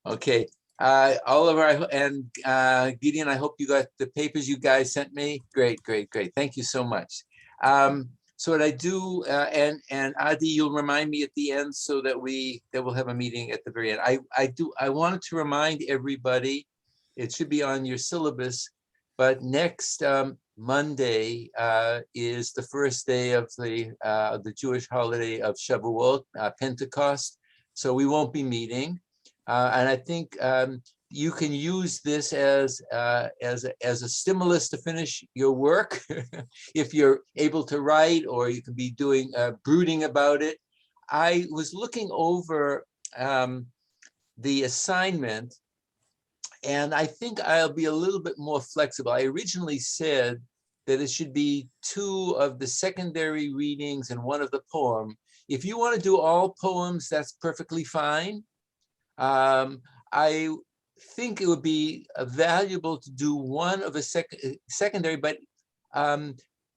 Okay. Oliver and Gideon, I hope you got the papers you guys sent me. Great, great, great. Thank you so much. So what I do, and Adi, you'll remind me at the end so that we'll have a meeting at the very end. I wanted to remind everybody, it should be on your syllabus, but next Monday is the first day of the Jewish holiday of Shavuot, Pentecost. So we won't be meeting. And I think you can use this as a stimulus to finish your work if you're able to write, or you can be doing brooding about it. I was looking over the assignment, and I think I'll be a little bit more flexible. I originally said that it should be 2 of the secondary readings and 1 of the poem. If you want to do all poems, that's perfectly fine. I think it would be valuable to do 1 of a secondary, but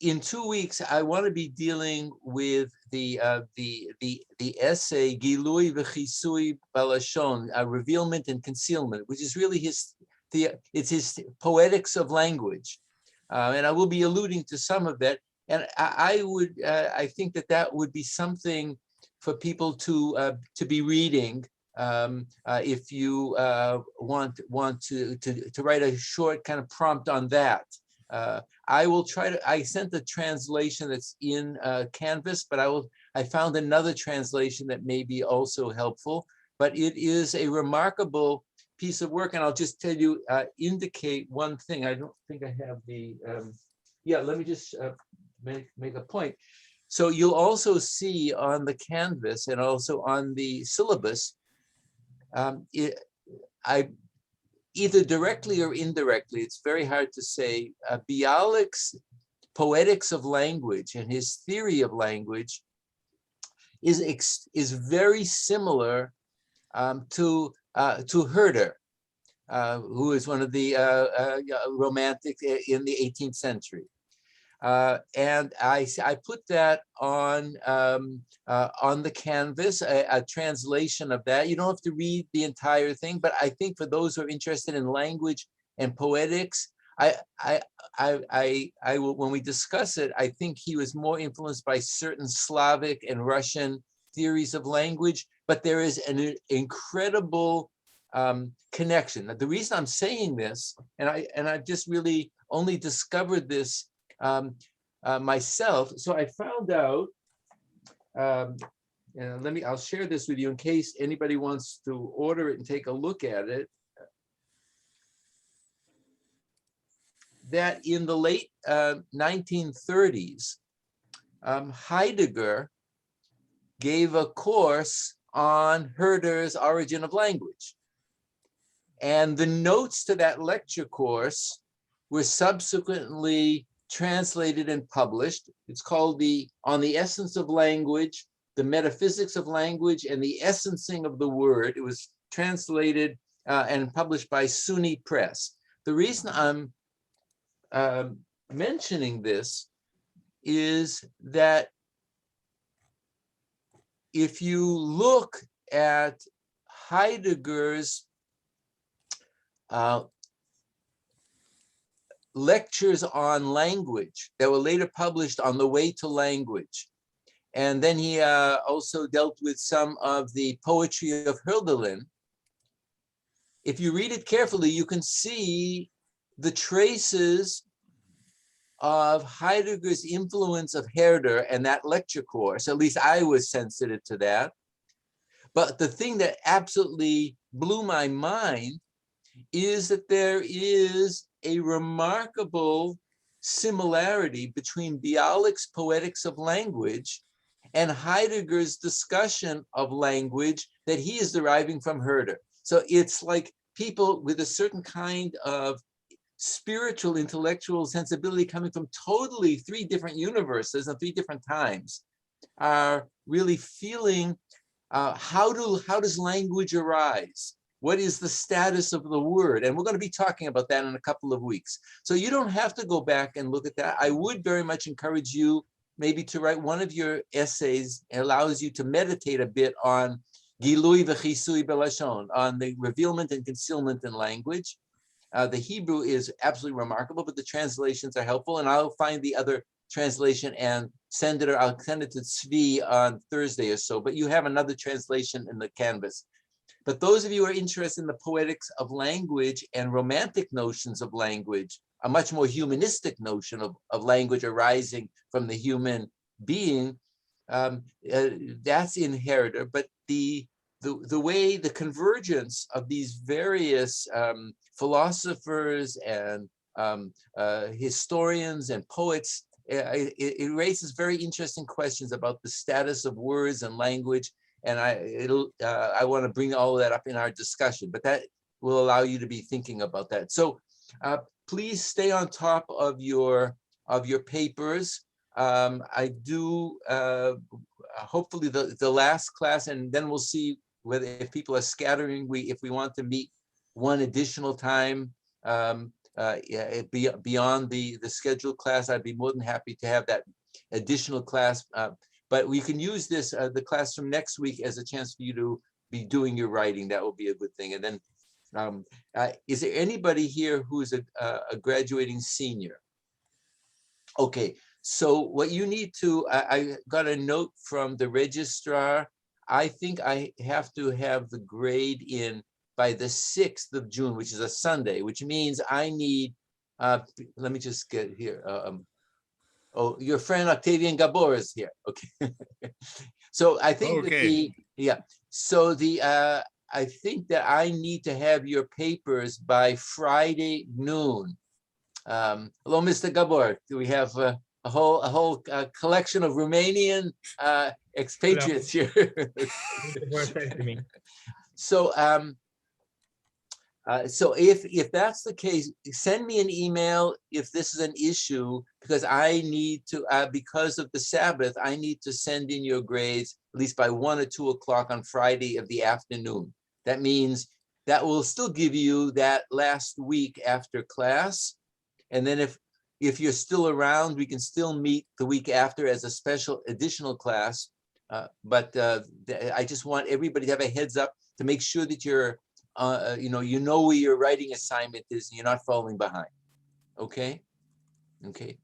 in 2 weeks, I want to be dealing with the essay Gilui v'chisui balashon, revealment and concealment, which is really it's his poetics of language, and I will be alluding to some of that. And I think that would be something for people to be reading. If you want to write a short kind of prompt on that. I will try to, I sent the translation that's in Canvas, but I found another translation that may be also helpful, but it is a remarkable piece of work. And I'll just tell you, indicate one thing. I don't think I have the, yeah, let me just make a point. So you'll also see on the Canvas and also on the syllabus, either directly or indirectly, it's very hard to say, Bialik's poetics of language and his theory of language is very similar to Herder, who is one of the romantics in the 18th century. And I put that on the Canvas, a translation of that. You don't have to read the entire thing, but I think for those who are interested in language and poetics, when we discuss it, I think he was more influenced by certain Slavic and Russian theories of language, but there is an incredible connection. Now, the reason I'm saying this, and I've just really only discovered this myself. So I found out, and I'll share this with you in case anybody wants to order it and take a look at it, that in the late 1930s, Heidegger gave a course on Herder's Origin of Language. And the notes to that lecture course were subsequently translated and published. It's called On the Essence of Language, the Metaphysics of Language, and the Essencing of the Word. It was translated and published by SUNY Press. The reason I'm mentioning this is that if you look at Heidegger's lectures on language that were later published on The Way to Language. And then he also dealt with some of the poetry of Hölderlin. If you read it carefully, you can see the traces of Heidegger's influence of Herder and that lecture course. At least I was sensitive to that. But the thing that absolutely blew my mind is that there is a remarkable similarity between Bialik's poetics of language and Heidegger's discussion of language that he is deriving from Herder. So it's like people with a certain kind of spiritual, intellectual sensibility coming from totally 3 different universes and 3 different times are really feeling how does language arise? What is the status of the word? And we're going to be talking about that in a couple of weeks. So you don't have to go back and look at that. I would very much encourage you maybe to write one of your essays. It allows you to meditate a bit on Gilui v'chisui belashon, on the revealment and concealment in language. The Hebrew is absolutely remarkable, but the translations are helpful, and I'll find the other translation and send it, or I'll send it to Tzvi on Thursday or so, but you have another translation in the canvas. But those of you who are interested in the poetics of language and romantic notions of language, a much more humanistic notion of language arising from the human being, that's in Herder. But the way the convergence of these various philosophers and historians and poets, it raises very interesting questions about the status of words and language. And I want to bring all of that up in our discussion, but that will allow you to be thinking about that. So please stay on top of your papers. I do hopefully the last class, and then we'll see whether, if people are scattering, if we want to meet one additional time beyond the scheduled class, I'd be more than happy to have that additional class. But we can use this, the class from next week, as a chance for you to be doing your writing. That will be a good thing. And then, is there anybody here who's a graduating senior? Okay, so what you need to, I got a note from the registrar. I think I have to have the grade in by the 6th of June, which is a Sunday, which means I need, let me just get here. Oh, your friend Octavian Gabor is here. Okay. So I think that so I think that I need to have your papers by Friday noon. Hello, Mr. Gabor. Do we have a whole collection of Romanian expatriates here? So so if that's the case, send me an email if this is an issue, because I need to, because of the Sabbath, I need to send in your grades at least by 1 or 2 o'clock on Friday of the afternoon. That means that will still give you that last week after class. And then if you're still around, we can still meet the week after as a special additional class. But I just want everybody to have a heads up to make sure that you're you know where your writing assignment is and you're not falling behind. Okay. Okay.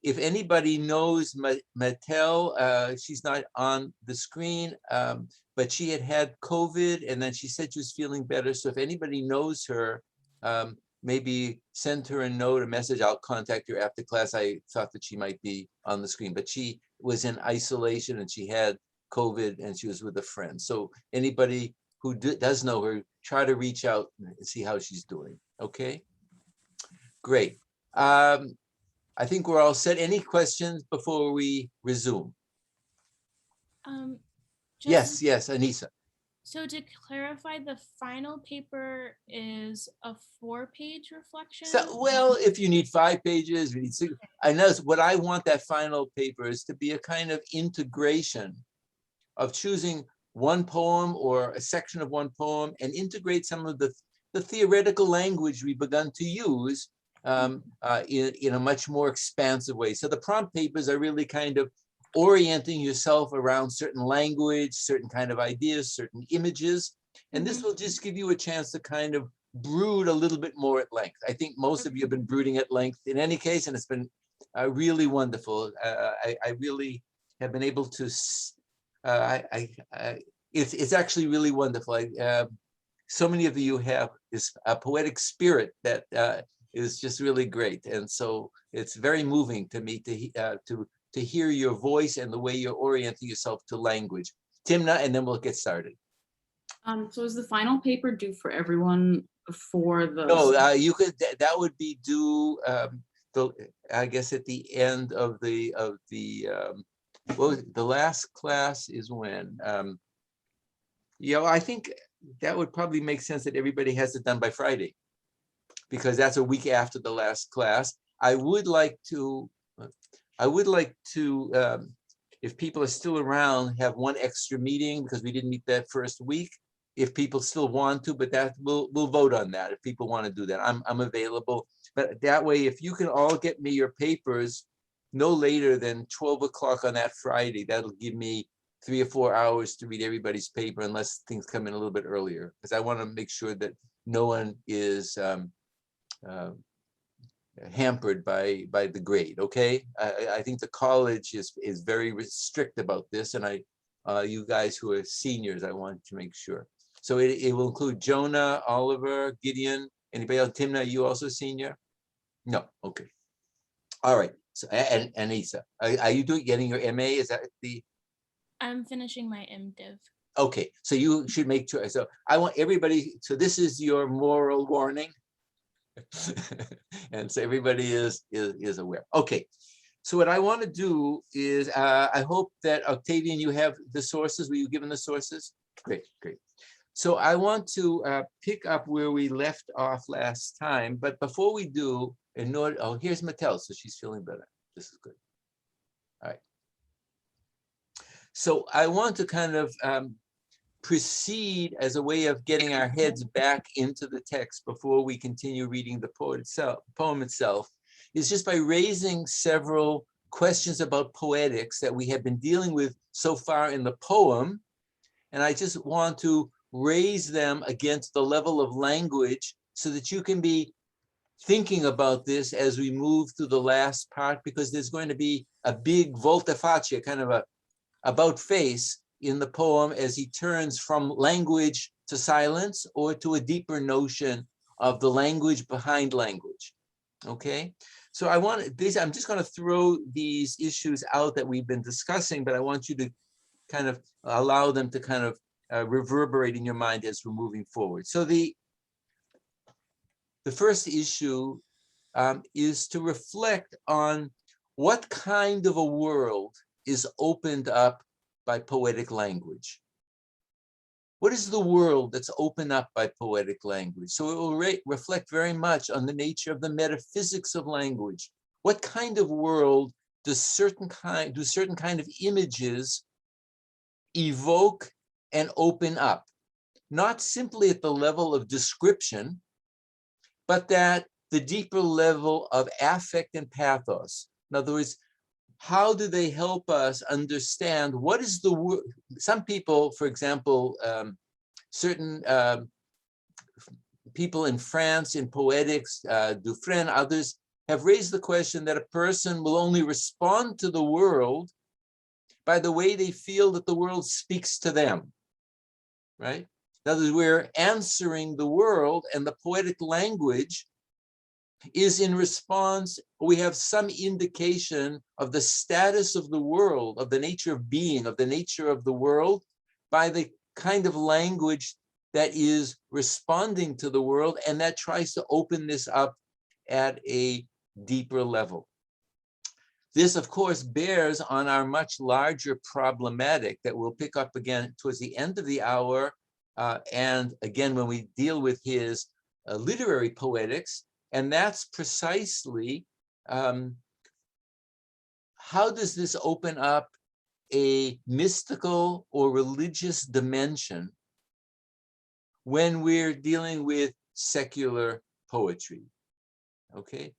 If anybody knows Mattel, she's not on the screen, but she had COVID and then she said she was feeling better. So if anybody knows her, maybe send her a note, a message. I'll contact her after class. I thought that she might be on the screen, but she was in isolation and she had COVID and she was with a friend. So anybody who does know her, try to reach out and see how she's doing. Okay, great. I think we're all set. Any questions before we resume? Yes, Anissa. So to clarify, the final paper is a 4-page reflection? So, well, if you need 5 pages, you need 6. I know what I want that final paper is to be a kind of integration of choosing one poem or a section of one poem and integrate some of the theoretical language we've begun to use in a much more expansive way. So the prompt papers are really kind of orienting yourself around certain language, certain kind of ideas, certain images. And this will just give you a chance to kind of brood a little bit more at length. I think most of you have been brooding at length in any case, and it's been really wonderful. I really have been able to, it's actually really wonderful. So many of you have this poetic spirit that is just really great. And so it's very moving to me to hear your voice and the way you're orienting yourself to language. Timna, and then we'll get started. So is the final paper due for everyone before the? No, you could. That would be due. I guess at the end of the well, the last class is when. I think that would probably make sense that everybody has it done by Friday, because that's a week after the last class. I would like to, if people are still around, have one extra meeting because we didn't meet that first week. If people still want to, but that we'll vote on that. If people want to do that, I'm available. But that way, if you can all get me your papers no later than 12 o'clock on that Friday, that'll give me 3 or 4 hours to read everybody's paper unless things come in a little bit earlier, because I want to make sure that no one is hampered by the grade. Okay, I think the college is very strict about this, and you guys who are seniors, I want to make sure. So it will include Jonah, Oliver, Gideon, anybody else? Timna, you also senior? No. Okay. All right. So and Isa, are you getting your MA? Is that the? I'm finishing my MDiv. Okay, so you should make sure. So I want everybody. So this is your moral warning, and so everybody is aware. Okay. So what I want to do is, I hope that Octavian, you have the sources. Were you given the sources? Great, great. So I want to pick up where we left off last time, but before we do, oh, here's Mattel, so she's feeling better. This is good. All right. So I want to kind of proceed as a way of getting our heads back into the text before we continue reading the poem itself, is just by raising several questions about poetics that we have been dealing with so far in the poem. And I just want to raise them against the level of language so that you can be thinking about this as we move through the last part, because there's going to be a big volte face, kind of a about face in the poem as he turns from language to silence or to a deeper notion of the language behind language. Okay, so I'm just going to throw these issues out that we've been discussing, but I want you to kind of allow them to kind of reverberate in your mind as we're moving forward. So the first issue is to reflect on what kind of a world is opened up by poetic language. What is the world that's opened up by poetic language? So it will reflect very much on the nature of the metaphysics of language. What kind of world does certain kind of images evoke and open up? Not simply at the level of description, but that the deeper level of affect and pathos. In other words, how do they help us understand what is the word? Some people, for example, certain people in France in poetics, Dufresne, others have raised the question that a person will only respond to the world by the way they feel that the world speaks to them, right? In other words, we're answering the world, and the poetic language is in response. We have some indication of the status of the world, of the nature of being, of the nature of the world, by the kind of language that is responding to the world, and that tries to open this up at a deeper level. This, of course, bears on our much larger problematic that we'll pick up again towards the end of the hour, and again when we deal with his literary poetics. And that's precisely how does this open up a mystical or religious dimension when we're dealing with secular poetry, okay?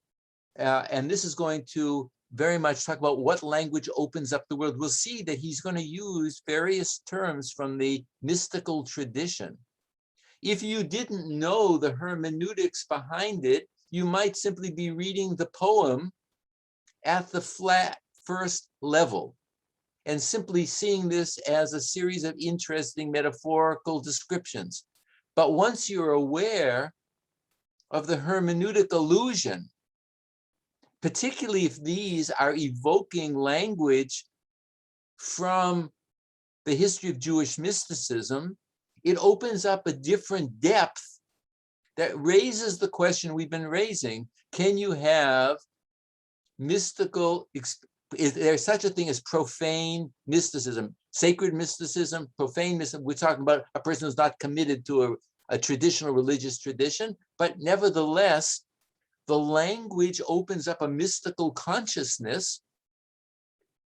And this is going to very much talk about what language opens up the world. We'll see that he's going to use various terms from the mystical tradition. If you didn't know the hermeneutics behind it, you might simply be reading the poem at the flat first level and simply seeing this as a series of interesting metaphorical descriptions. But once you're aware of the hermeneutic illusion, particularly if these are evoking language from the history of Jewish mysticism, it opens up a different depth that raises the question we've been raising. Can you have mystical, is there such a thing as profane mysticism, sacred mysticism, profane mysticism? We're talking about a person who's not committed to a traditional religious tradition, but nevertheless, the language opens up a mystical consciousness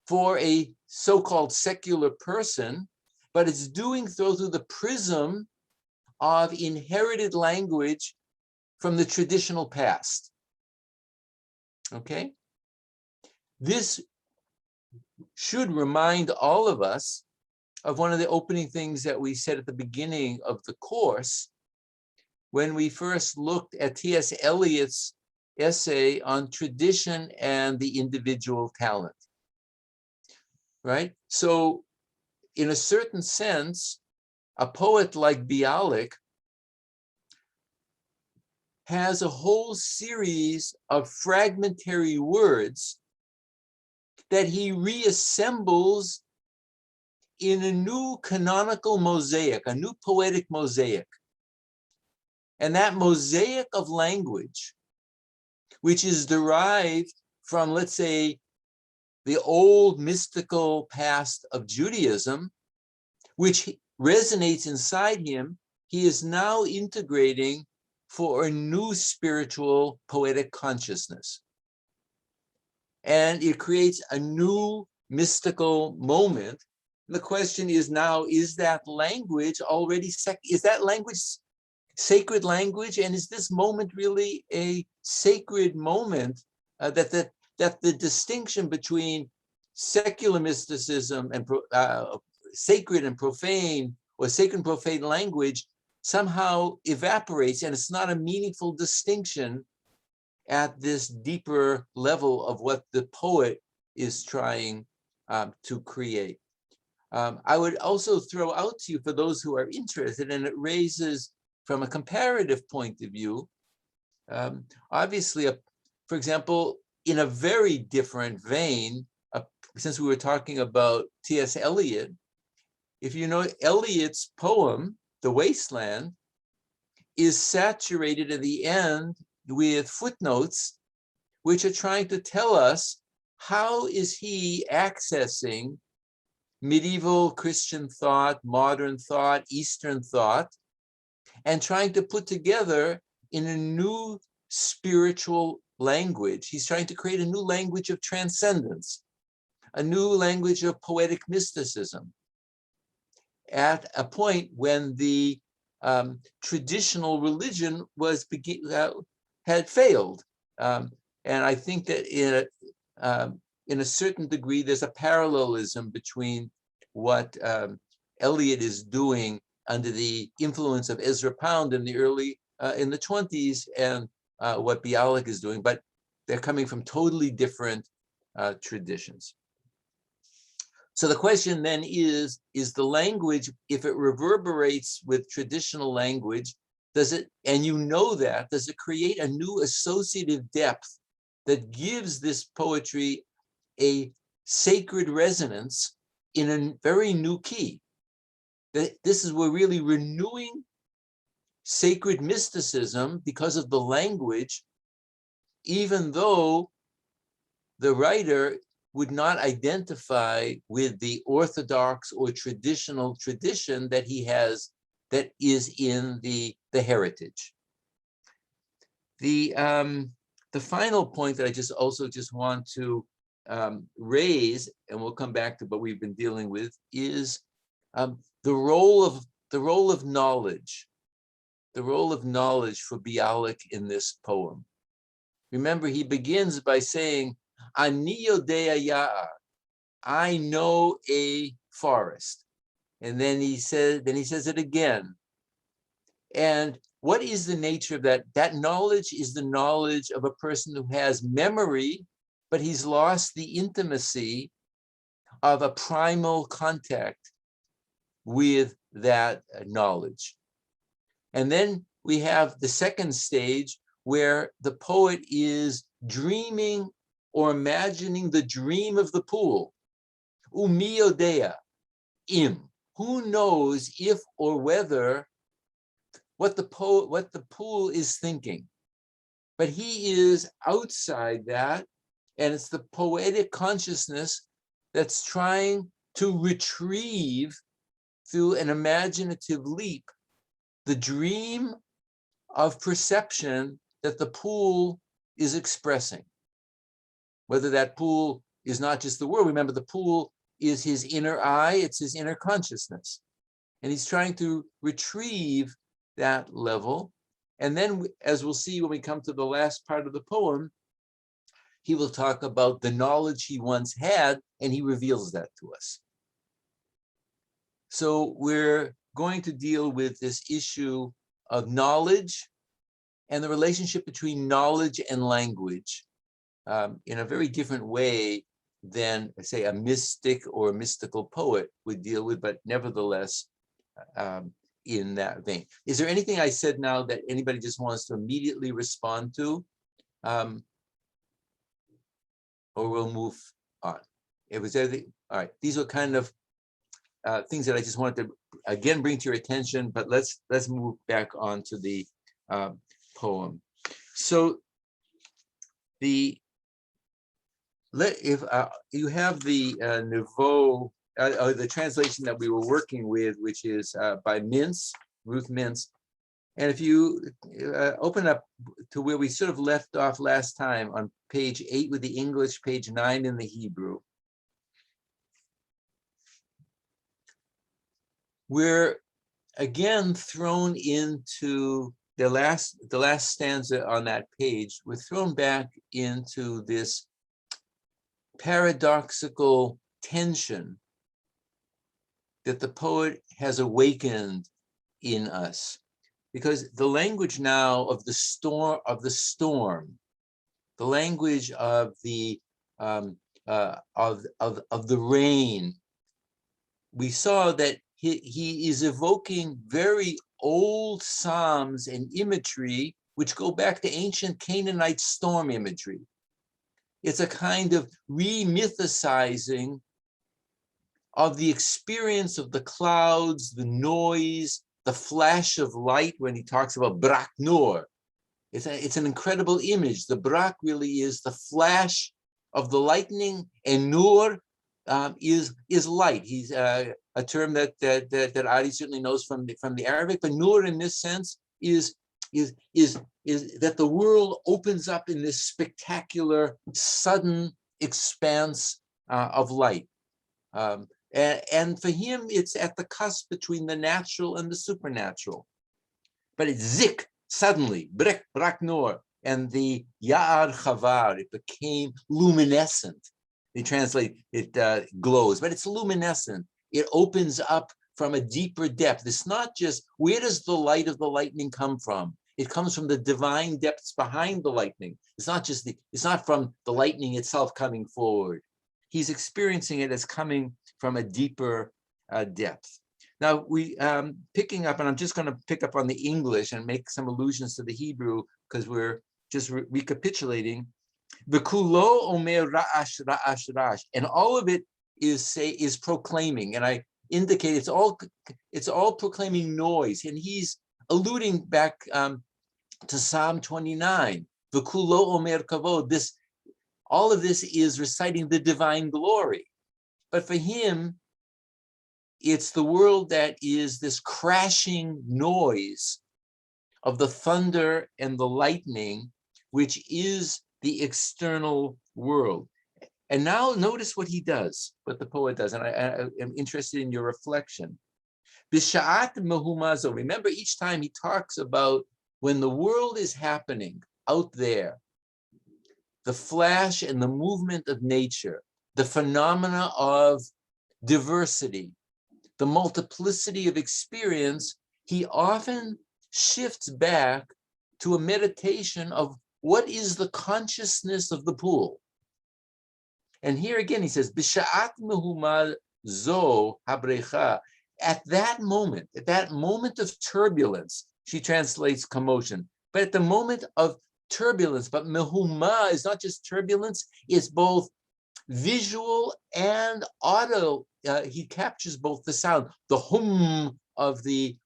for a so-called secular person, but it's doing so through the prism of inherited language from the traditional past. Okay? This should remind all of us of one of the opening things that we said at the beginning of the course when we first looked at T.S. Eliot's essay on tradition and the individual talent, right? So in a certain sense, a poet like Bialik has a whole series of fragmentary words that he reassembles in a new canonical mosaic, a new poetic mosaic. And that mosaic of language, which is derived from, let's say, the old mystical past of Judaism, which resonates inside him, he is now integrating for a new spiritual poetic consciousness. And it creates a new mystical moment. The question is now, is that language already, is that language sacred language? And is this moment really a sacred moment that the distinction between secular mysticism and sacred and profane, or sacred and profane language somehow evaporates, and it's not a meaningful distinction at this deeper level of what the poet is trying to create. I would also throw out to you, for those who are interested, and it raises from a comparative point of view, obviously, for example, in a very different vein, since we were talking about T.S. Eliot, if you know Eliot's poem, The Wasteland, is saturated at the end with footnotes, which are trying to tell us how is he accessing medieval Christian thought, modern thought, Eastern thought, and trying to put together in a new spiritual language. He's trying to create a new language of transcendence, a new language of poetic mysticism, at a point when the traditional religion was had failed. And I think that in a certain degree, there's a parallelism between what Eliot is doing under the influence of Ezra Pound in the early, in the 20s, and what Bialik is doing, but they're coming from totally different traditions. So the question then is the language, if it reverberates with traditional language, does it, and you know that, does it create a new associative depth that gives this poetry a sacred resonance in a very new key? This is, we're really renewing sacred mysticism because of the language, even though the writer would not identify with the orthodox or traditional tradition that he has, that is in the heritage. The final point that I just want to raise, and we'll come back to what we've been dealing with, is the role of knowledge. The role of knowledge for Bialik in this poem. Remember, he begins by saying, Ani yodea ya'ar, I know a forest. And then he says it again. And what is the nature of that? That knowledge is the knowledge of a person who has memory, but he's lost the intimacy of a primal contact with that knowledge. And then we have the second stage where the poet is dreaming or imagining the dream of the pool. Umi yodea, im. Who knows if or whether what the pool is thinking. But he is outside that, and it's the poetic consciousness that's trying to retrieve through an imaginative leap the dream of perception that the pool is expressing. Whether that pool is not just the world, remember the pool is his inner eye, it's his inner consciousness. And he's trying to retrieve that level. And then, as we'll see when we come to the last part of the poem, he will talk about the knowledge he once had, and he reveals that to us. So we're going to deal with this issue of knowledge and the relationship between knowledge and language in a very different way than, say, a mystic or a mystical poet would deal with, but nevertheless, in that vein. Is there anything I said now that anybody just wants to immediately respond to? Or we'll move on. It was everything. All right, these are kind of things that I just wanted to again bring to your attention, but let's move back on to the poem. So if you have the Nouveau, or the translation that we were working with, which is by Ruth Mintz, and if you open up to where we sort of left off last time on page 8 with the English, page 9 in the Hebrew, we're again thrown into the last stanza on that page. We're thrown back into this paradoxical tension that the poet has awakened in us, because the language now of the storm, the language of the rain, we saw that he is evoking very old psalms and imagery which go back to ancient Canaanite storm imagery. It's a kind of re-mythicizing of the experience of the clouds, the noise, the flash of light when he talks about brak nur. It's an incredible image. The brak really is the flash of the lightning, and nur is light. He's a term that Adi certainly knows from the Arabic, but nur in this sense is that the world opens up in this spectacular, sudden expanse of light. And for him, it's at the cusp between the natural and the supernatural. But it's zik, suddenly, brak nur, and the ya'ar chavar, it became luminescent. They translate it glows, but it's luminescent. It opens up from a deeper depth. It's not just, where does the light of the lightning come from? It comes from the divine depths behind the lightning. It's not from the lightning itself coming forward. He's experiencing it as coming from a deeper depth. Now we picking up, and I'm just going to pick up on the English and make some allusions to the Hebrew because we're just recapitulating. V'kulo omer ra'ash ra'ash ra'ash, and all of it is proclaiming, and I indicate it's all proclaiming noise, and he's alluding back to Psalm 29. V'kulo omer kavod. All of this is reciting the divine glory, but for him, it's the world that is this crashing noise of the thunder and the lightning, which is the external world. And now notice what he does, what the poet does, and I am interested in your reflection. B'sha'at mehumazo. Remember, each time he talks about when the world is happening out there, the flash and the movement of nature, the phenomena of diversity, the multiplicity of experience, he often shifts back to a meditation of what is the consciousness of the pool. And here again, he says, B'sha'at mehuma zo habrecha. At that moment of turbulence, she translates commotion, but at the moment of turbulence, but mehuma is not just turbulence, it's both visual and audio. He captures both the sound. The hum of the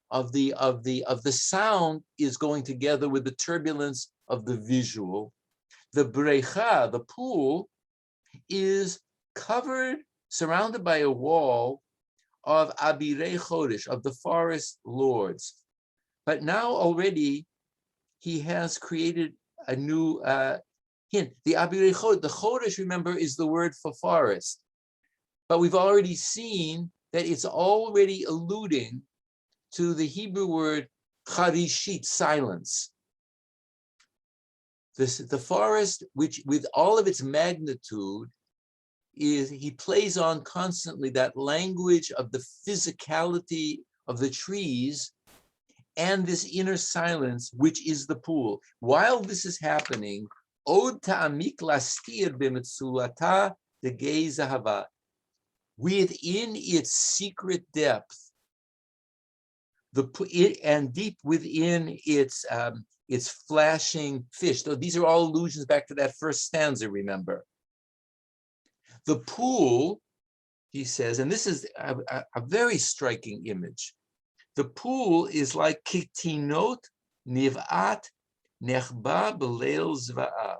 sound is going together with the turbulence of the visual. The brecha, the pool, is covered, surrounded by a wall of abirei chodesh, of the forest lords. But now already he has created a new hint. The abirei chodesh, the chodesh, remember, is the word for forest. But we've already seen that it's already alluding to the Hebrew word charishit, silence. The forest, which with all of its magnitude, is he plays on constantly that language of the physicality of the trees and this inner silence, which is the pool. While this is happening, Od ta'amik lastir b'mitzulata degei zahava, within its secret depth, and deep within its flashing fish. So these are all allusions back to that first stanza, remember. The pool, he says, and this is a very striking image. The pool is like kitinot niv'at nechba b'leil zva'a,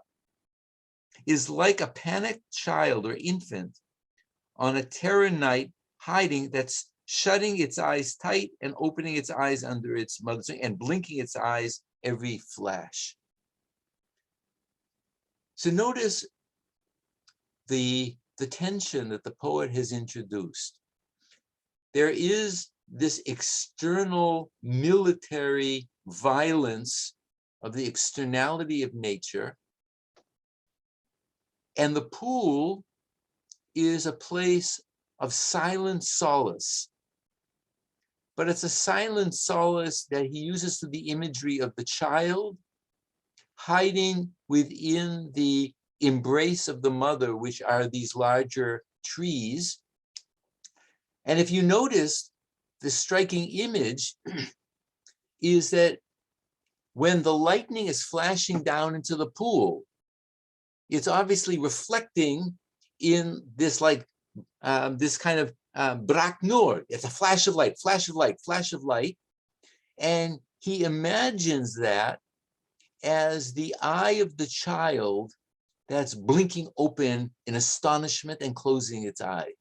is like a panicked child or infant on a terror night, hiding, that's shutting its eyes tight and opening its eyes under its mother's wing and blinking its eyes every flash. So notice the tension that the poet has introduced. There is this external military violence of the externality of nature, and the pool is a place of silent solace. But it's a silent solace that he uses to the imagery of the child hiding within the embrace of the mother, which are these larger trees. And if you notice, the striking image is that when the lightning is flashing down into the pool, it's obviously reflecting in this this kind of brak nur. It's a flash of light, flash of light, flash of light. And he imagines that as the eye of the child that's blinking open in astonishment and closing its eye.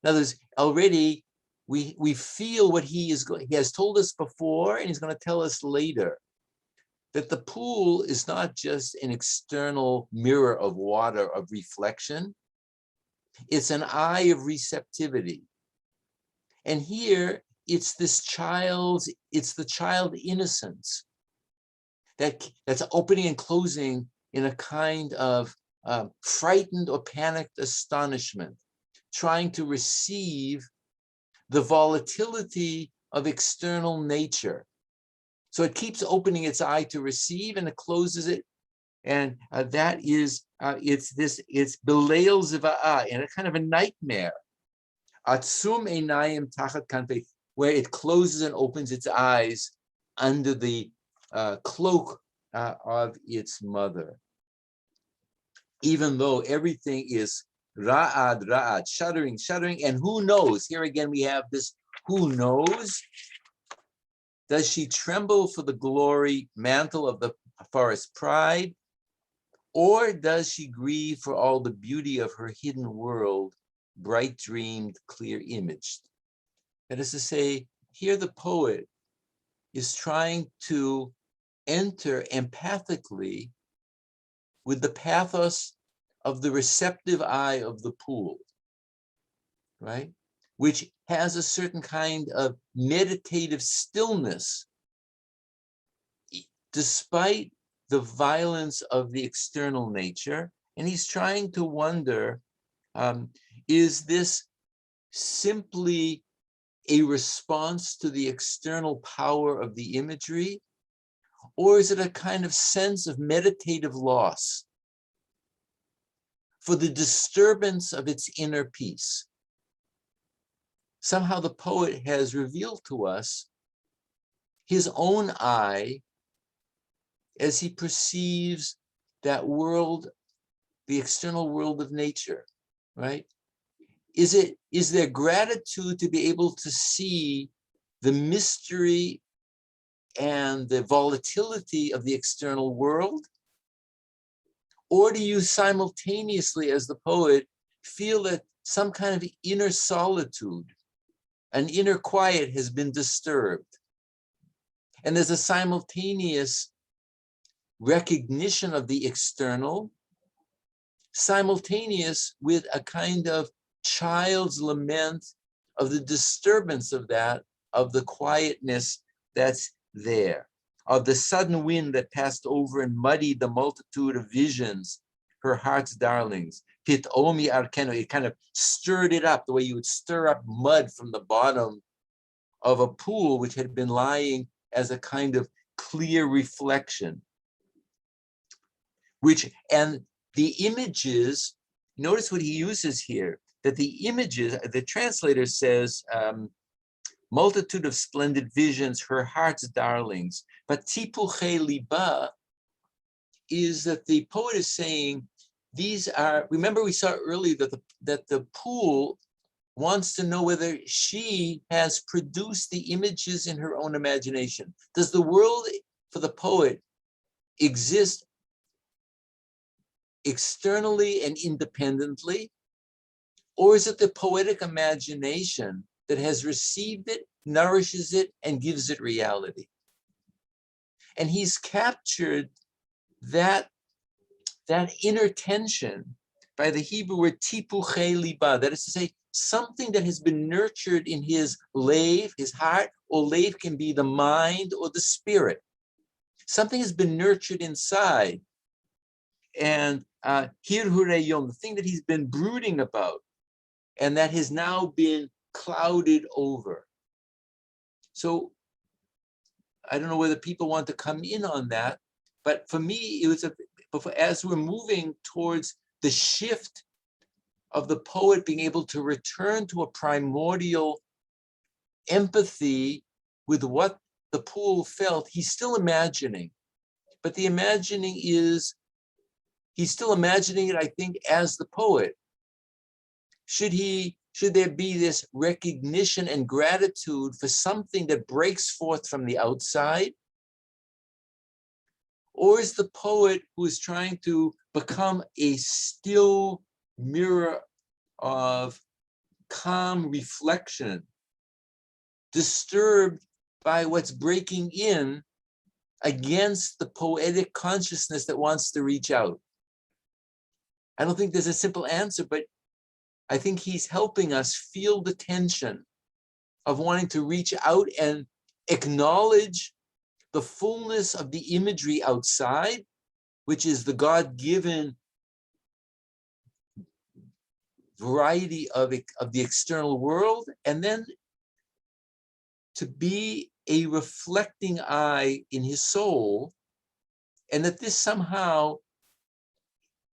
In other words, already we feel what he has told us before, and he's going to tell us later, that the pool is not just an external mirror of water, of reflection. It's an eye of receptivity. And here it's the child innocence that's opening and closing in a kind of frightened or panicked astonishment, trying to receive the volatility of external nature. So it keeps opening its eye to receive, and it closes it, and that is it's beleil ziva'ah, in a kind of a nightmare. Atzum einayim tachat kanfei, where it closes and opens its eyes under the cloak of its mother. Even though everything is ra'ad, shuddering, and who knows? Here again we have this who knows. Does she tremble for the glory mantle of the forest pride? Or does she grieve for all the beauty of her hidden world, bright dreamed, clear imaged? That is to say, here the poet is trying to enter empathically with the pathos of the receptive eye of the pool, right? Which has a certain kind of meditative stillness, despite the violence of the external nature. And he's trying to wonder, is this simply a response to the external power of the imagery? Or is it a kind of sense of meditative loss for the disturbance of its inner peace? Somehow the poet has revealed to us his own eye as he perceives that world, the external world of nature, right? Is there gratitude to be able to see the mystery and the volatility of the external world? Or do you simultaneously, as the poet, feel that some kind of inner solitude, an inner quiet has been disturbed? And there's a simultaneous recognition of the external, simultaneous with a kind of child's lament of the disturbance of that, of the quietness that's there, of the sudden wind that passed over and muddied the multitude of visions, her heart's darlings, Pitomi arkeno, it kind of stirred it up the way you would stir up mud from the bottom of a pool which had been lying as a kind of clear reflection. And the images, notice what he uses here, that the images, the translator says, multitude of splendid visions, her heart's darlings. But tipuche liba is that the poet is saying, these are, remember we saw earlier that the pool wants to know whether she has produced the images in her own imagination. Does the world for the poet exist externally and independently? Or is it the poetic imagination that has received it, nourishes it, and gives it reality? And he's captured that inner tension by the Hebrew word tipuche liba, that is to say, something that has been nurtured in his lave, his heart, or lave can be the mind or the spirit. Something has been nurtured inside. And hir hureyom, the thing that he's been brooding about, and that has now been clouded over. So I don't know whether people want to come in on that, but for me, it was as we're moving towards the shift of the poet being able to return to a primordial empathy with what the pool felt, he's still imagining. But the imagining is, he's still imagining it, I think, as the poet. Should there be this recognition and gratitude for something that breaks forth from the outside? Or is the poet who is trying to become a still mirror of calm reflection, disturbed by what's breaking in against the poetic consciousness that wants to reach out? I don't think there's a simple answer, but I think he's helping us feel the tension of wanting to reach out and acknowledge the fullness of the imagery outside, which is the God-given variety of the external world, and then to be a reflecting eye in his soul, and that this somehow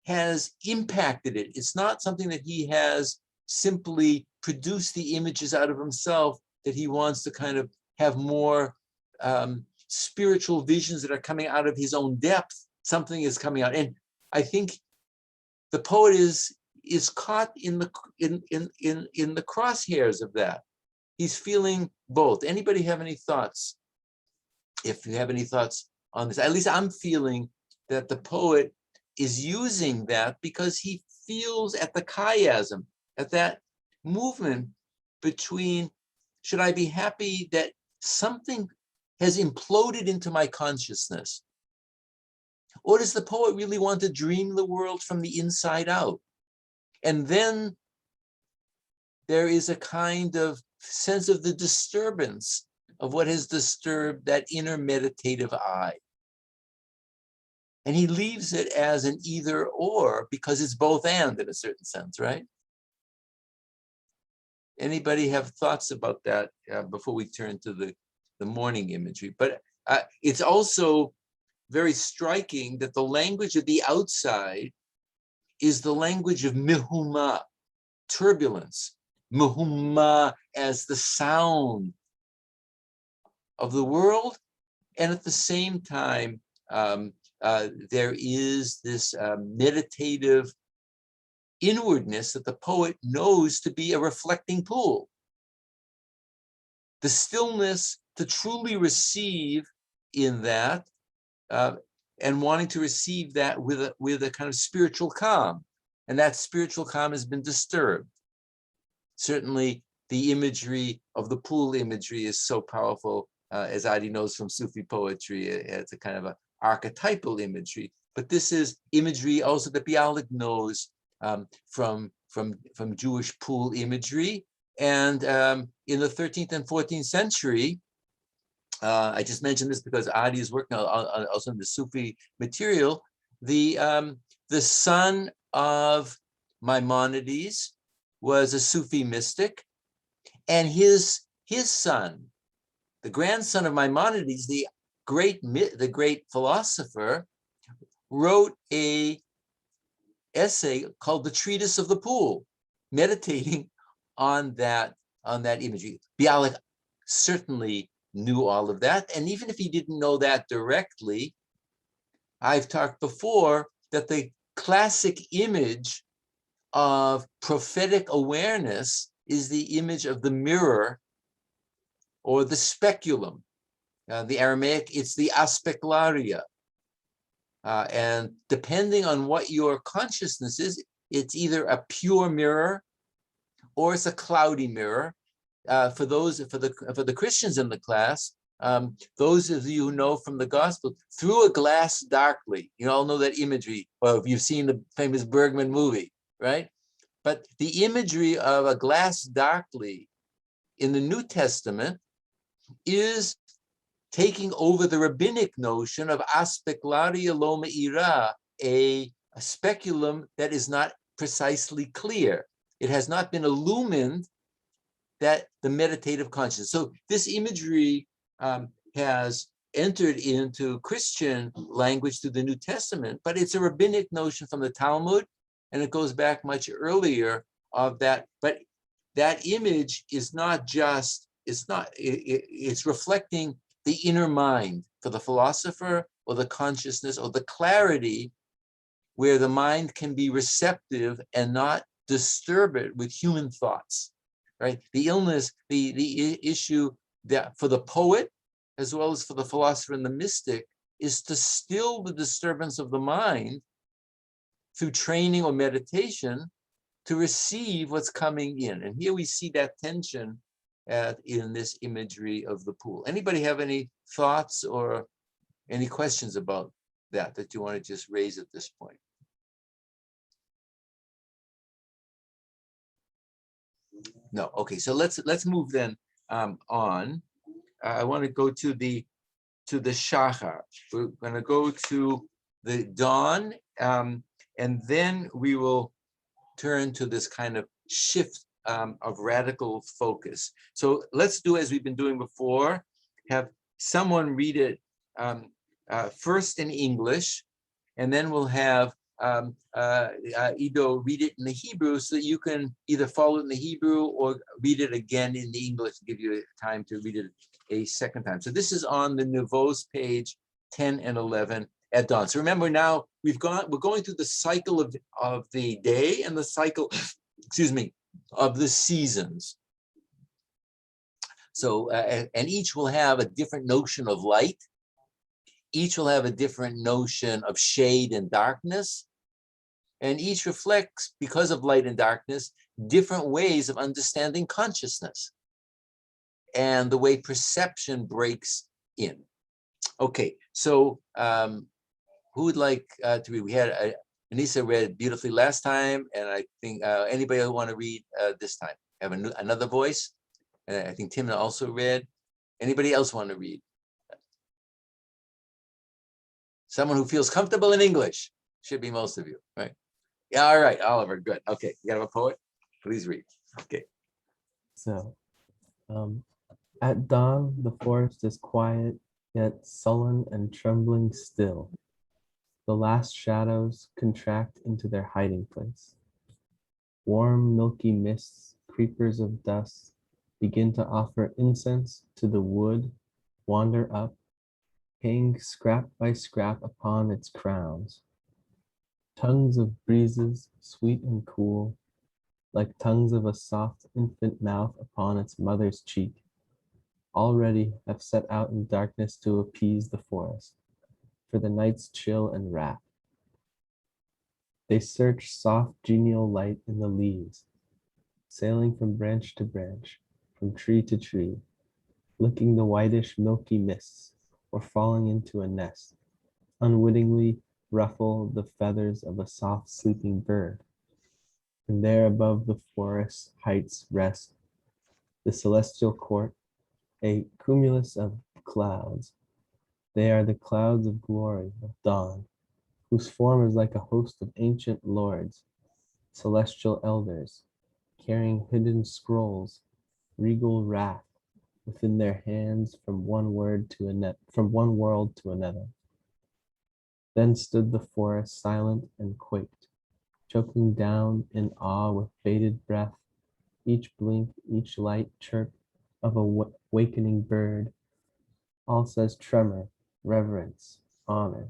has impacted it. It's not something that he has simply produced the images out of himself, that he wants to kind of have more spiritual visions that are coming out of his own depth. Something is coming out. And I think the poet is caught in the crosshairs of that. He's feeling both. Anybody have any thoughts? If you have any thoughts on this, at least I'm feeling that the poet is using that because he feels at the chiasm, at that movement between, should I be happy that something has imploded into my consciousness? Or does the poet really want to dream the world from the inside out? And then there is a kind of sense of the disturbance of what has disturbed that inner meditative eye. And he leaves it as an either or because it's both and in a certain sense, right? Anybody have thoughts about that before we turn to the morning imagery? But it's also very striking that the language of the outside is the language of mihuma, turbulence. Mihuma as the sound of the world, and at the same time, there is this meditative inwardness that the poet knows to be a reflecting pool. The stillness to truly receive in that, and wanting to receive that with a kind of spiritual calm. And that spiritual calm has been disturbed. Certainly, the imagery of the pool imagery is so powerful, as Adi knows from Sufi poetry. It's a kind of an archetypal imagery. But this is imagery also that Bialik knows from Jewish pool imagery. And in the 13th and 14th century, I just mentioned this because Adi is working on also on the Sufi material. The son of Maimonides was a Sufi mystic, and his son, the grandson of Maimonides, the great philosopher, wrote a essay called The Treatise of the Pool, meditating on that imagery. Bialik certainly knew all of that, and even if he didn't know that directly, I've talked before that the classic image of prophetic awareness is the image of the mirror or the speculum. The Aramaic, it's the aspecularia. And depending on what your consciousness is, it's either a pure mirror or it's a cloudy mirror. For the Christians in the class, those of you who know from the gospel, through a glass darkly, you all know that imagery, or if you've seen the famous Bergman movie, right? But the imagery of a glass darkly in the New Testament is taking over the rabbinic notion of aspecularia lo me'ira, a speculum that is not precisely clear. It has not been illumined, that the meditative consciousness. So this imagery has entered into Christian language through the New Testament, but it's a rabbinic notion from the Talmud, and it goes back much earlier of that. But that image is not just, it's reflecting the inner mind for the philosopher, or the consciousness, or the clarity where the mind can be receptive and not disturb it with human thoughts. Right, the illness, the issue that for the poet, as well as for the philosopher and the mystic, is to still the disturbance of the mind through training or meditation to receive what's coming in. And here we see that tension in this imagery of the pool. Anybody have any thoughts or any questions about that you want to just raise at this point? No. Okay, so let's move then on. I want to go to the shachar. We're going to go to the dawn, and then we will turn to this kind of shift of radical focus. So let's do as we've been doing before. Have someone read it first in English, and then we'll have Ido read it in the Hebrew, so that you can either follow it in the Hebrew or read it again in the English to give you time to read it a second time. So this is on the Nouveau's page 10 and 11 at dawn. So remember now we're going through the cycle of the day and the cycle, excuse me, of the seasons. So and each will have a different notion of light. Each will have a different notion of shade and darkness. And each reflects, because of light and darkness, different ways of understanding consciousness and the way perception breaks in. Okay, so who would like to read? We had Anissa read beautifully last time, and I think anybody who want to read this time? Have another voice? And I think Timna also read. Anybody else want to read? Someone who feels comfortable in English. Should be most of you, right? Yeah, all right, Oliver, good. Okay, you got a poet? Please read. Okay. So, at dawn, the forest is quiet, yet sullen and trembling still. The last shadows contract into their hiding place. Warm, milky mists, creepers of dust, begin to offer incense to the wood, wander up, hang scrap by scrap upon its crowns. Tongues of breezes, sweet and cool, like tongues of a soft infant mouth upon its mother's cheek, already have set out in darkness to appease the forest, for the night's chill and wrath. They search soft genial light in the leaves, sailing from branch to branch, from tree to tree, licking the whitish milky mists, or falling into a nest, unwittingly ruffle the feathers of a soft sleeping bird. And there above the forest heights rest the celestial court, a cumulus of clouds. They are the clouds of glory of dawn, whose form is like a host of ancient lords, celestial elders, carrying hidden scrolls, regal wrath within their hands from one world to another. Then stood the forest silent and quaked, choking down in awe with bated breath, each blink, each light chirp of a wakening bird, all says tremor, reverence, honor.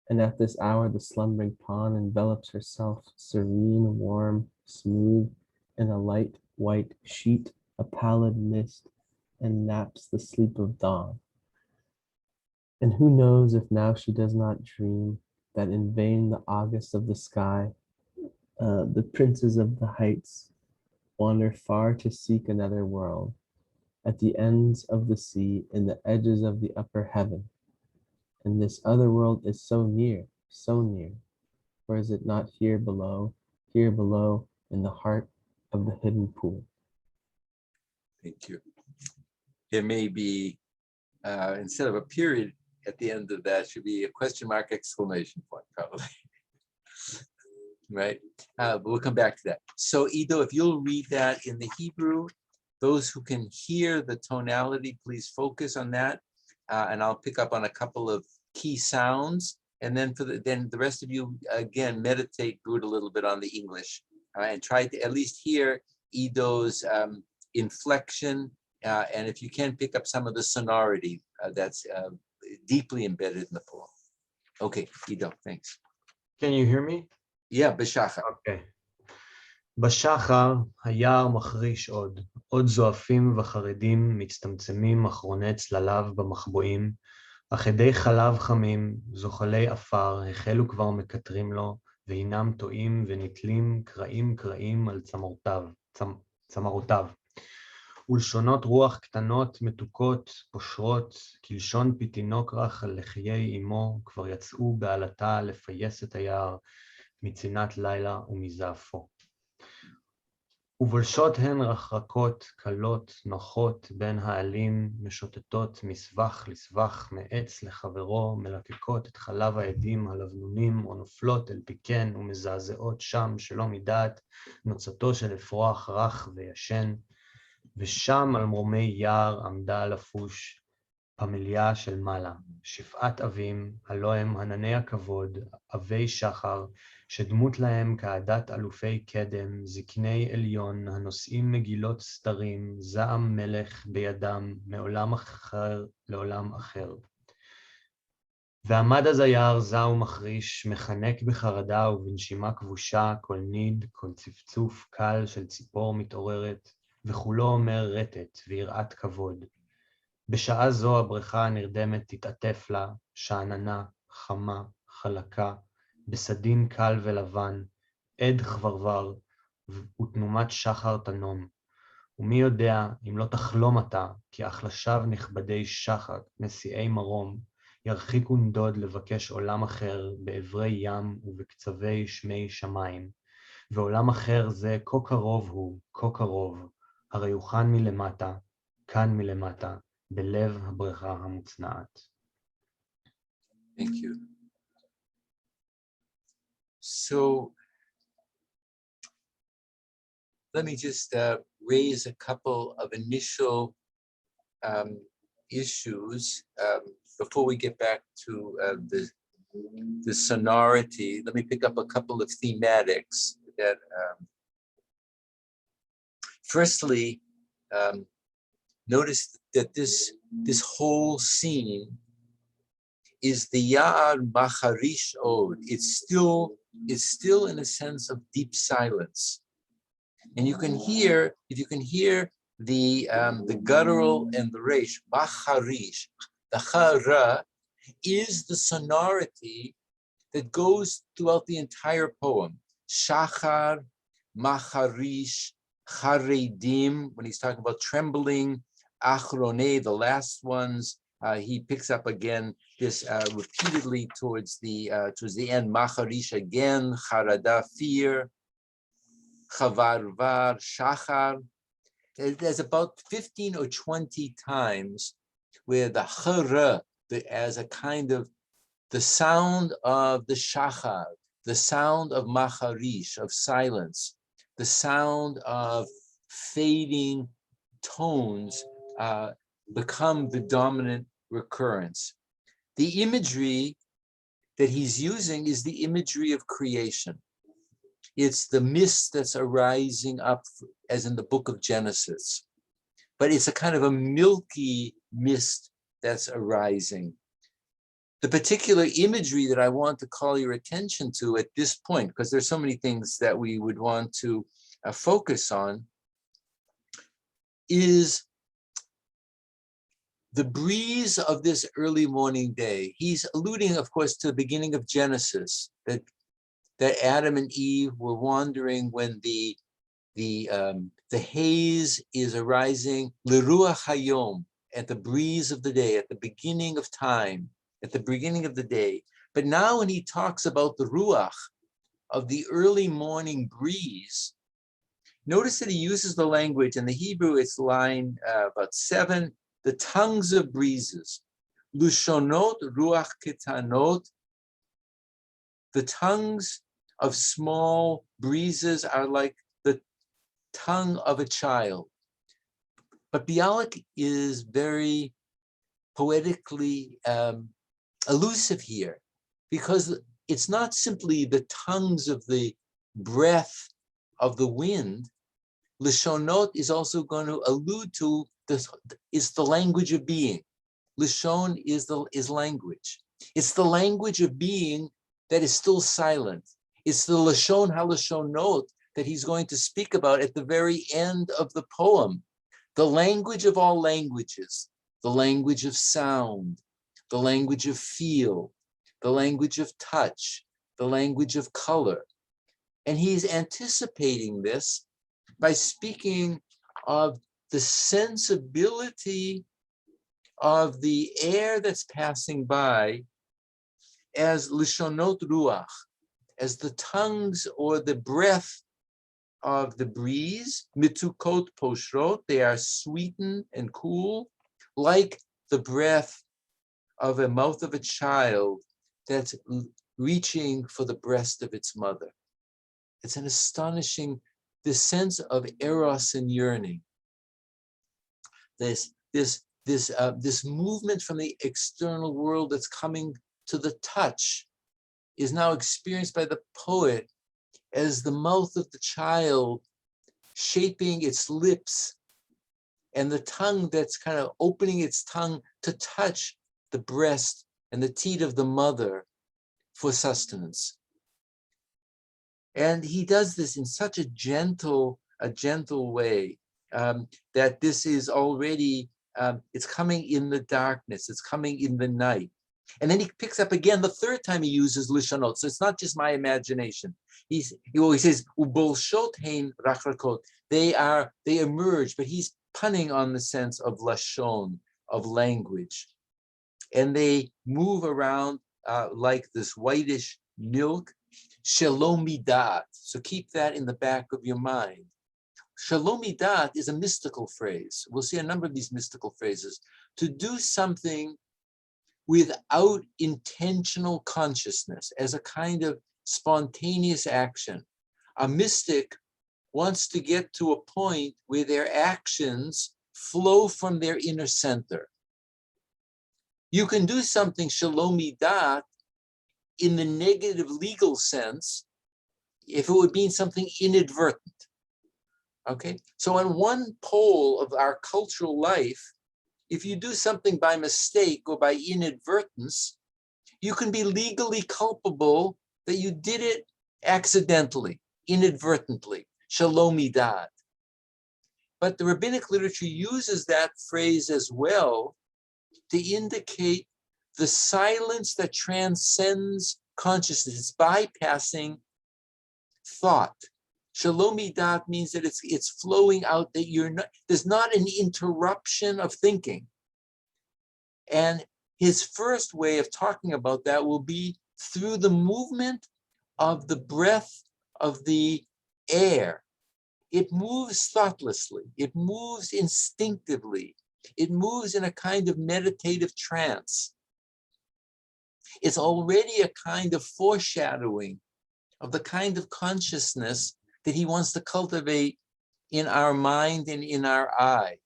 And at this hour the slumbering pawn envelops herself, serene, warm, smooth, in a light white sheet, a pallid mist, and naps the sleep of dawn. And who knows if now she does not dream that in vain the August of the sky, the princes of the heights, wander far to seek another world, at the ends of the sea, in the edges of the upper heaven. And this other world is so near, for is it not here below, in the heart of the hidden pool? Thank you. There may be, instead of a period at the end of that, should be a question mark, exclamation point, probably. Right? But we'll come back to that. So Ido, if you'll read that in the Hebrew, those who can hear the tonality, please focus on that. And I'll pick up on a couple of key sounds. And then then the rest of you, again, meditate through it a little bit on the English and try to at least hear Ido's inflection. And if you can pick up some of the sonority that's deeply embedded in the poem. Okay, Ido, thanks. Can you hear me? Yeah, B'shachar. Okay. בשחר היער מחריש עוד זועפים וחרדים מצטמצמים אחרוני צלליו במחבואים, אחידי חלב חמים, זוחלי עפר, החלו כבר מקטרים לו, והינם טועים ונתלים קרעים על צמרותיו. ולשונות רוח קטנות, מתוקות, פושרות, כלשון פיתינוק רך על לחיי אמו, כבר יצאו בעלתה לפייס את היער, מצינת לילה ומזעפו. ובולשות הן רחרקות, קלות, נוחות, בין העלים, משוטטות מסבך לסבך, מעץ לחברו, מלקקות את חלב העדים הלבנונים, או נופלות אל פיקן ומזעזעות שם שלא מדעת, נוצתו של אפרוח רך וישן, ושם על מרומי יער עמדה לפוש, פמליה של מעלה, שפעת אבים, הלא הם ענני הכבוד, אבי שחר, שדמות להם כעדת אלופי קדם, זקני עליון, הנושאים מגילות סתרים, זעם מלך בידם, מעולם אחר לעולם אחר. ועמד אז היער זע ומחריש, מחנק בחרדה ובנשימה כבושה, כל ניד, כל צפצוף קל של ציפור מתעוררת, וכולו אומר רטט ויראת כבוד. בשעה זו הבריכה הנרדמת תתעטף לה, שעננה, חמה, חלקה, בסדין קל ולבן, עד חברבר, ותנומת שחר תנום. ומי יודע אם לא תחלום אתה, כי אכלשיו נכבדי שחר, נשיאי מרום, ירחיקו נדוד לבקש עולם אחר בעברי ים ובקצווי שמי שמיים. ועולם אחר זה כה קרוב הוא, כה קרוב, הרי הוא כאן מלמטה, כאן מלמטה, בלב הבריכה המוצנעת. Thank you. So let me just raise a couple of initial issues before we get back to the sonority. Let me pick up a couple of thematics that firstly, notice that this whole scene is the Ya'ar Macharish Od. It's still in a sense of deep silence. And you can hear, if you can hear the guttural and the resh, Macharish, the Chara is the sonority that goes throughout the entire poem. Shachar, Macharish, Charedim, when he's talking about trembling, Achrone, the last ones, he picks up again this repeatedly towards the end. Macharish again, Charada, fear, Chavarvar, Shachar. There's about 15 or 20 times where the Chara, as a kind of the sound of the Shachar, the sound of macharish, of silence, the sound of fading tones become the dominant recurrence. The imagery that he's using is the imagery of creation. It's the mist that's arising up, as in the book of Genesis, but it's a kind of a milky mist that's arising. The particular imagery that I want to call your attention to at this point, because there's so many things that we would want to focus on, is the breeze of this early morning day. He's alluding, of course, to the beginning of Genesis, that Adam and Eve were wandering when the haze is arising, l'ruach hayom, at the breeze of the day, at the beginning of time, at the beginning of the day. But now when he talks about the ruach of the early morning breeze, notice that he uses the language in the Hebrew. It's line about 7, the tongues of breezes, lushonot ruach ketanot. The tongues of small breezes are like the tongue of a child. But Bialik is very poetically elusive here, because it's not simply the tongues of the breath of the wind. Lishonot is also going to allude to this, is the language of being. Lishon is language. It's the language of being that is still silent. It's the Lashon HaLashonot that he's going to speak about at the very end of the poem. The language of all languages, the language of sound, the language of feel, the language of touch, the language of color. And he's anticipating this by speaking of the sensibility of the air that's passing by as lishonot ruach, as the tongues or the breath of the breeze, mitukot poshrot, they are sweetened and cool, like the breath of a mouth of a child that's reaching for the breast of its mother. It's an astonishing, this sense of eros and yearning. This movement from the external world that's coming to the touch is now experienced by the poet as the mouth of the child shaping its lips and the tongue that's kind of opening its tongue to touch the breast and the teat of the mother for sustenance. And he does this in such a gentle way that this is already, it's coming in the darkness, it's coming in the night. And then he picks up again, the third time he uses lishonot. So it's not just my imagination. He says, ubolshot hein rachrakot. They emerge, but he's punning on the sense of lashon, of language. And they move around like this whitish milk, shalomidat. So keep that in the back of your mind. Shalomidat is a mystical phrase. We'll see a number of these mystical phrases. To do something without intentional consciousness, as a kind of spontaneous action. A mystic wants to get to a point where their actions flow from their inner center. You can do something shalomidat in the negative legal sense if it would mean something inadvertent. Okay, so on one pole of our cultural life, if you do something by mistake or by inadvertence, you can be legally culpable that you did it accidentally, inadvertently, shalomidat. But the rabbinic literature uses that phrase as well to indicate the silence that transcends consciousness. It's bypassing thought. Shalomidat means that it's flowing out, that there's not an interruption of thinking. And his first way of talking about that will be through the movement of the breath of the air. It moves thoughtlessly, it moves instinctively, it moves in a kind of meditative trance. It's already a kind of foreshadowing of the kind of consciousness that he wants to cultivate in our mind and in our eye,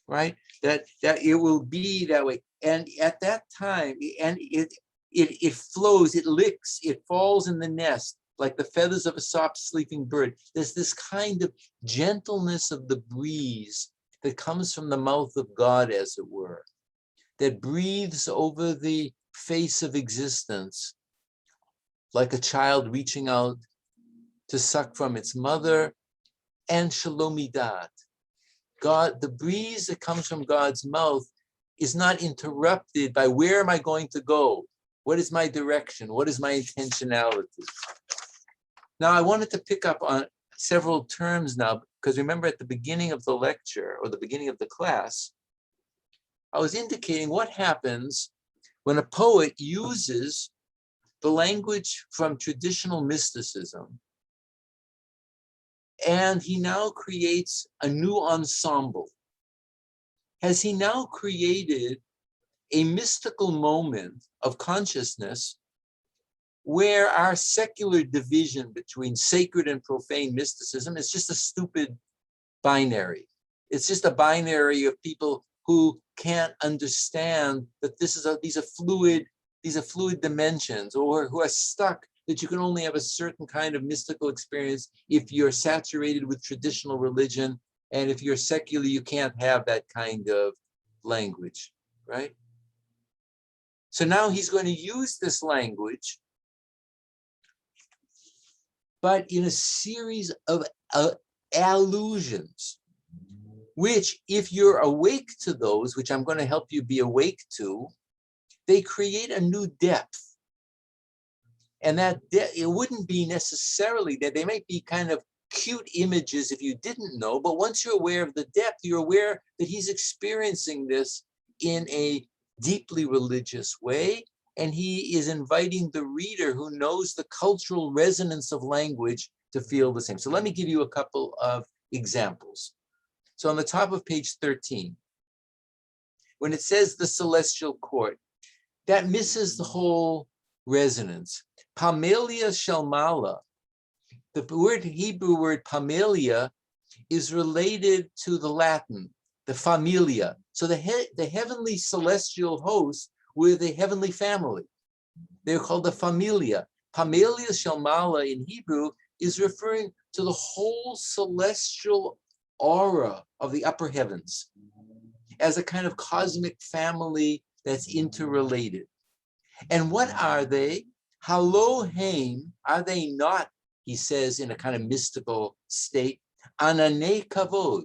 right? That it will be that way. And at that time, and it flows, it licks, it falls in the nest like the feathers of a soft sleeping bird. There's this kind of gentleness of the breeze that comes from the mouth of God, as it were, that breathes over the face of existence, like a child reaching out to suck from its mother, and shalomidat. God, the breeze that comes from God's mouth is not interrupted by where am I going to go? What is my direction? What is my intentionality? Now, I wanted to pick up on several terms now, because remember at the beginning of the lecture or the beginning of the class, I was indicating what happens when a poet uses the language from traditional mysticism, and he now creates a new ensemble. Has he now created a mystical moment of consciousness where our secular division between sacred and profane mysticism is just a stupid binary? It's just a binary of people who can't understand that these are fluid dimensions, or who are stuck that you can only have a certain kind of mystical experience if you're saturated with traditional religion, and if you're secular, you can't have that kind of language, right? So now he's going to use this language, but in a series of allusions, which, if you're awake to those, which I'm going to help you be awake to, they create a new depth. And that it wouldn't be necessarily that they might be kind of cute images if you didn't know, but once you're aware of the depth, you're aware that he's experiencing this in a deeply religious way, and he is inviting the reader who knows the cultural resonance of language to feel the same. So let me give you a couple of examples. So on the top of page 13, when it says the celestial court, that misses the whole resonance. Pamelia Shalmala, the Hebrew word pamelia is related to the Latin, the familia. So the heavenly celestial hosts were the heavenly family. They're called the familia. Pamelia Shalmala in Hebrew is referring to the whole celestial aura of the upper heavens as a kind of cosmic family that's interrelated. And what are they? Haloheim, are they not, he says in a kind of mystical state, Ananei Kavod.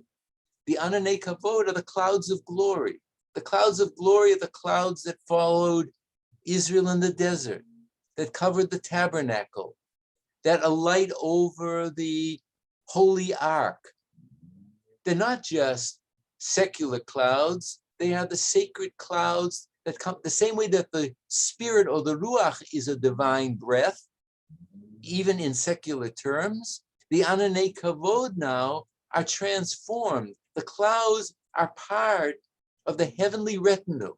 The Ananei Kavod are the clouds of glory. The clouds of glory are the clouds that followed Israel in the desert, that covered the tabernacle, that alight over the holy ark. They're not just secular clouds, they are the sacred clouds that come the same way that the spirit or the ruach is a divine breath, even in secular terms. The Ananei Kavod now are transformed. The clouds are part of the heavenly retinue.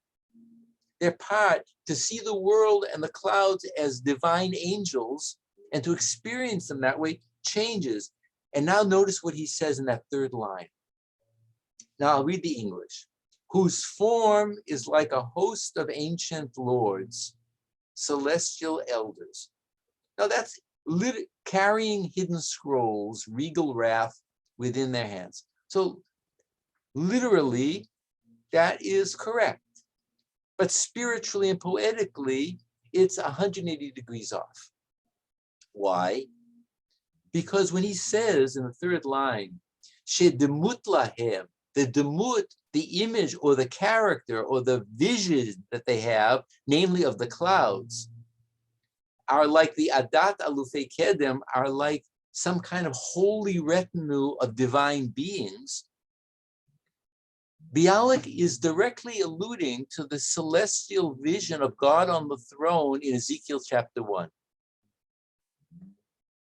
They're part to see the world and the clouds as divine angels, and to experience them that way changes. And now notice what he says in that third line. Now I'll read the English. Whose form is like a host of ancient lords, celestial elders. Now that's carrying hidden scrolls, regal wrath within their hands. So literally, that is correct. But spiritually and poetically, it's 180 degrees off. Why? Because when he says in the third line, Shedemut lahem, the demut, the image or the character or the vision that they have, namely of the clouds, are like the Adat Alufei Kedem, are like some kind of holy retinue of divine beings. Bialik is directly alluding to the celestial vision of God on the throne in Ezekiel chapter 1.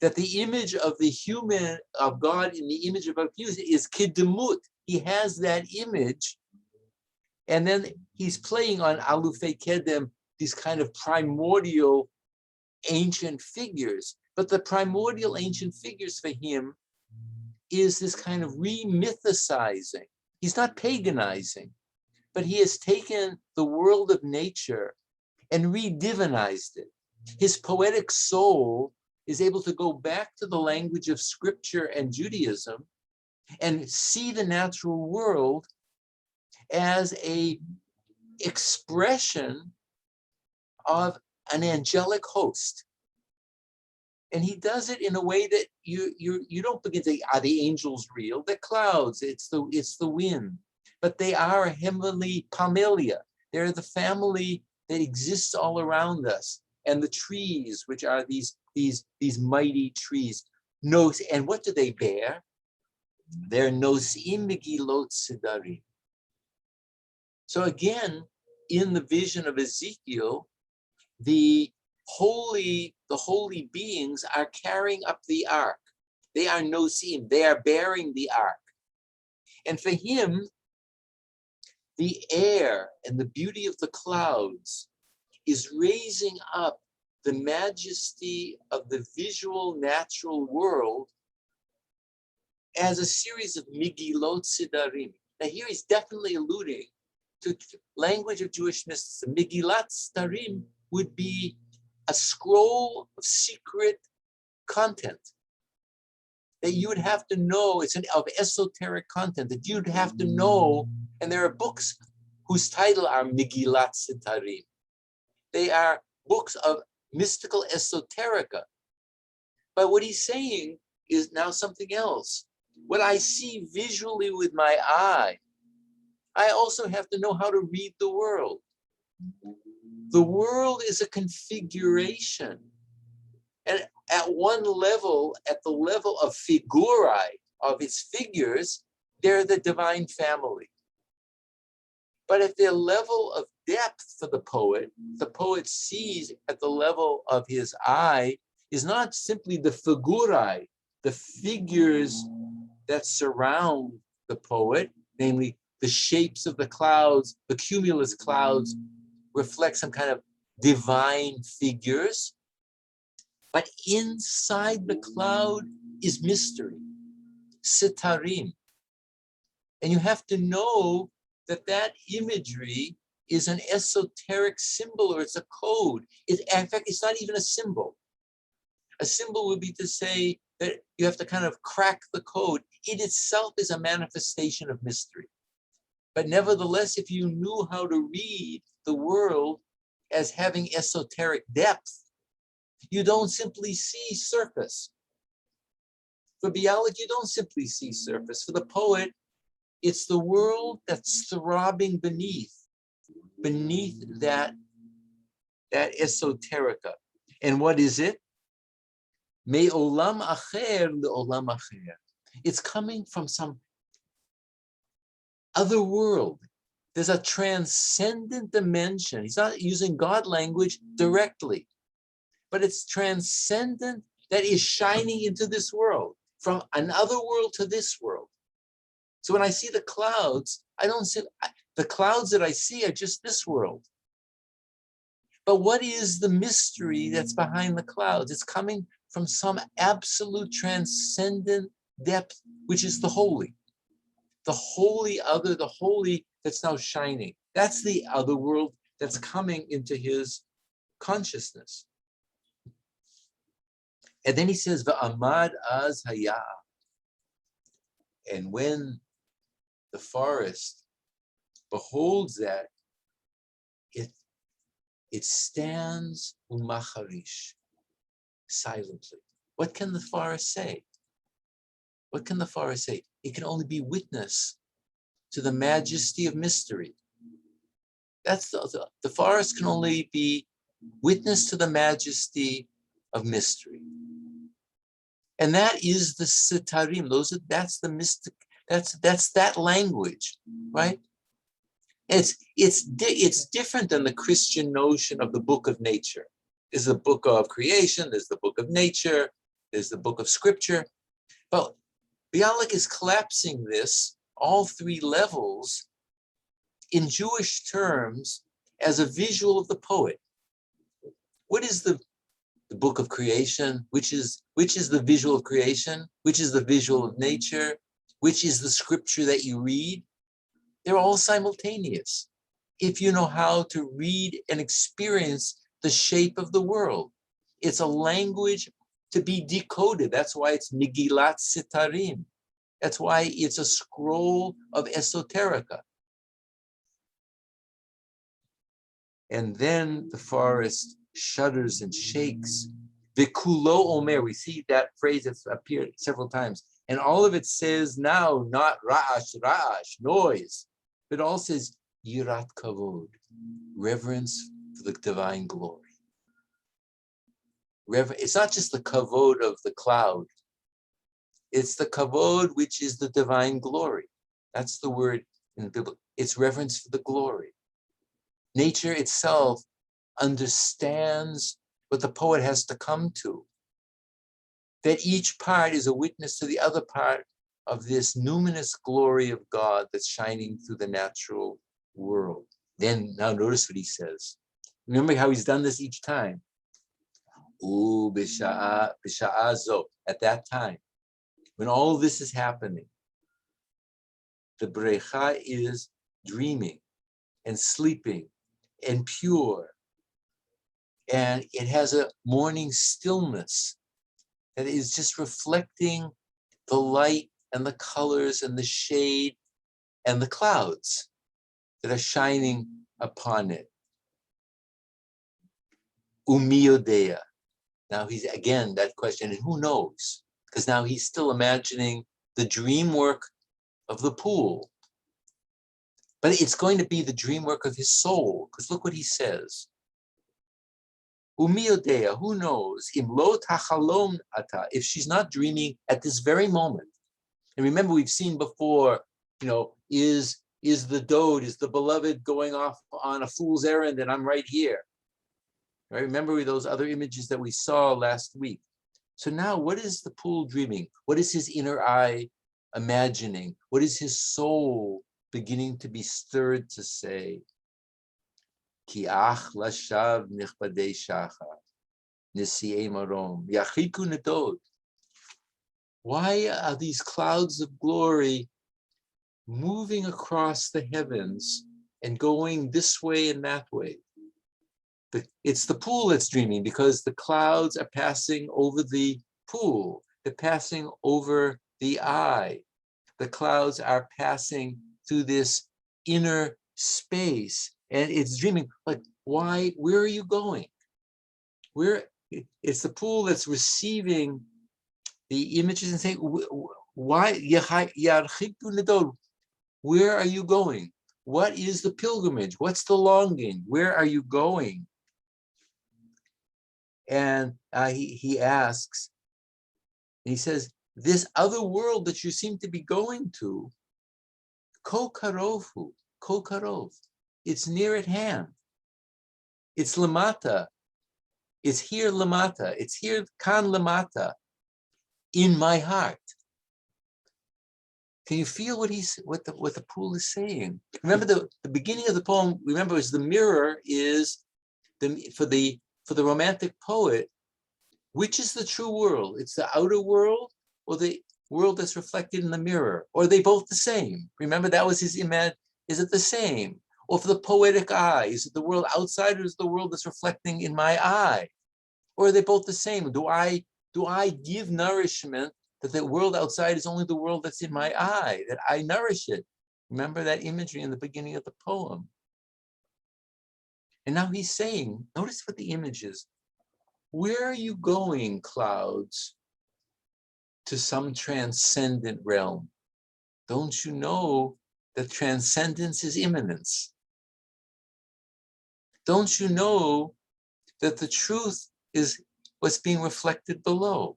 That the image of the human, of God in the image of a human is kidemut. He has that image, and then he's playing on Alufei Kedem, these kind of primordial ancient figures. But the primordial ancient figures for him is this kind of re-mythicizing. He's not paganizing, but he has taken the world of nature and re-divinized it. His poetic soul is able to go back to the language of scripture and Judaism and see the natural world as an expression of an angelic host. And he does it in a way that you don't begin to, are the angels real? They're clouds, it's the wind. But they are a heavenly pamelia. They're the family that exists all around us. And the trees, which are these mighty trees. And what do they bear? They're nosim megilot sidarim. So again, in the vision of Ezekiel, the holy beings are carrying up the ark. They are nosim, they are bearing the ark. And for him, the air and the beauty of the clouds is raising up the majesty of the visual natural world as a series of migilot sidarim. Now here he's definitely alluding to language of Jewish mysticism. Migilat sidarim would be a scroll of secret content that you would have to know. It's of esoteric content that you'd have to know. And there are books whose title are Migilat Sitarim. They are books of mystical esoterica. But what he's saying is now something else. What I see visually with my eye, I also have to know how to read the world. The world is a configuration. And at one level, at the level of figurae, of its figures, they're the divine family. But at the level of depth for the poet sees at the level of his eye is not simply the figurae, the figures that surround the poet, namely the shapes of the clouds, the cumulus clouds reflect some kind of divine figures. But inside the cloud is mystery, sitarim. And you have to know that that imagery is an esoteric symbol, or it's a code. In fact, it's not even a symbol. A symbol would be to say that you have to kind of crack the code. It itself is a manifestation of mystery. But nevertheless, if you knew how to read the world as having esoteric depth, you don't simply see surface. For Bialik, you don't simply see surface. For the poet, it's the world that's throbbing beneath that esoterica. And what is it? Me olam acher leolam acher. It's coming from some other world. There's a transcendent dimension. He's not using God language directly, but it's transcendent that is shining into this world, from another world to this world. So when I see the clouds, I don't see, the clouds that I see are just this world. But what is the mystery that's behind the clouds? It's coming from some absolute transcendent depth, which is the holy other, the holy that's now shining. That's the other world that's coming into his consciousness. And then he says, Va'amad az haya. And when the forest beholds that, it stands umacharish, silently. What can the forest say? What can the forest say? It can only be witness to the majesty of mystery. That's the forest can only be witness to the majesty of mystery. And that is the sitarim. That's the mystic. That's that language, right? It's different than the Christian notion of the book of nature. There's the book of creation. There's the book of nature. There's the book of scripture. But Bialik is collapsing this, all three levels, in Jewish terms as a visual of the poet. What is the the book of creation, which is the visual of creation, which is the visual of nature, which is the scripture that you read. They're all simultaneous if you know how to read and experience the shape of the world. It's a language to be decoded. That's why it's Megillat Sitarim. That's why it's a scroll of esoterica. And then the forest shudders and shakes. Vikulo omer, we see that phrase that's appeared several times. And all of it says now, not ra'ash, noise, but all says yirat kavod, reverence for the divine glory. It's not just the kavod of the cloud. It's the kavod, which is the divine glory. That's the word in the Bible. It's reverence for the glory. Nature itself understands what the poet has to come to. That each part is a witness to the other part of this numinous glory of God that's shining through the natural world. Then, now notice what he says. Remember how he's done this each time. Ooh, bisha'azo, at that time, when all this is happening, the brecha is dreaming and sleeping and pure. And it has a morning stillness that is just reflecting the light and the colors and the shade and the clouds that are shining upon it. Umiyodea. Now he's, again, that question, and who knows? Because now he's still imagining the dream work of the pool. But it's going to be the dream work of his soul, because look what he says. Umiyodea, who knows? Im lo tachalom ata, if she's not dreaming at this very moment. And remember, we've seen before, is the dode, is the beloved going off on a fool's errand, and I'm right here. Right? Remember those other images that we saw last week. So now, what is the pool dreaming? What is his inner eye imagining? What is his soul beginning to be stirred to say? Ki ach lashav nichbadei shachar, nisiei marom, yachiku nedod. Why are these clouds of glory moving across the heavens and going this way and that way? It's the pool that's dreaming, because the clouds are passing over the pool. They're passing over the eye. The clouds are passing through this inner space, and it's dreaming. Like, why? Where are you going? It's the pool that's receiving the images and saying, why? Where are you going? What is the pilgrimage? What's the longing? Where are you going? And he asks, and he says, this other world that you seem to be going to, ko karov, it's near at hand. It's lamata. It's here lamata. It's here kan lamata, in my heart. Can you feel what the pool is saying? Remember the beginning of the poem. Remember, is the mirror is for the romantic poet. Which is the true world? It's the outer world, or the world that's reflected in the mirror? Or are they both the same? Remember, that was his image. Is it the same? Or for the poetic eye, is it the world outside, or is it the world that's reflecting in my eye? Or are they both the same? Do I give nourishment that the world outside is only the world that's in my eye, that I nourish it? Remember that imagery in the beginning of the poem. And now he's saying, notice what the image is. Where are you going, clouds? To some transcendent realm. Don't you know that transcendence is immanence? Don't you know that the truth is what's being reflected below?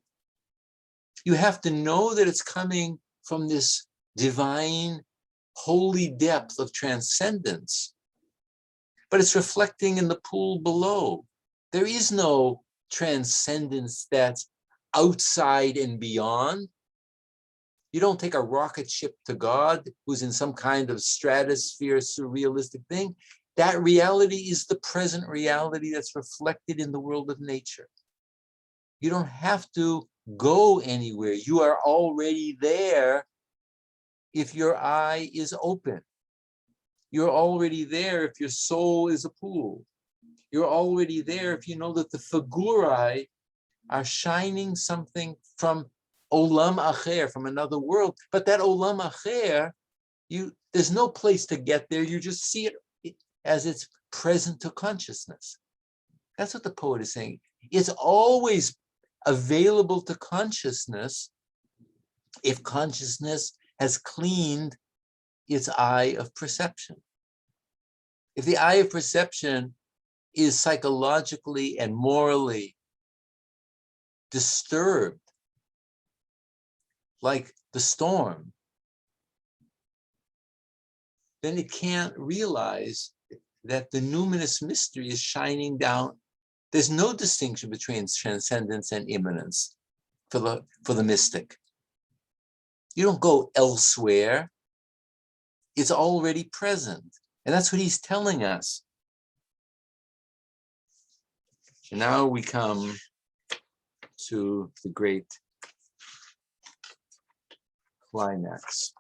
You have to know that it's coming from this divine, holy depth of transcendence, but it's reflecting in the pool below. There is no transcendence that's outside and beyond. You don't take a rocket ship to God who's in some kind of stratosphere, surrealistic thing. That reality is the present reality that's reflected in the world of nature. You don't have to go anywhere. You are already there if your eye is open. You're already there if your soul is a pool. You're already there if you know that the figurae are shining something from olam acher, from another world. But that olam acher, there's no place to get there. You just see it as it's present to consciousness. That's what the poet is saying. It's always available to consciousness if consciousness has cleaned its eye of perception. If the eye of perception is psychologically and morally disturbed, like the storm, then it can't realize that the numinous mystery is shining down. There's no distinction between transcendence and immanence for the mystic. You don't go elsewhere. It's already present. And that's what he's telling us. And now we come to the great climax.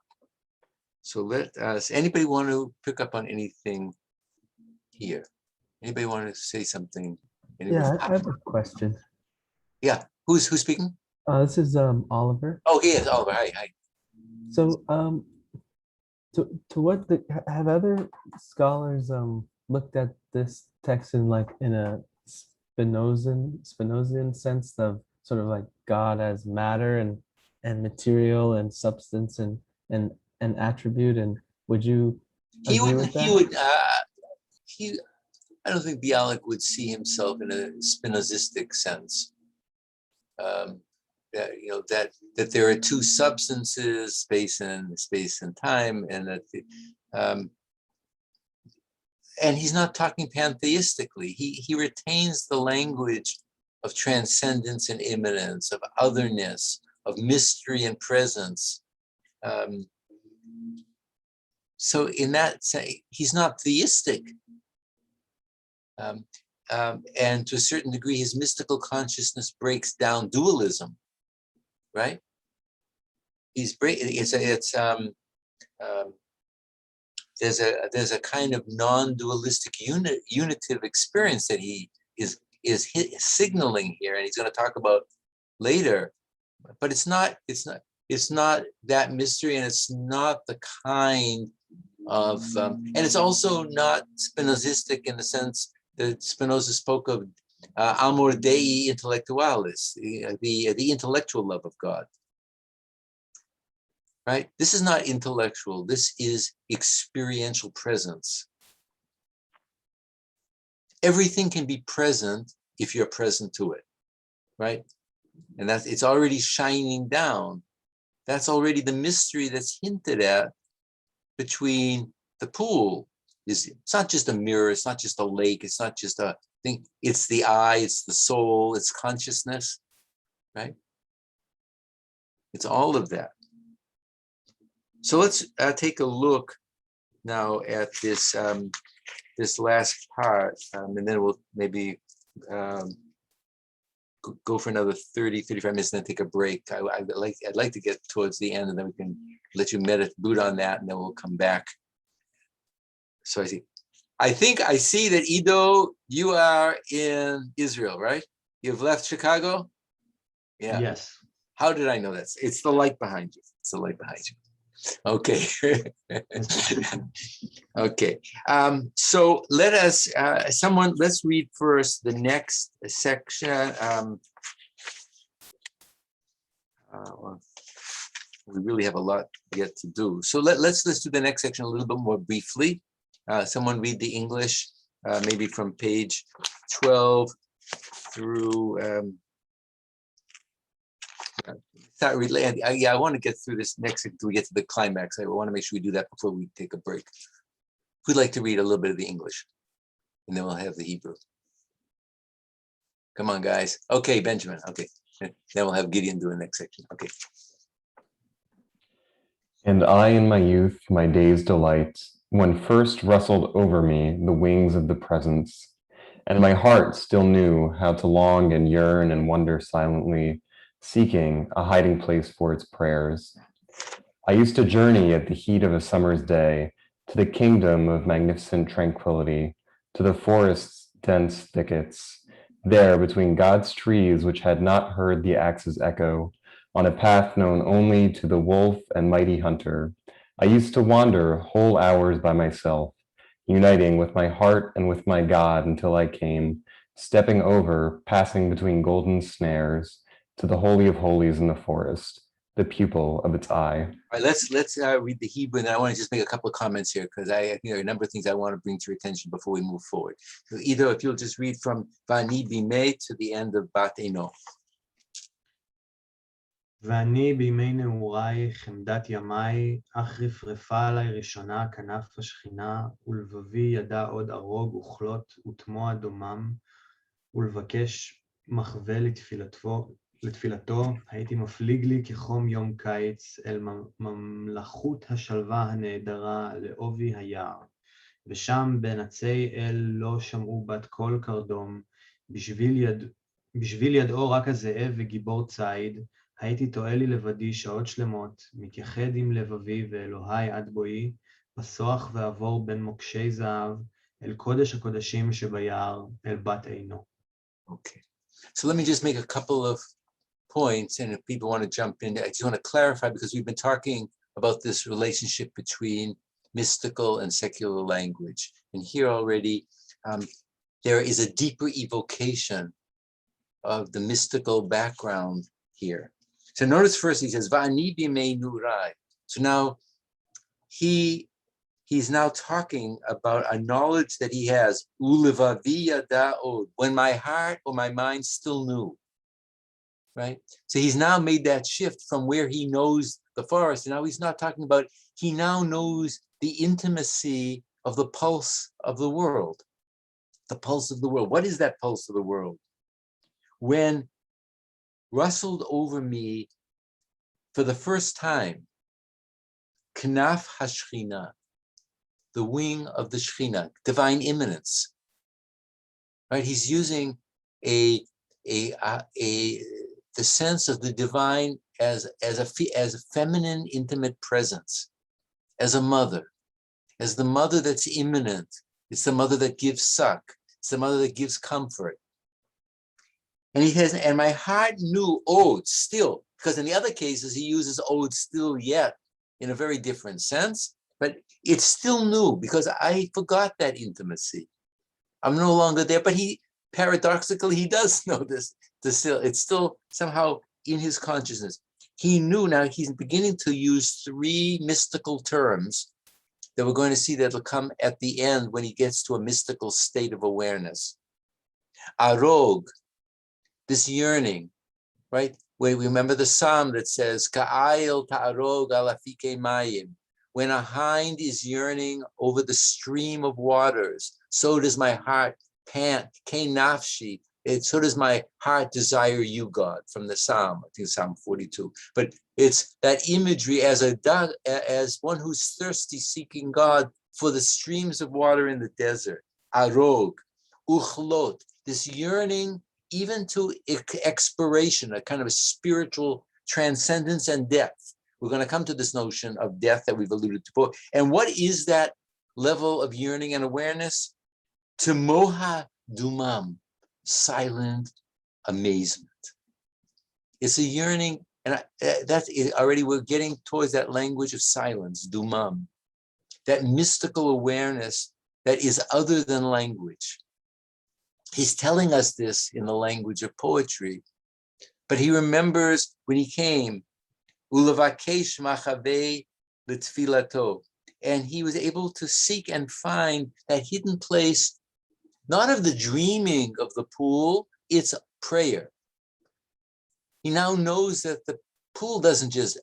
So let us, anybody want to pick up on anything here? Anybody want to say something? Anybody? Yeah, I have a question. Yeah, who's speaking? This is Oliver. Oh, he is Oliver. Hi. So to what have other scholars looked at this text in a Spinozian sense of sort of like God as matter and material and substance and attribute, and would you agree with that? I don't think Bialik would see himself in a Spinozistic sense. That there are two substances, space and time, and that and he's not talking pantheistically. He retains the language of transcendence and immanence, of otherness, of mystery and presence. So in that sense, he's not theistic. And to a certain degree, his mystical consciousness breaks down dualism, right? There's a kind of non-dualistic unitive experience that he is signaling here, and he's going to talk about later. But it's not that mystery, and it's not the kind of, and it's also not Spinozistic in the sense that Spinoza spoke of amor dei intellectualis, the intellectual love of God. Right? This is not intellectual. This is experiential presence. Everything can be present if you're present to it, right? And it's already shining down. That's already the mystery that's hinted at between the pool. It's not just a mirror. It's not just a lake. It's not just a thing. It's the eye. It's the soul. It's consciousness, right? It's all of that. So let's take a look now at this this last part, and then we'll maybe go for another 30, 35 minutes and then take a break. I'd like to get towards the end, and then we can let you boot on that, and then we'll come back. So I think I see that Ido, you are in Israel, right? You've left Chicago? Yeah. Yes. How did I know that? It's the light behind you. It's the light behind you. Okay. Okay. So let us, let's read first the next section. We really have a lot yet to do. So let's do the next section a little bit more briefly. Someone read the English, maybe from page 12 through, not really, I want to get through this next until we get to the climax. I want to make sure we do that before we take a break. We'd like to read a little bit of the English, and then we'll have the Hebrew. Come on, guys. Okay, Benjamin. Okay, then we'll have Gideon do the next section. Okay. And I in my youth, my day's delight, when first rustled over me the wings of the presence, and my heart still knew how to long and yearn and wonder silently, seeking a hiding place for its prayers. I used to journey at the heat of a summer's day to the kingdom of magnificent tranquility, to the forest's dense thickets, there between God's trees which had not heard the axe's echo, on a path known only to the wolf and mighty hunter. I used to wander whole hours by myself, uniting with my heart and with my God until I came, stepping over, passing between golden snares, to the Holy of Holies in the forest, the pupil of its eye. All right, let's read the Hebrew, and I want to just make a couple of comments here because a number of things I want to bring to your attention before we move forward. So either if you'll just read from Vani Bimei to the end of Bat Eno. ואני בימי נעוריי, חמדת ימיי, אך רפרפה עליי ראשונה כנף השכינה, ולבבי ידע עוד ארוג וכלות ותמוע דומם, ולבקש מחווה לתפילתו, הייתי מפליג לי כחום יום קיץ, אל ממלכות השלווה הנהדרה לעובי היער. ושם בין עצי אל לא שמעו בת קול קרדום, בשביל ידעו רק הזאב וגיבור ציד, הייתי טועה לי לבדי שעות שלמות, מתייחד עם לבבי ואלוהי עד בואי, פסוח ועבור בין מוקשי זהב, אל קודש הקודשים שביער, אל בת עינו. Okay, so let me just make a couple of points, and if people want to jump in, I just want to clarify because we've been talking about this relationship between mystical and secular language. And here already, there is a deeper evocation of the mystical background here. So notice first he says, Va'ani bimei nurai. So now he's now talking about a knowledge that he has, ulevavi yada'od, when my heart or my mind still knew, right? So he's now made that shift from where he knows the forest, and now he's not talking about, he now knows the intimacy of the pulse of the world. The pulse of the world. What is that pulse of the world? When rustled over me for the first time, Knaf Hashchina, the wing of the Shechina, divine immanence. Right? He's using the sense of the divine as a feminine, intimate presence, as a mother, as the mother that's immanent. It's the mother that gives suck. It's the mother that gives comfort. And he says, and my heart knew ode still, because in the other cases, he uses ode still yet in a very different sense, but it's still new because I forgot that intimacy. I'm no longer there, but paradoxically, he does know this. It's still somehow in his consciousness. He knew. Now he's beginning to use three mystical terms that we're going to see that will come at the end when he gets to a mystical state of awareness. Arog, this yearning, right? We remember the psalm that says, Ka'ayil ta'arog alafike mayim. When a hind is yearning over the stream of waters, so does my heart pant, ke nafshi. So does my heart desire you, God, from the psalm, I think Psalm 42. But it's that imagery as one who's thirsty, seeking God for the streams of water in the desert. Arog, uchlot, this yearning even to expiration, a kind of a spiritual transcendence and depth. We're going to come to this notion of death that we've alluded to before. And what is that level of yearning and awareness? To moha dumam, silent amazement. It's a yearning, and that's already we're getting towards that language of silence, dumam, that mystical awareness that is other than language. He's telling us this in the language of poetry, but he remembers when he came, ulavakesh machave l'tfilato, and he was able to seek and find that hidden place, not of the dreaming of the pool, it's prayer. He now knows that the pool doesn't just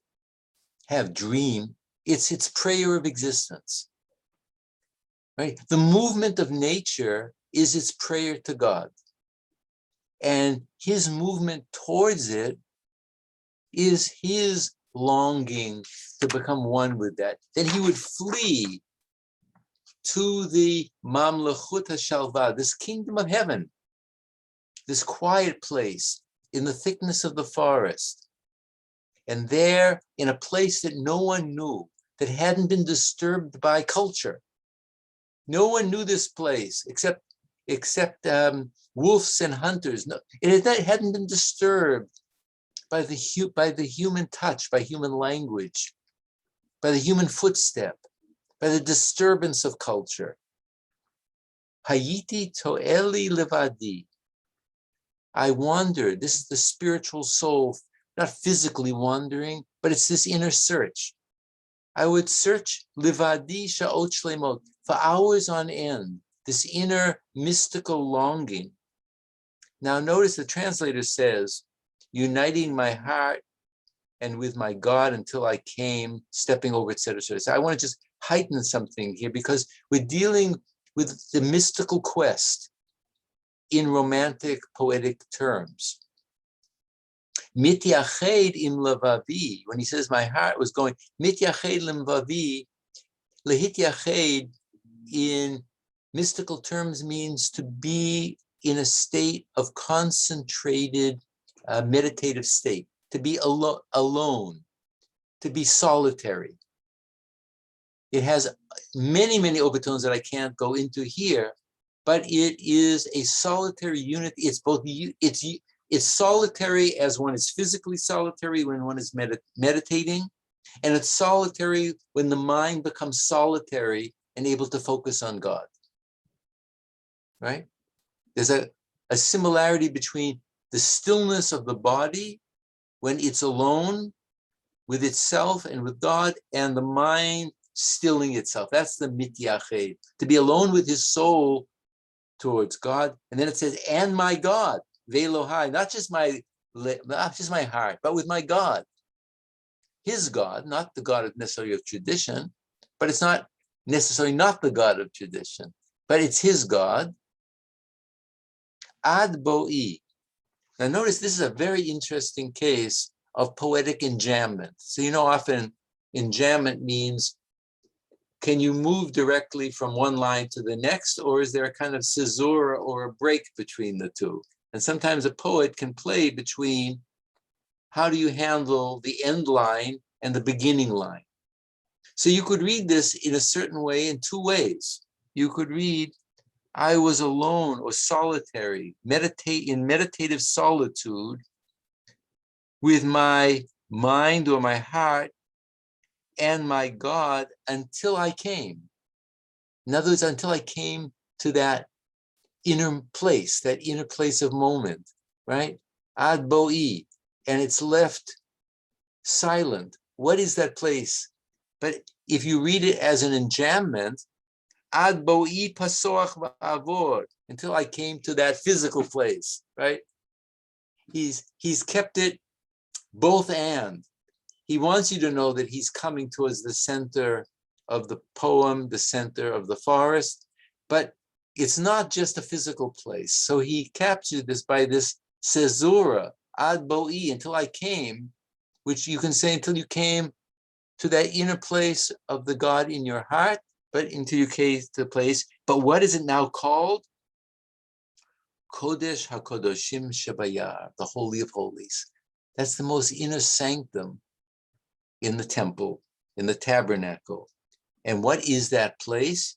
have dream, it's its prayer of existence. Right? The movement of nature is its prayer to God. And his movement towards it is his longing to become one with that. Then he would flee to the Mamlechut HaShalva, this kingdom of heaven, this quiet place in the thickness of the forest. And there, in a place that no one knew, that hadn't been disturbed by culture. No one knew this place except wolves and hunters. No, it hadn't been disturbed by the human touch, by human language, by the human footstep, by the disturbance of culture. Hayiti to'eli levadi. I wandered. This is the spiritual soul, not physically wandering, but it's this inner search. I would search levadi sha'ot shlemot for hours on end, this inner mystical longing. Now notice the translator says, uniting my heart and with my God until I came, stepping over, etc. So I want to just heighten something here because we're dealing with the mystical quest in romantic, poetic terms. Mityached im levavi, when he says my heart was going, mityached im levavi, lehityached in mystical terms means to be in a state of concentrated meditative state, to be alone, to be solitary. It has many, many overtones that I can't go into here, but it is a solitary unit. It's both, it's solitary as one is physically solitary when one is meditating, and it's solitary when the mind becomes solitary and able to focus on God, right? There's a similarity between the stillness of the body when it's alone with itself and with God, and the mind stilling itself. That's the mityached, to be alone with his soul towards God. And then it says, and my God, velohai, not just my heart, but with my God, his God, not the God necessarily of tradition, but it's not necessarily not the God of tradition, but it's his God. Ad boi. Now notice this is a very interesting case of poetic enjambment. So you know often enjambment means, can you move directly from one line to the next, or is there a kind of caesura or a break between the two? And sometimes a poet can play between how do you handle the end line and the beginning line. So you could read this in a certain way in two ways. You could read, I was alone or solitary, in meditative solitude with my mind or my heart and my God until I came. In other words, until I came to that inner place of moment, right? Ad boi, and it's left silent. What is that place? But if you read it as an enjambment, ad boi pasoach va'avor, until I came to that physical place, right? He's kept it both and. He wants you to know that he's coming towards the center of the poem, the center of the forest, but it's not just a physical place. So he captured this by this caesura, ad boi, until I came, which you can say until you came to that inner place of the God in your heart, but until you came to the place. But what is it now called? Kodesh HaKodoshim Shebayar, the Holy of Holies. That's the most inner sanctum in the temple, in the tabernacle. And what is that place?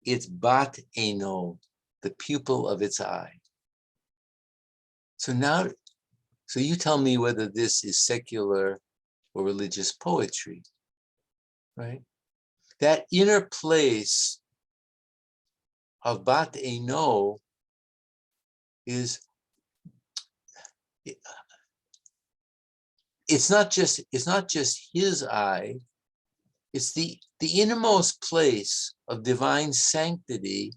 It's Bat Eino, the pupil of its eye. So you tell me whether this is secular or religious poetry, right? That inner place of Bat Eino is, it's not just his eye, it's the innermost place of divine sanctity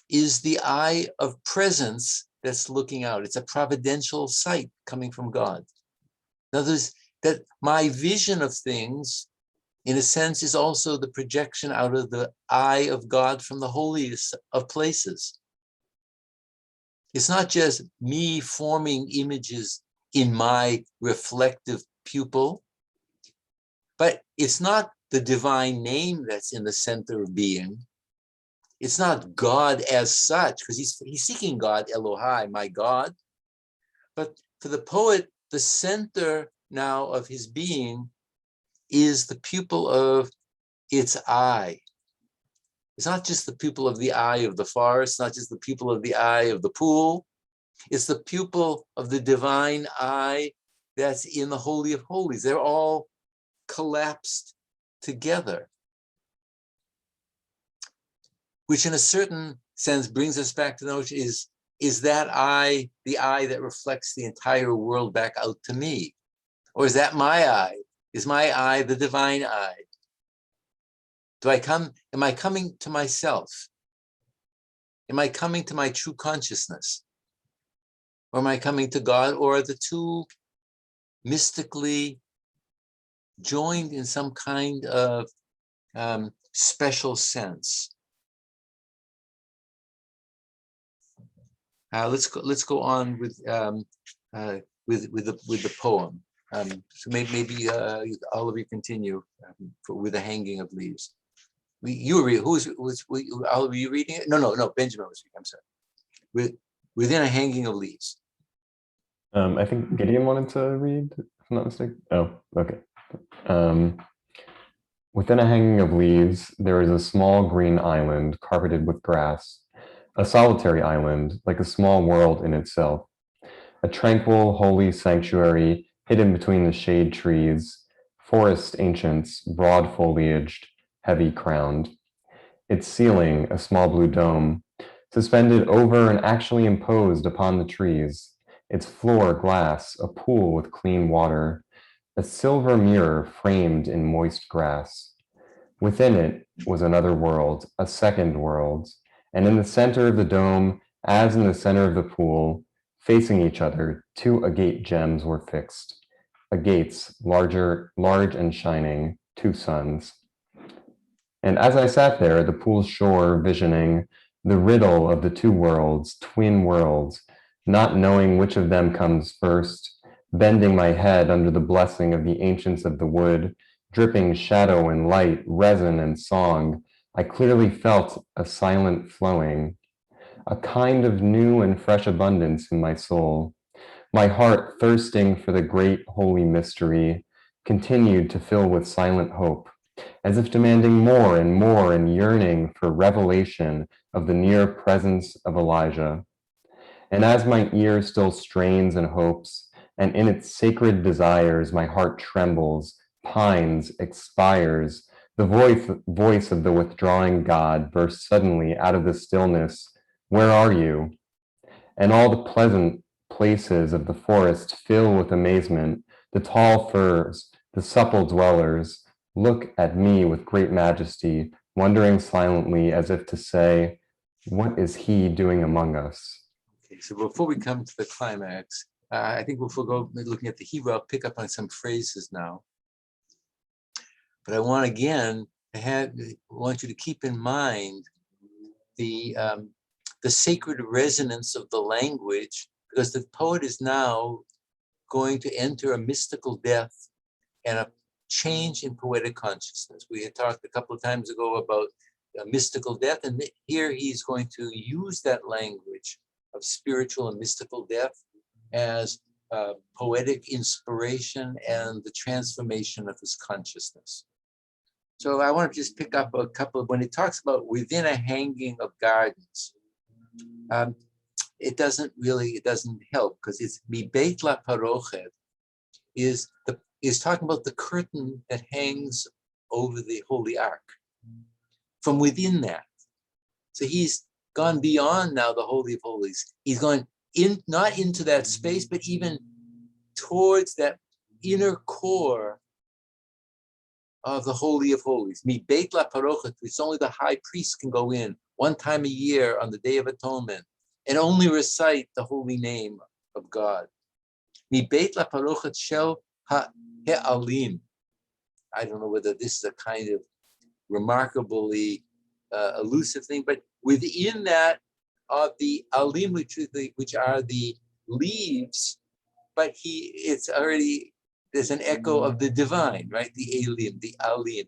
is the eye of presence that's looking out. It's a providential sight coming from God. In other words, that my vision of things, in a sense, is also the projection out of the eye of God from the holiest of places. It's not just me forming images in my reflective pupil, but it's not the divine name that's in the center of being. It's not God as such, because he's seeking God, Elohai, my God. But for the poet, the center now of his being is the pupil of its eye. It's not just the pupil of the eye of the forest, not just the pupil of the eye of the pool. It's the pupil of the divine eye that's in the Holy of Holies. They're all collapsed together, which in a certain sense brings us back to the notion, is that eye the eye that reflects the entire world back out to me? Or is that my eye? Is my eye the divine eye? Am I coming to myself? Am I coming to my true consciousness? Or am I coming to God? Or are the two mystically joined in some kind of special sense? Let's go on with the poem. So maybe all of you continue with the hanging of leaves. You were all of you reading it? No. Benjamin was reading. I'm sorry. Within a hanging of leaves. I think Gideon wanted to read, if I'm not mistaken. Oh, okay. Within a hanging of leaves, there is a small green island carpeted with grass, a solitary island, like a small world in itself, a tranquil, holy sanctuary hidden between the shade trees, forest ancients, broad-foliaged, heavy-crowned. Its ceiling, a small blue dome, suspended over and actually imposed upon the trees, its floor glass, a pool with clean water, a silver mirror framed in moist grass. Within it was another world, a second world, and in the center of the dome, as in the center of the pool, facing each other, two agate gems were fixed, agates large and shining, two suns. And as I sat there at the pool's shore, visioning the riddle of the two worlds, twin worlds, not knowing which of them comes first, bending my head under the blessing of the ancients of the wood, dripping shadow and light, resin and song, I clearly felt a silent flowing, a kind of new and fresh abundance in my soul. My heart, thirsting for the great holy mystery, continued to fill with silent hope, as if demanding more and yearning for revelation of the near presence of Elijah. And as my ear still strains and hopes, and in its sacred desires my heart trembles, pines, expires, the voice of the withdrawing God bursts suddenly out of the stillness, "Where are you?" And all the pleasant places of the forest fill with amazement. The tall firs, the supple dwellers, look at me with great majesty, wondering silently as if to say, "What is he doing among us?" Okay, so before we come to the climax, I think we'll go looking at the Hebrew. I'll pick up on some phrases now. But I want you to keep in mind the sacred resonance of the language, because the poet is now going to enter a mystical death and a change in poetic consciousness. We had talked a couple of times ago about a mystical death, and here he's going to use that language of spiritual and mystical death as poetic inspiration and the transformation of his consciousness. So I want to just pick up a couple of, when it talks about within a hanging of gardens, it doesn't help, because it's mibeit la parochet is talking about the curtain that hangs over the Holy Ark. From within that. So he's gone beyond now the Holy of Holies. He's gone not into that space, but even towards that inner core of the Holy of Holies. Mibeit la parochet, which only the high priest can go in one time a year on the Day of Atonement and only recite the holy name of God. Mibeit la parochet shel ha'alim. I don't know whether this is a kind of remarkably elusive thing, but within that of the alim, which are the leaves, but it's already, there's an echo of the divine, right? The elim, the alim,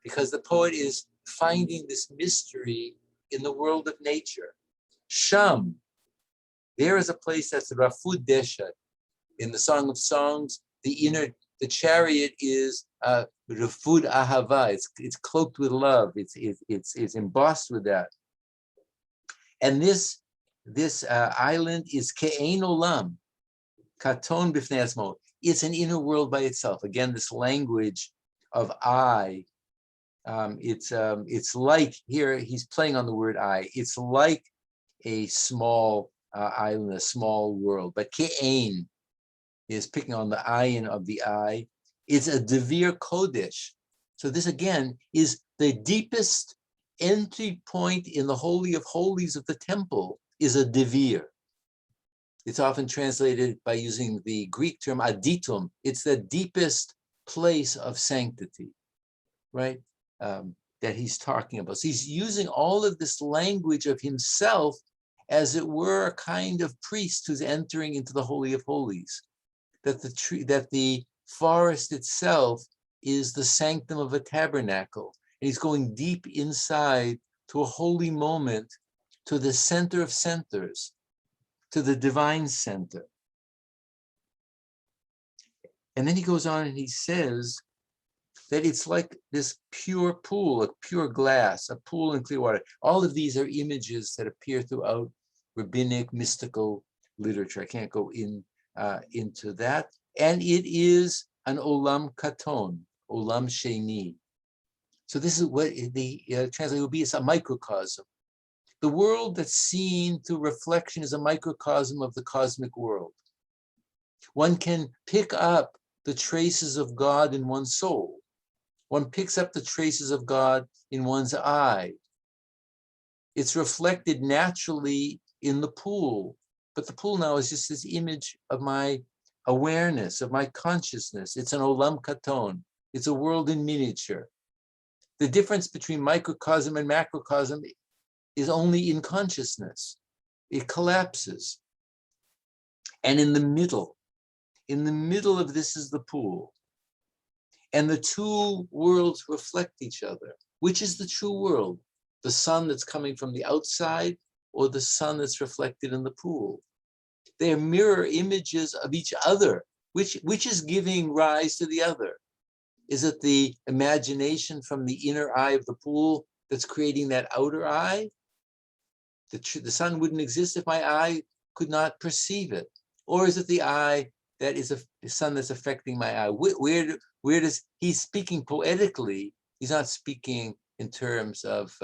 because the poet is finding this mystery in the world of nature. Sham, there is a place that's Rafud Desha. In the Song of Songs, the chariot is Rafud Ahava. It's cloaked with love. It's embossed with that. And this island is Ke'ein Olam, Katon Bifnei Asmo. It's an inner world by itself. Again, this language of I. It's like, here he's playing on the word I. It's like a small island, a small world. But Ke'ein is picking on the ayin of the I. It's a Devir Kodesh. So this again is the deepest entry point in the Holy of Holies of the temple, is a Devir. It's often translated by using the Greek term aditum. It's the deepest place of sanctity, right? That he's talking about. So he's using all of this language of himself as it were a kind of priest who's entering into the Holy of Holies. That the forest itself is the sanctum of a tabernacle. And he's going deep inside to a holy moment, to the center of centers, to the divine center. And then he goes on and he says that it's like this pure pool, a pure glass, a pool in clear water. All of these are images that appear throughout rabbinic mystical literature. I can't go into that. And it is an olam katon, olam sheni. So this is what the translation will be. It's a microcosm. The world that's seen through reflection is a microcosm of the cosmic world. One can pick up the traces of God in one's soul. One picks up the traces of God in one's eye. It's reflected naturally in the pool, but the pool now is just this image of my awareness, of my consciousness. It's an olam katon. It's a world in miniature. The difference between microcosm and macrocosm is only in consciousness. It collapses. And in the middle of this is the pool. And the two worlds reflect each other. Which is the true world? The sun that's coming from the outside or the sun that's reflected in the pool? They are mirror images of each other. Which is giving rise to the other? Is it the imagination from the inner eye of the pool that's creating that outer eye? The sun wouldn't exist if my eye could not perceive it. Or is it the eye that is the sun that's affecting my eye? Where does, he's speaking poetically, he's not speaking in terms of,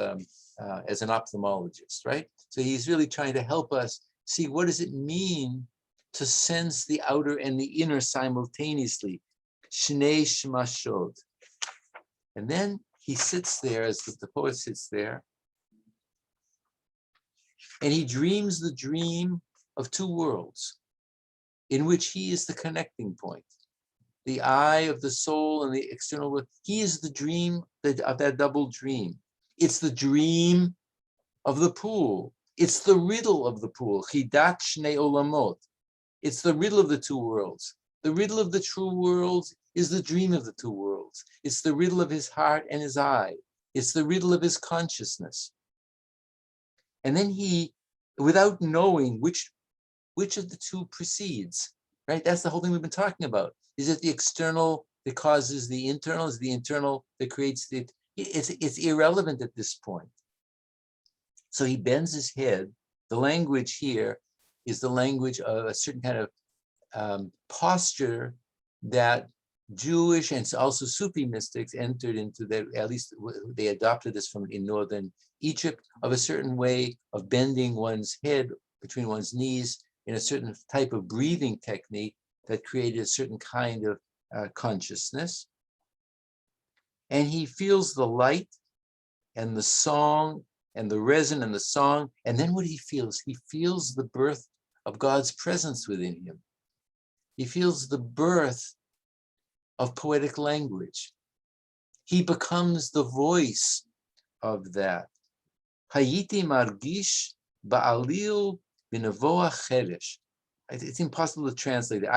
as an ophthalmologist, right? So he's really trying to help us see what does it mean to sense the outer and the inner simultaneously. Shnei shmashot. And then he sits there, as the poet sits there, and he dreams the dream of two worlds in which he is the connecting point. The eye of the soul and the external world. He is the dream of that double dream. It's the dream of the pool. It's the riddle of the pool. Chidat shnei olamot. It's the riddle of the two worlds. The riddle of the true worlds is the dream of the two worlds. It's the riddle of his heart and his eye. It's the riddle of his consciousness. And then he, without knowing which of the two precedes, right? That's the whole thing we've been talking about. Is it the external that causes the internal? Is the internal that creates the, it's irrelevant at this point. So he bends his head. The language here is the language of a certain kind of posture that Jewish and also Sufi mystics entered into, that at least they adopted this from in northern Egypt, of a certain way of bending one's head between one's knees in a certain type of breathing technique that created a certain kind of consciousness. And he feels the light and the song and the resin and the song. And then what he feels the birth of God's presence within him. He feels the birth of poetic language. He becomes the voice of that. Hayiti margish ba'alil b'nevoah cheresh. It's impossible to translate it.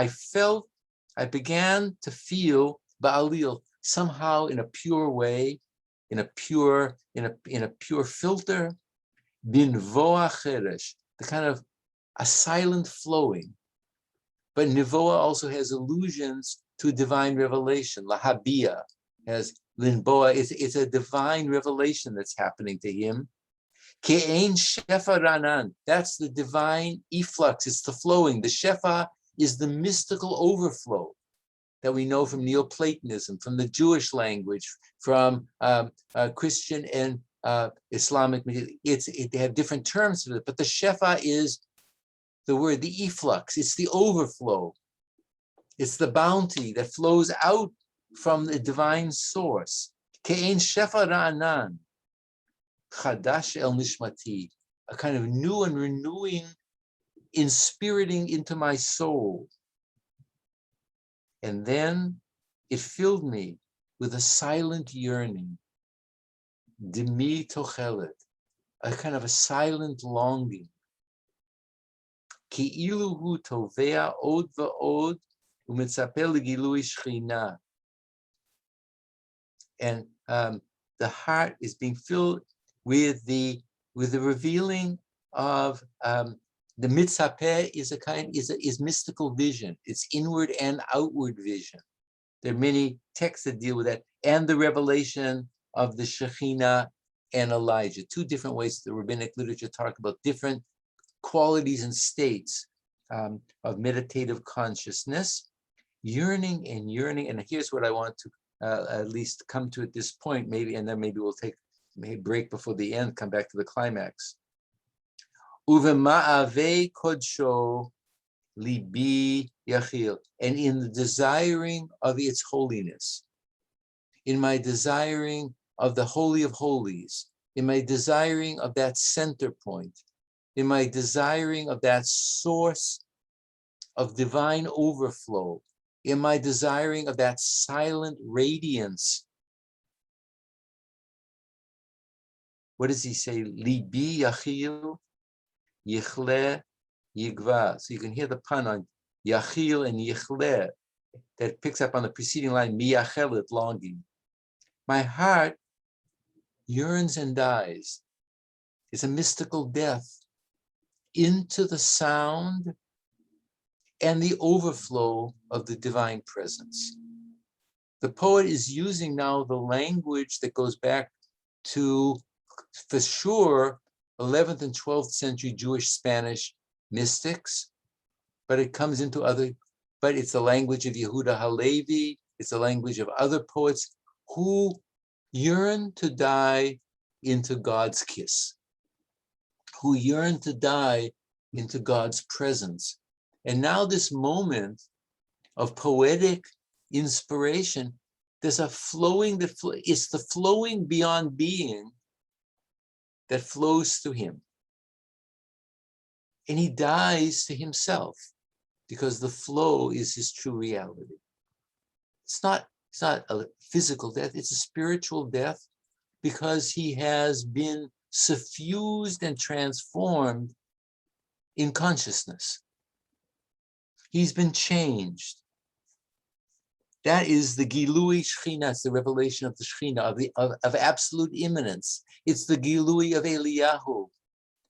I began to feel ba'alil, somehow in a pure way, in a pure filter, Binvoa cheresh, the kind of a silent flowing. But Nivoa also has allusions to divine revelation. Lahabia has Linboa, it's a divine revelation that's happening to him. Ke'ein shefa ranan, that's the divine efflux, it's the flowing. The shefa is the mystical overflow that we know from Neoplatonism, from the Jewish language, from Christian and Islamic. They have different terms for it, but the shefa is the word, the efflux, it's the overflow. It's the bounty that flows out from the divine source. Ke'ein shefa ra'anan, chadash el nishmati, a kind of new and renewing, inspiriting into my soul. And then it filled me with a silent yearning, demi tochelet, a kind of a silent longing. Ki'ilu hu tovea od va'od u'mitzapeh legilui shechina. And the heart is being filled with the revealing of the mitzapeh is mystical vision. It's inward and outward vision. There are many texts that deal with that, and the revelation of the Shekhinah and Elijah. Two different ways the rabbinic literature talk about different qualities and states of meditative consciousness, yearning. And here's what I want to at least come to at this point, maybe, and then maybe we'll take a break before the end, come back to the climax. Uvema'ave kodsho libi yachil, and in the desiring of its holiness, in my desiring of the Holy of Holies, in my desiring of that center point, in my desiring of that source of divine overflow, in my desiring of that silent radiance. What does he say? Libi yachil, yichle, yigva. So you can hear the pun on yachil and yichle that picks up on the preceding line, miyachelet, longing. My heart yearns and dies. It's a mystical death into the sound and the overflow of the divine presence. The poet is using now the language that goes back to, for sure, 11th and 12th century Jewish Spanish mystics, but it comes into but it's the language of Yehuda Halevi, it's the language of other poets who yearn to die into God's kiss, who yearn to die into God's presence. And now this moment of poetic inspiration, there's a flowing, it's the flowing beyond being that flows through him. And he dies to himself because the flow is his true reality. It's not a physical death, it's a spiritual death because he has been suffused and transformed in consciousness. He's been changed. That is the Gilui Shechina, it's the revelation of the Shechina, of absolute immanence. It's the Gilui of Eliyahu,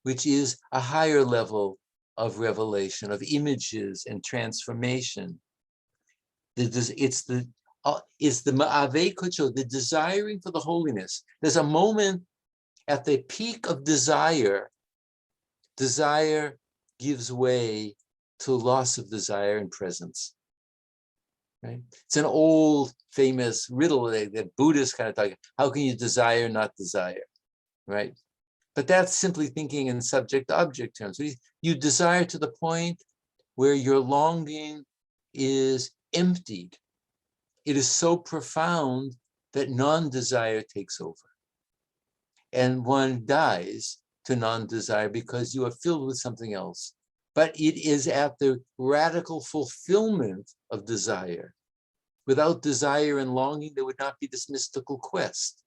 which is a higher level of revelation, of images and transformation. It's the Ma'avei Kocho, the desiring for the holiness. There's a moment at the peak of desire. Desire gives way to loss of desire and presence. Right? It's an old famous riddle that Buddhists kind of talk. How can you desire, not desire? Right? But that's simply thinking in subject-object terms. You desire to the point where your longing is emptied. It is so profound that non-desire takes over. And one dies to non-desire because you are filled with something else. But it is at the radical fulfillment of desire. Without desire and longing, there would not be this mystical quest.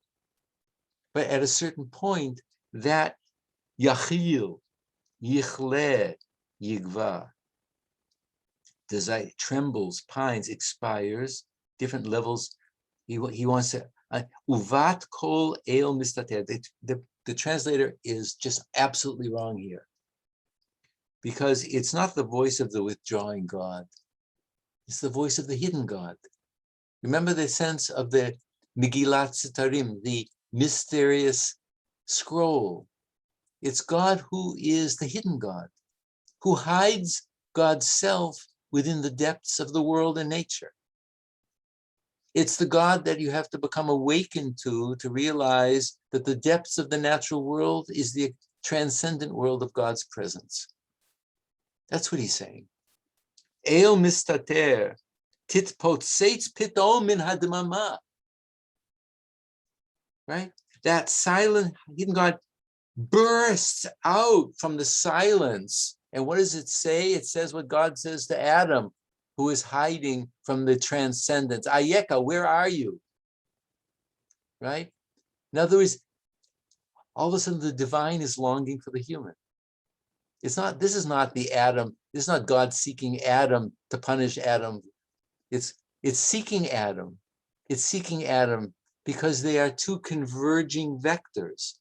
But at a certain point, that yachil, yichle, yigva, desire trembles, pines, expires, different levels. He wants to, uvat kol el mistater. The the translator is just absolutely wrong here, because it's not the voice of the withdrawing God. It's the voice of the hidden God. Remember the sense of the Megillat Sitarim, the mysterious scroll. It's God who is the hidden God, who hides God's self within the depths of the world and nature. It's the God that you have to become awakened to realize that the depths of the natural world is the transcendent world of God's presence. That's what he's saying. El mistater, titpotseitz pitom min hadmama. Right? That silent hidden God bursts out from the silence. And what does it say? It says what God says to Adam, who is hiding from the transcendence. Ayeka, where are you? Right? In other words, all of a sudden the divine is longing for the human. This is not the Adam, this is not God seeking Adam to punish Adam. It's seeking Adam. It's seeking Adam because they are two converging vectors.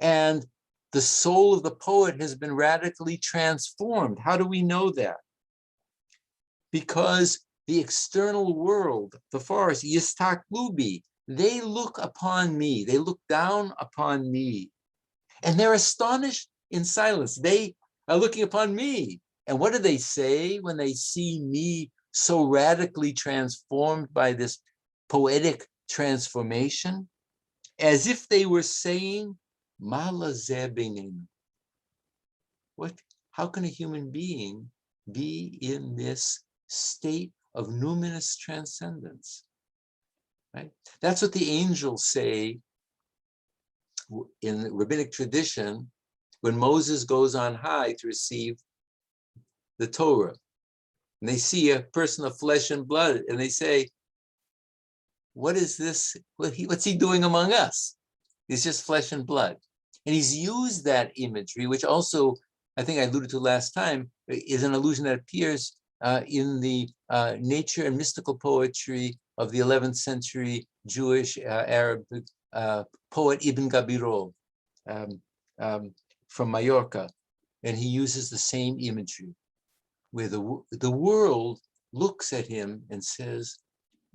And the soul of the poet has been radically transformed. How do we know that? Because the external world, the forest, Yistaklubi, they look upon me, they look down upon me, and they're astonished in silence. They are looking upon me. And what do they say when they see me so radically transformed by this poetic transformation? As if they were saying, Mala zeh beinenu. How can a human being be in this state of numinous transcendence? Right? That's what the angels say in the rabbinic tradition when Moses goes on high to receive the Torah. And they see a person of flesh and blood, and they say, what is this? What's he doing among us? He's just flesh and blood. And he's used that imagery, which also, I think I alluded to last time, is an allusion that appears in the nature and mystical poetry of the 11th century Jewish Arab poet Ibn Gabirol from Mallorca. And he uses the same imagery, where the world looks at him and says,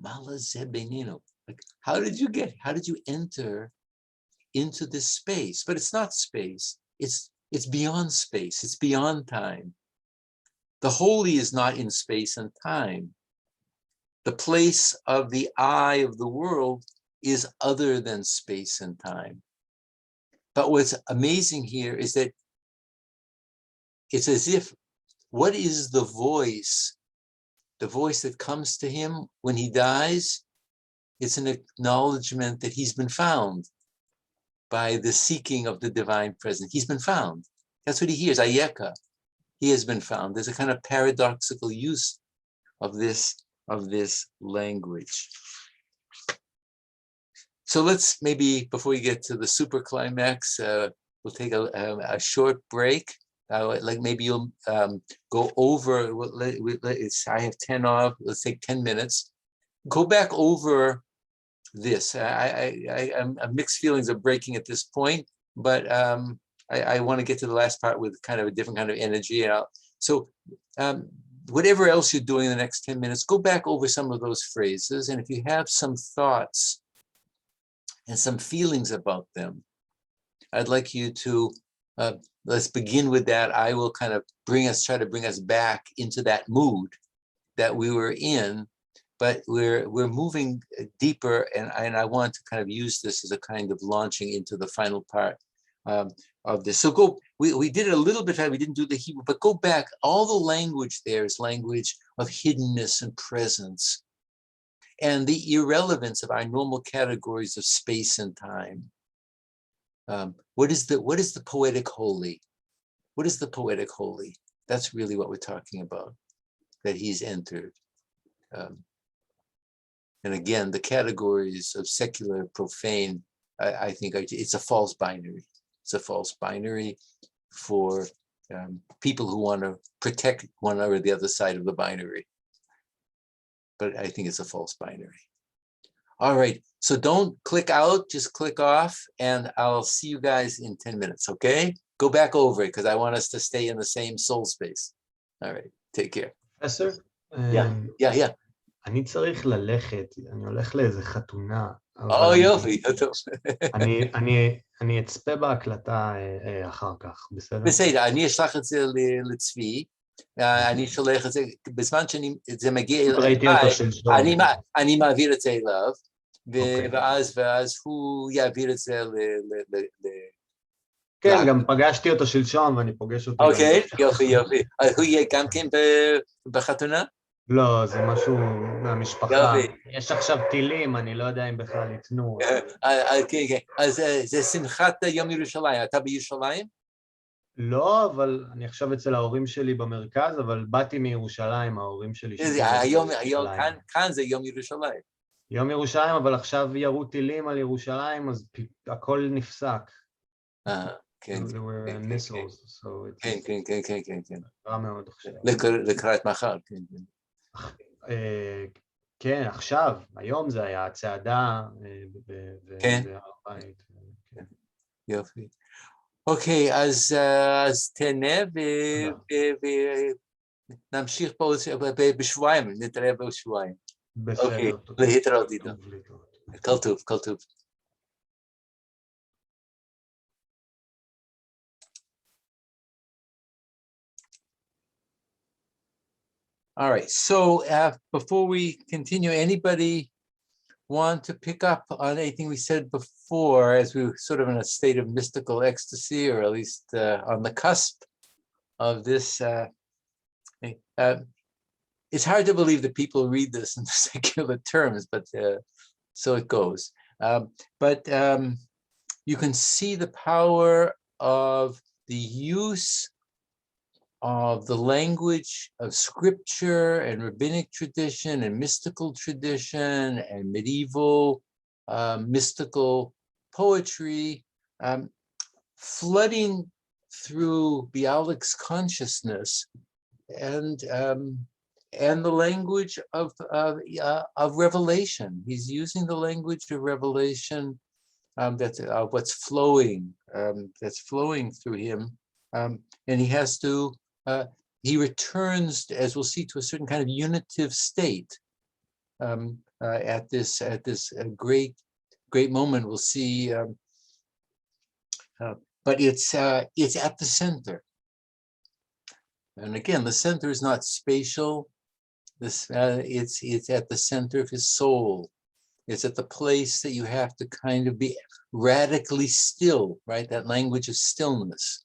Mala zeh beinenu. Like, how did you enter into this space? But it's not space, it's beyond space, it's beyond time. The holy is not in space and time. The place of the eye of the world is other than space and time. But what's amazing here is that it's as if, what is the voice that comes to him when he dies? It's an acknowledgement that he's been found by the seeking of the divine presence. He's been found. That's what he hears, Ayeka. He has been found. There's a kind of paradoxical use of this language. So let's maybe, before we get to the super climax, we'll take a short break. Like maybe you'll go over, I have 10 off, let's take 10 minutes. Go back over this. I'm mixed feelings of breaking at this point, but I want to get to the last part with kind of a different kind of energy. So whatever else you're doing in the next 10 minutes, go back over some of those phrases. And if you have some thoughts and some feelings about them, I'd like you to, let's begin with that. I will kind of try to bring us back into that mood that we were in, but we're moving deeper, and I want to kind of use this as a kind of launching into the final part of this. So we did it a little bit, we didn't do the Hebrew, but go back. All the language there is language of hiddenness and presence, and the irrelevance of our normal categories of space and time. What is the poetic holy? What is the poetic holy? That's really what we're talking about, that he's entered. And again, the categories of secular, profane, I think it's a false binary. It's a false binary for people who want to protect one or the other side of the binary. But I think it's a false binary. All right, so don't click out, just click off, and I'll see you guys in 10 minutes, okay? Go back over it, because I want us to stay in the same soul space. All right, take care. פרופסור, Yeah. אני צריך ללכת, אני הולך לאיזה חתונה. Oh, יופי, טוב. אני אצפה בהקלטה אחר כך, בסדר? בסדר, אני אשלח את זה לצבי, אני שולח את זה, בזמן שזה מגיע אליי, אני מעביר את זה אליו, ואז הוא יעביר את זה כן, גם פגשתי אותו שלשום, ואני פוגש אותו. אוקיי, יופי. הוא יהיה גם כן בחתונה? לא, זה משהו מהמשפחה. יש עכשיו טילים, אני לא יודע אם בכלל ייתנו. כן, אז זה שמחת יום ירושלים, אתה בירושלים? לא, אבל אני עכשיו אצל ההורים שלי במרכז, אבל באתי מירושלים, ההורים שלי. היום, כאן זה יום ירושלים. יום ירושלים, אבל עכשיו ירו טילים על ירושלים, אז הכל נפסק. כן. There were missiles, so it's... כן. רע מאוד עכשיו. לקראת מחר, כן. כן, עכשיו, היום זה היה הצעדה בהר הבית. יופי. אוקיי, אז תהנה ונמשיך פה בשבועיים, נתראה בשבועיים. בסדר. להתראות איתו. כל טוב. All right, so before we continue, anybody want to pick up on anything we said before, as we were sort of in a state of mystical ecstasy, or at least on the cusp of this? It's hard to believe that people read this in secular terms, but so it goes. But you can see the power of the use of the language of scripture and rabbinic tradition and mystical tradition and medieval mystical poetry, flooding through Bialik's consciousness, and the language of revelation. He's using the language of revelation that's what's flowing, that's flowing through him, and he has to. He returns, as we'll see, to a certain kind of unitive state at this great moment. We'll see, but it's at the center. And again, the center is not spatial. It's at the center of his soul. It's at the place that you have to kind of be radically still, right? That language of stillness,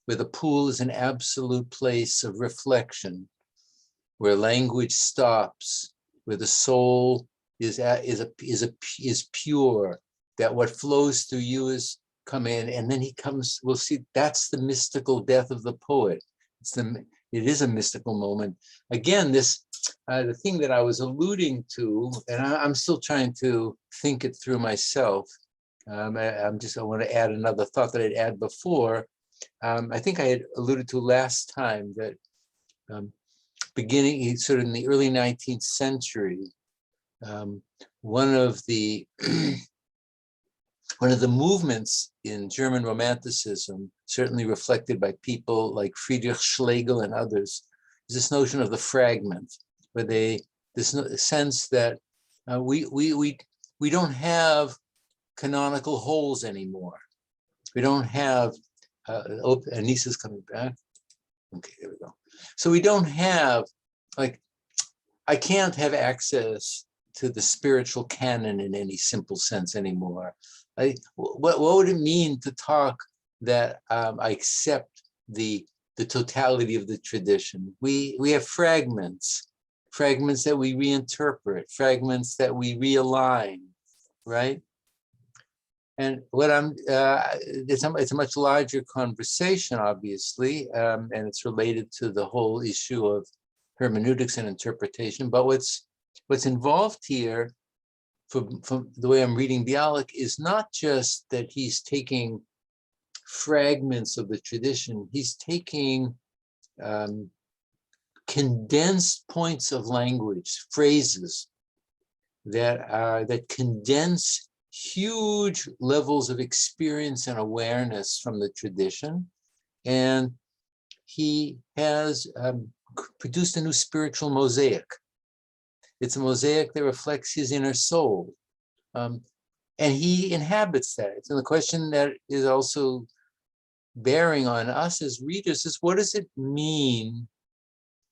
where the pool is an absolute place of reflection, where language stops, where the soul is pure, that what flows through you is come in, and then he comes. We'll see. That's the mystical death of the poet. It is a mystical moment. Again, this the thing that I was alluding to, and I'm still trying to think it through myself. I want to add another thought that I'd had before. I think I had alluded to last time that beginning sort of in the early 19th century, one of the movements in German Romanticism, certainly reflected by people like Friedrich Schlegel and others, is this notion of the fragment, where this sense that we don't have canonical wholes anymore. We don't have. Anissa's coming back. Okay, there we go. So we don't have, like, I can't have access to the spiritual canon in any simple sense anymore. What would it mean to talk that I accept the totality of the tradition? We have fragments that we reinterpret, fragments that we realign, right? And what it's a much larger conversation, obviously, and it's related to the whole issue of hermeneutics and interpretation. But what's involved here, from the way I'm reading Bialik, is not just that he's taking fragments of the tradition. He's taking condensed points of language, phrases that condense huge levels of experience and awareness from the tradition. And he has produced a new spiritual mosaic. It's a mosaic that reflects his inner soul. And he inhabits that. And the question that is also bearing on us as readers is, what does it mean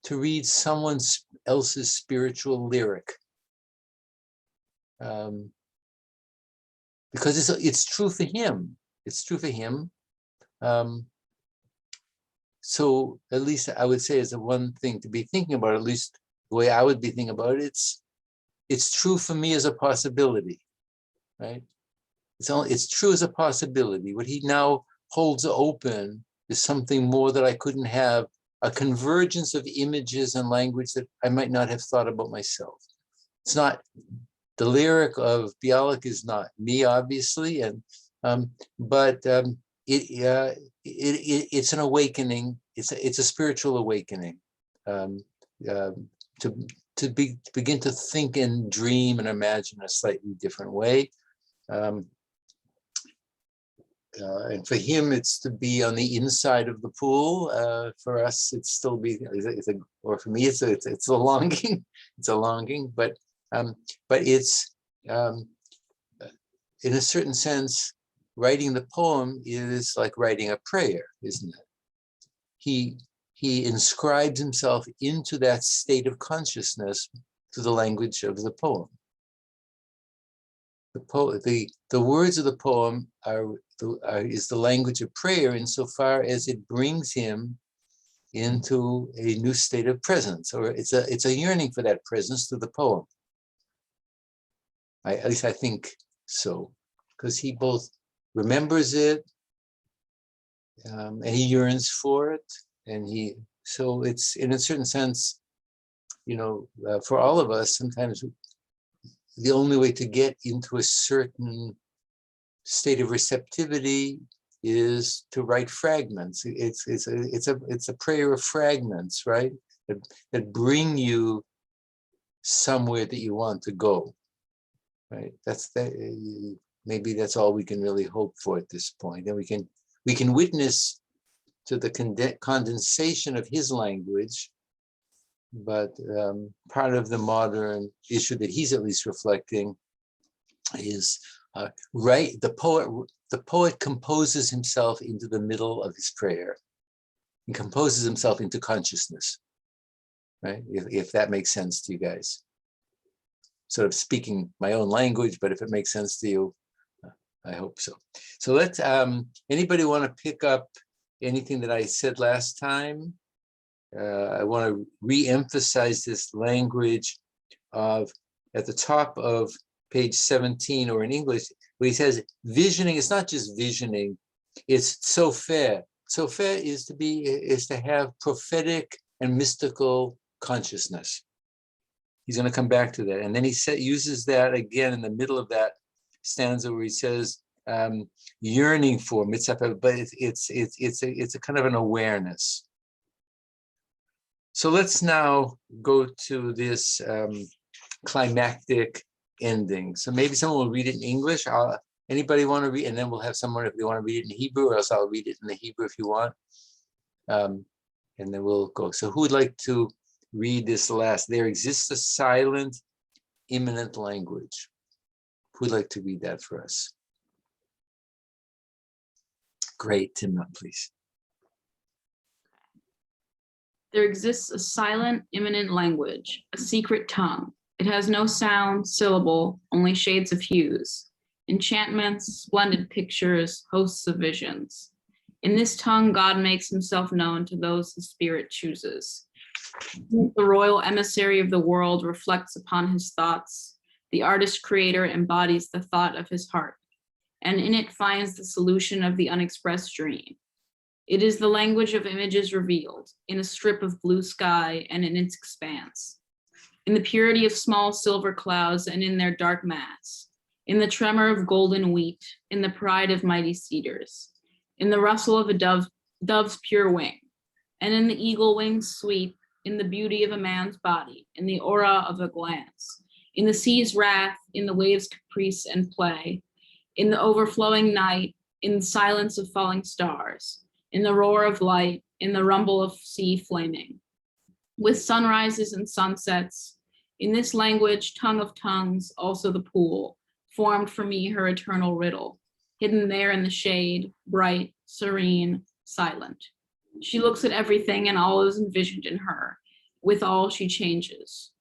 to read someone else's spiritual lyric? Because it's true for him. It's true for him. So at least I would say is the one thing to be thinking about, at least the way I would be thinking about it, it's true for me as a possibility, right? It's true as a possibility. What he now holds open is something more that I couldn't have, a convergence of images and language that I might not have thought about myself. It's not, the lyric of Bialik is not me, obviously, but it's an awakening. It's a spiritual awakening to begin to think and dream and imagine a slightly different way. And for him, it's to be on the inside of the pool. For us, it's still or for me, it's a longing. It's a longing, but it's in a certain sense, writing the poem is like writing a prayer, isn't it? He inscribes himself into that state of consciousness through the language of the poem. The words of the poem is the language of prayer insofar as it brings him into a new state of presence, or it's a yearning for that presence through the poem. At least I think so, because he both remembers it and he yearns for it, and so it's in a certain sense, for all of us, sometimes the only way to get into a certain state of receptivity is to write fragments. It's a prayer of fragments, right? That bring you somewhere that you want to go, right? Maybe that's all we can really hope for at this point. And we can witness to the condensation of his language, but part of the modern issue that he's at least reflecting is the poet composes himself into the middle of his prayer. He composes himself into consciousness, right? If that makes sense to you guys. Sort of speaking my own language, but if it makes sense to you, I hope so. So let's, anybody want to pick up anything that I said last time? I want to re-emphasize this language of, at the top of page 17, or in English, where he says visioning. It's not just visioning, it's sofer. Sofer is to have prophetic and mystical consciousness. He's going to come back to that. And then he uses that again in the middle of that stanza where he says yearning for mitzvah, but it's a kind of an awareness. So let's now go to this climactic ending. So maybe someone will read it in English. Anybody want to read? And then we'll have someone if they want to read it in Hebrew, or else I'll read it in the Hebrew if you want. And then we'll go. So who would like to read this last? There exists a silent, immanent language. Who'd like to read that for us? Great, Timna, please. There exists a silent, immanent language, a secret tongue. It has no sound, syllable, only shades of hues, enchantments, splendid pictures, hosts of visions. In this tongue, God makes himself known to those his spirit chooses. The royal emissary of the world reflects upon his thoughts. The artist creator embodies the thought of his heart, and in it finds the solution of the unexpressed dream. It is the language of images revealed in a strip of blue sky and in its expanse, in the purity of small silver clouds and in their dark mass, in the tremor of golden wheat, in the pride of mighty cedars, in the rustle of a dove's pure wing, and in the eagle wing's sweep, in the beauty of a man's body, in the aura of a glance, in the sea's wrath, in the waves' caprice and play, in the overflowing night, in the silence of falling stars, in the roar of light, in the rumble of sea flaming. With sunrises and sunsets, in this language, tongue of tongues, also the pool, formed for me her eternal riddle, hidden there in the shade, bright, serene, silent. She looks at everything and all is envisioned in her. With all she changes.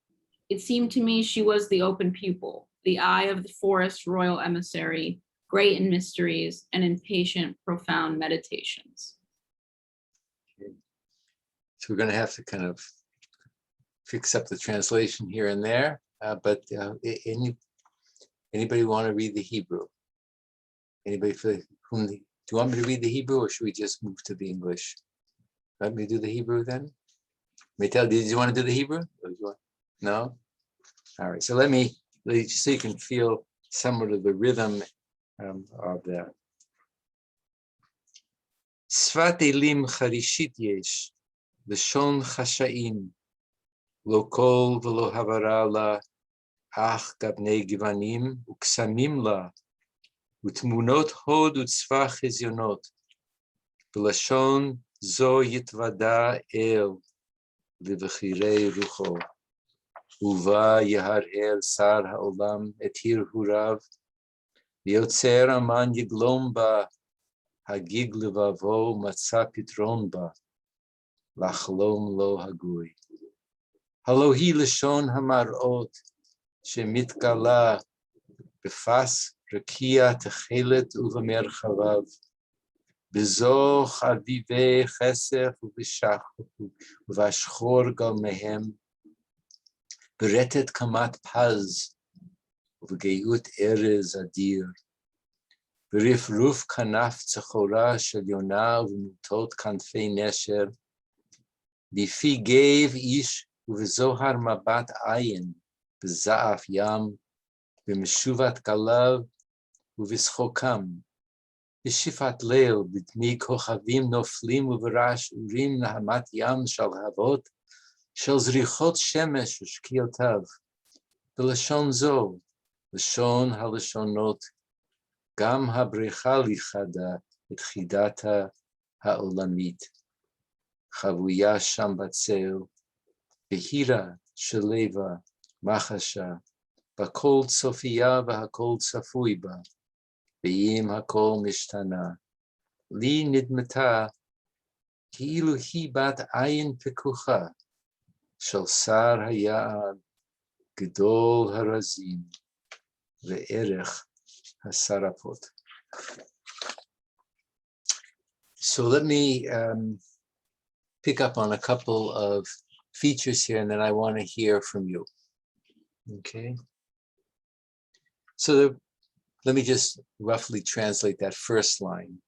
It seemed to me she was the open pupil, the eye of the forest royal emissary, great in mysteries and in patient, profound meditations. Okay. So we're going to have to kind of fix up the translation here and there, but anybody want to read the Hebrew? Anybody do you want me to read the Hebrew, or should we just move to the English? Let me do the Hebrew then. Maytel, did you want to do the Hebrew? No? All right, so so you can feel somewhat of the rhythm of that. Sfat elim charishit yesh, v'shon chashaim, lo kol v'lo havara la, ach gabnei givanim, uksamim la, utmunot hod utzva chezyonot, v'lashon zo yitvada el, v'vechirei rucho. Uva yaharhel sar haolam etir hurav, v'yotzer aman yiglom ba, hagig levavo matza pitron ba, lachlom lo hagui. Halohi lashon hamarot, shemitgala, befas rakia techelet uvamerchavav, bezo chavive chesef uvashchor gal mehem, beretet kamat paz, uvegeut erez adir, berif ruf kanaf tzachora shel yona uvemutot kanfei nesher, bifi gave ish uvezohar mabat ayin, bezaaf yam, b'meshuvat kalav uvischokam, b'shifat leil b'dmi kochavim noflim uverash urim nahamat yam shal havot, shel zrichot shemesh ushkiotav, b'lashon zo, lashon halashonot, gam habrecha lichada et chidata haolamit, chavuya sham batzeo, behira sheleva machasha, bakol Sofiya v'hakol tzafui ba, ve'im hakol mishtana, li nidmata, ki'ilu hi bat ayin pekucha, shel sar hayad, gedol harazim, ve'erech hasarapot. So let me pick up on a couple of features here, and then I want to hear from you. Okay. So let me just roughly translate that first line.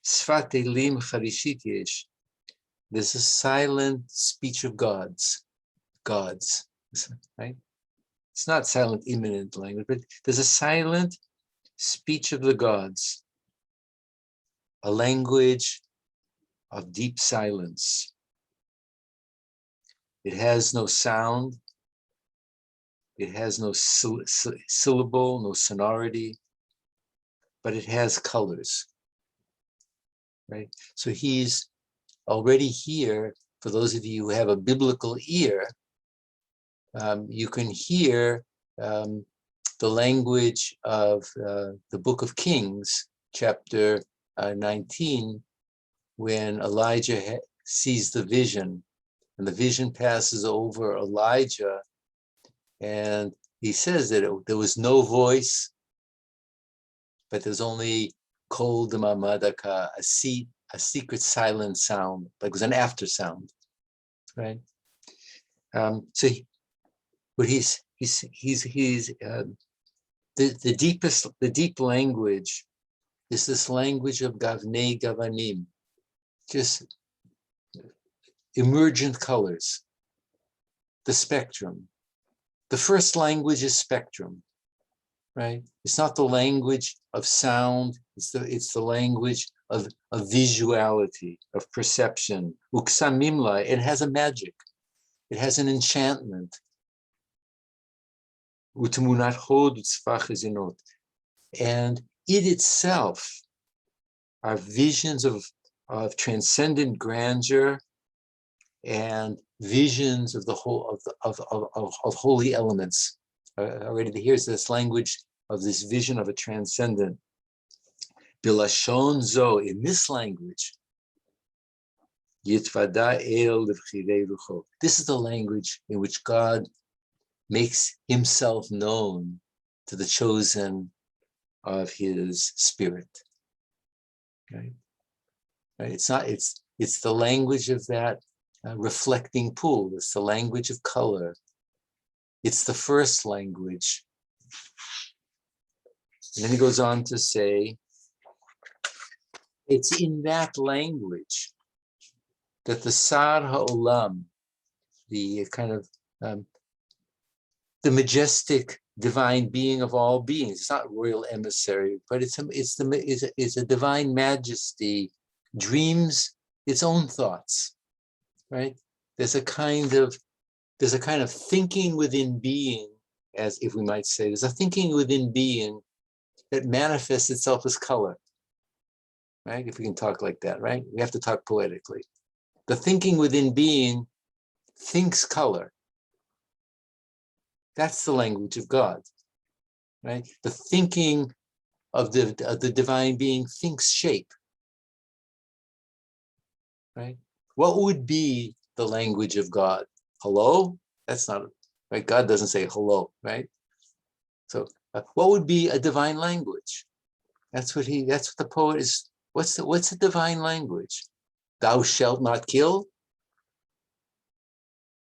Sfat elim charishit yesh. There's a silent speech of gods, right? It's not silent immanent language, but there's a silent speech of the gods, a language of deep silence. It has no sound. It has no syllable, no sonority, but it has colors, right? So he's already here. For those of you who have a biblical ear, you can hear the language of the book of Kings, chapter 19, when Elijah sees the vision, and the vision passes over Elijah, and he says that there was no voice, but there's only kol d'mamadaka, a secret silent sound, like it was an after sound, right? So the deep language is this language of gavnei gavanim, just emergent colors, the spectrum. The first language is spectrum, right? It's not the language of sound, it's the language of visuality, of perception. Uksamimla, it has a magic. It has an enchantment. Utemunat hod utzfach ezinot. And it itself are visions of transcendent grandeur and visions of the whole of holy elements. Already here's this language of this vision of a transcendent. Bilashon zo, in this language, Yitvada el levchirei rucho. This is the language in which God makes himself known to the chosen of his spirit. Right? Right? It's the language of that reflecting pool. It's the language of color. It's the first language. And then he goes on to say, it's in that language that the Sar HaOlam, the kind of the majestic divine being of all beings, it's not royal emissary, but it's a divine majesty, dreams its own thoughts, right? There's a kind of thinking within being, as if we might say, there's a thinking within being that manifests itself as color, right? If we can talk like that, right? We have to talk poetically. The thinking within being thinks color. That's the language of God, right? The thinking of the divine being thinks shape, right? What would be the language of God? Hello? That's not, right? God doesn't say hello, right? So what would be a divine language? That's what the poet is. What's the divine language? Thou shalt not kill?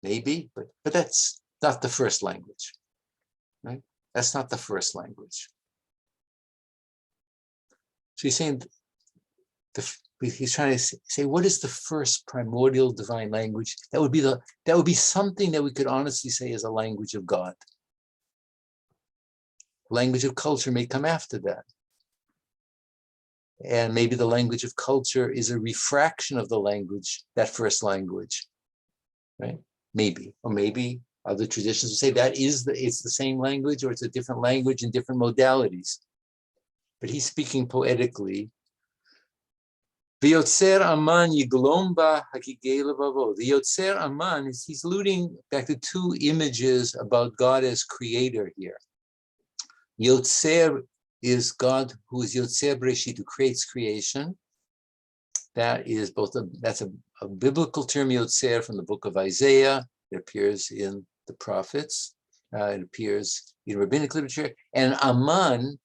Maybe, but that's not the first language, right? That's not the first language. So he's saying, he's trying to say, what is the first primordial divine language? That would be something that we could honestly say is a language of God. Language of culture may come after that. And maybe the language of culture is a refraction of the language, that first language, right? Maybe, or maybe other traditions will say that it's the same language, or it's a different language in different modalities. But he's speaking poetically. V'yotzer aman yiglom ba hakigei levavo. The Yotzer aman he's alluding back to two images about God as creator here. Yotzer is God who is Yotzer Bereshit, who creates creation. That is that's a biblical term, Yotzer, from the book of Isaiah. It appears in the prophets. It appears in rabbinic literature. And Aman,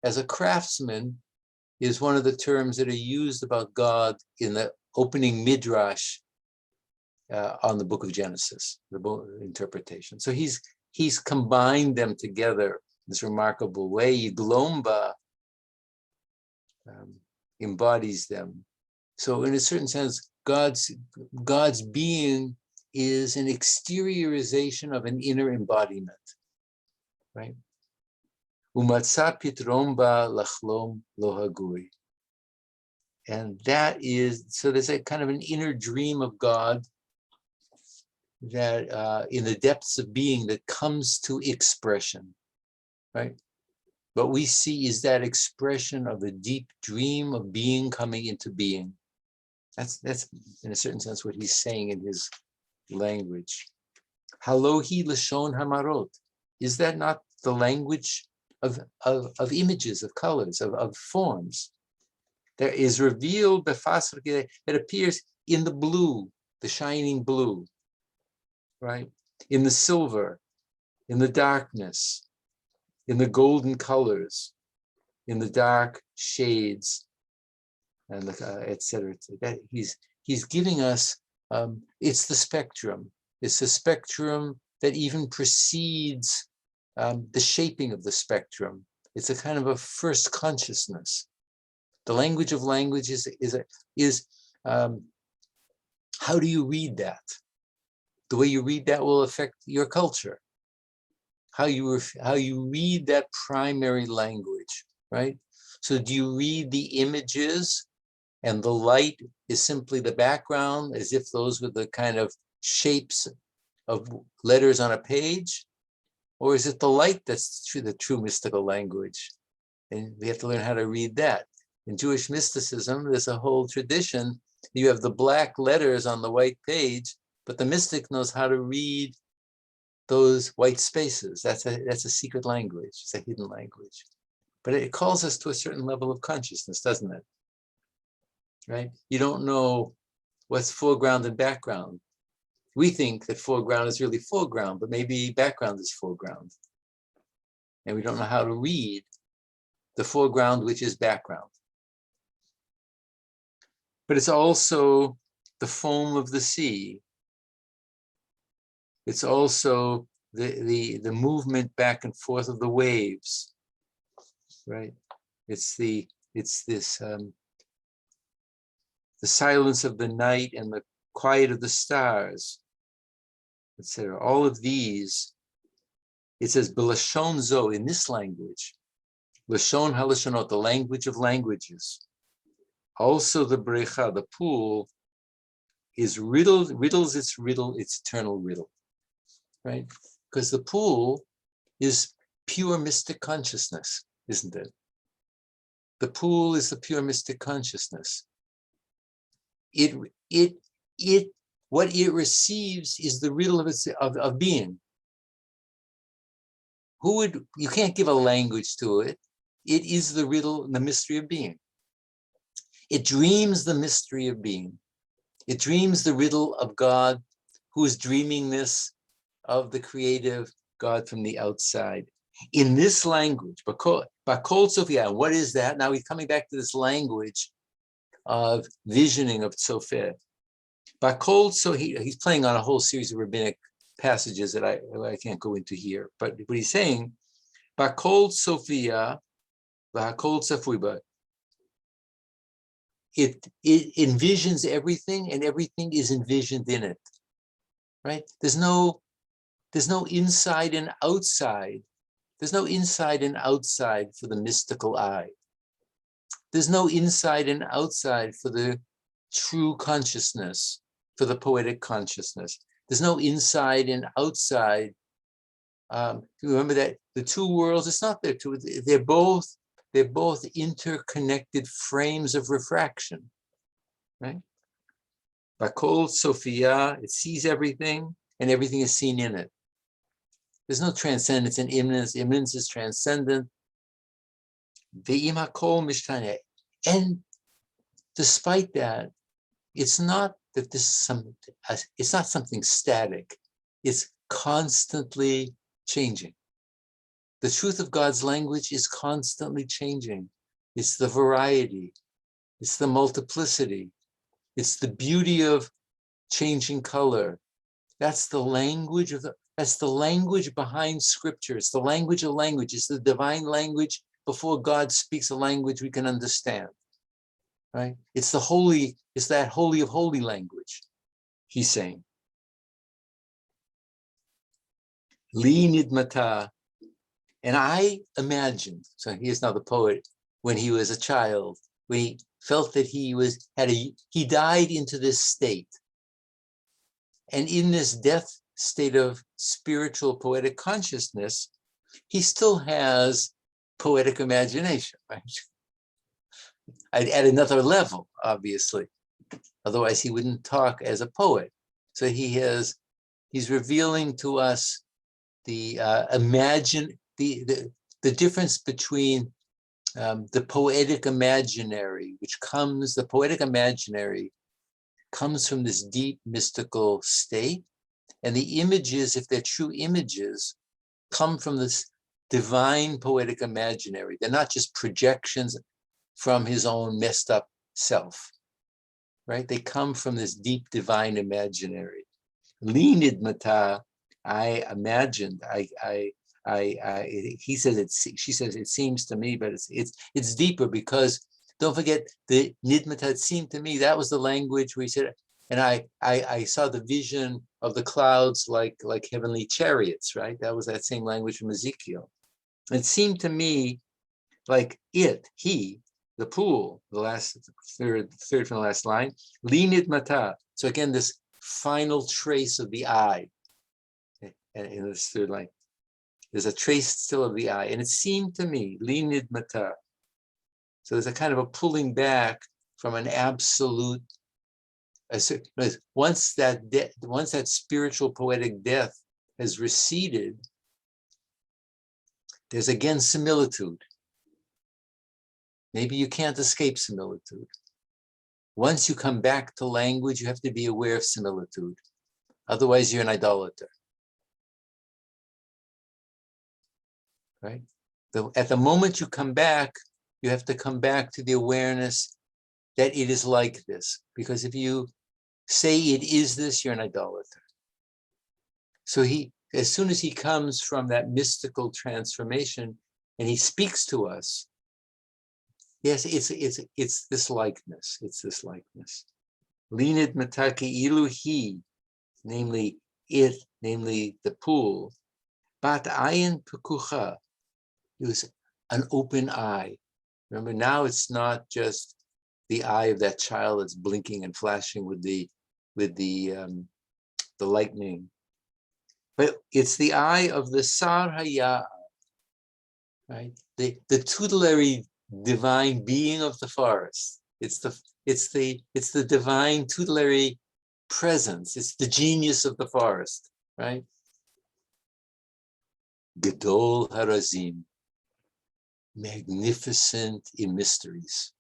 as a craftsman, is one of the terms that are used about God in the opening midrash on the book of Genesis, the interpretation. So he's combined them together in this remarkable way. Yiglomba embodies them. So in a certain sense, God's being is an exteriorization of an inner embodiment, right? Umatsa pitromba lachlom lohagui. And that is, so there's a kind of an inner dream of God that in the depths of being that comes to expression, right? What we see is that expression of a deep dream of being coming into being. That's in a certain sense what he's saying in his language. Halohi lashon hamarot. Is that not the language of images, of colors, of forms? There is revealed that appears in the blue, the shining blue, right? In the silver, in the darkness, in the golden colors, in the dark shades, and etc. That he's giving us. It's the spectrum. It's the spectrum that even precedes the shaping of the spectrum. It's a kind of a first consciousness. The language of language is how do you read that? The way you read that will affect your culture. How you read that primary language, right? So do you read the images and the light is simply the background, as if those were the kind of shapes of letters on a page? Or is it the light that's the true mystical language? And we have to learn how to read that. In Jewish mysticism, there's a whole tradition. You have the black letters on the white page, but the mystic knows how to read those white spaces. That's a secret language. It's a hidden language. But it calls us to a certain level of consciousness, doesn't it? Right? You don't know what's foreground and background. We think that foreground is really foreground, but maybe background is foreground. And we don't know how to read the foreground, which is background. But it's also the foam of the sea. It's also the movement back and forth of the waves, right? It's the silence of the night and the quiet of the stars, etc. All of these, it says, B'lashon zo, in this language, Lashon halashonot, the language of languages. Also the brecha, the pool, is riddles its riddle, its eternal riddle, right? Because the pool is pure mystic consciousness, isn't it? The pool is the pure mystic consciousness. What it receives is the riddle of being. You can't give a language to it. It is the riddle, the mystery of being. It dreams the mystery of being. It dreams the riddle of God, who is dreaming this of the creative God from the outside. In this language, Bakol Sophia, what is that? Now he's coming back to this language of visioning of Tzofeh. Bakol, so he's playing on a whole series of rabbinic passages that I can't go into here. But what he's saying, Bakol Sophia, Bakol Safuiba, it envisions everything, and everything is envisioned in it, right? There's no inside and outside. There's no inside and outside for the mystical eye. There's no inside and outside for the true consciousness, for the poetic consciousness. There's no inside and outside. Remember that the two worlds, it's not there two, they're both interconnected frames of refraction, right? Bakol Sophia, it sees everything, and everything is seen in it. There's no transcendence and immanence. Immanence is transcendent. Ve'im hakol mishtane. And despite that, it's not that it's not something static. It's constantly changing. The truth of God's language is constantly changing. It's the variety. It's the multiplicity. It's the beauty of changing color. That's the language that's the language behind scripture. It's the language of language. It's the divine language before God speaks a language we can understand, right? It's that holy of holy language, he's saying. Li nidmata. And I imagined, so here's now the poet, when he was a child, when he felt that he died into this state. And in this death state of spiritual poetic consciousness, he still has poetic imagination, right? At another level, obviously. Otherwise, he wouldn't talk as a poet. So he's revealing to us the the difference between the poetic imaginary, the poetic imaginary comes from this deep mystical state, and the images, if they're true images, come from this divine poetic imaginary. They're not just projections from his own messed up self, right? They come from this deep divine imaginary. Linid mata, I imagined, she says it seems to me, but it's deeper, because don't forget the nidmata, it seemed to me, that was the language we said, and I saw the vision of the clouds like heavenly chariots, right? That was that same language from Ezekiel. It seemed to me like he, the pool, the third from the last line, li nidmata. So again, this final trace of the eye. And in this third line, there's a trace still of the eye. And it seemed to me, linid mata. So there's a kind of a pulling back from an absolute, once that spiritual poetic death has receded, there's again similitude. Maybe you can't escape similitude. Once you come back to language, you have to be aware of similitude. Otherwise, you're an idolater. Right? At the moment you come back, you have to come back to the awareness that it is like this. Because if you say it is this, you're an idolater. So as soon as he comes from that mystical transformation and he speaks to us, yes, it's this likeness. It's this likeness. Linid mataki iluhi, namely it, namely the pool. Bat ayin pekucha. It was an open eye. Remember, now it's not just the eye of that child that's blinking and flashing with the lightning, but it's the eye of the Sar Haya, right? The tutelary divine being of the forest. It's the divine tutelary presence. It's the genius of the forest, right? Gedol Harazim, magnificent in mysteries.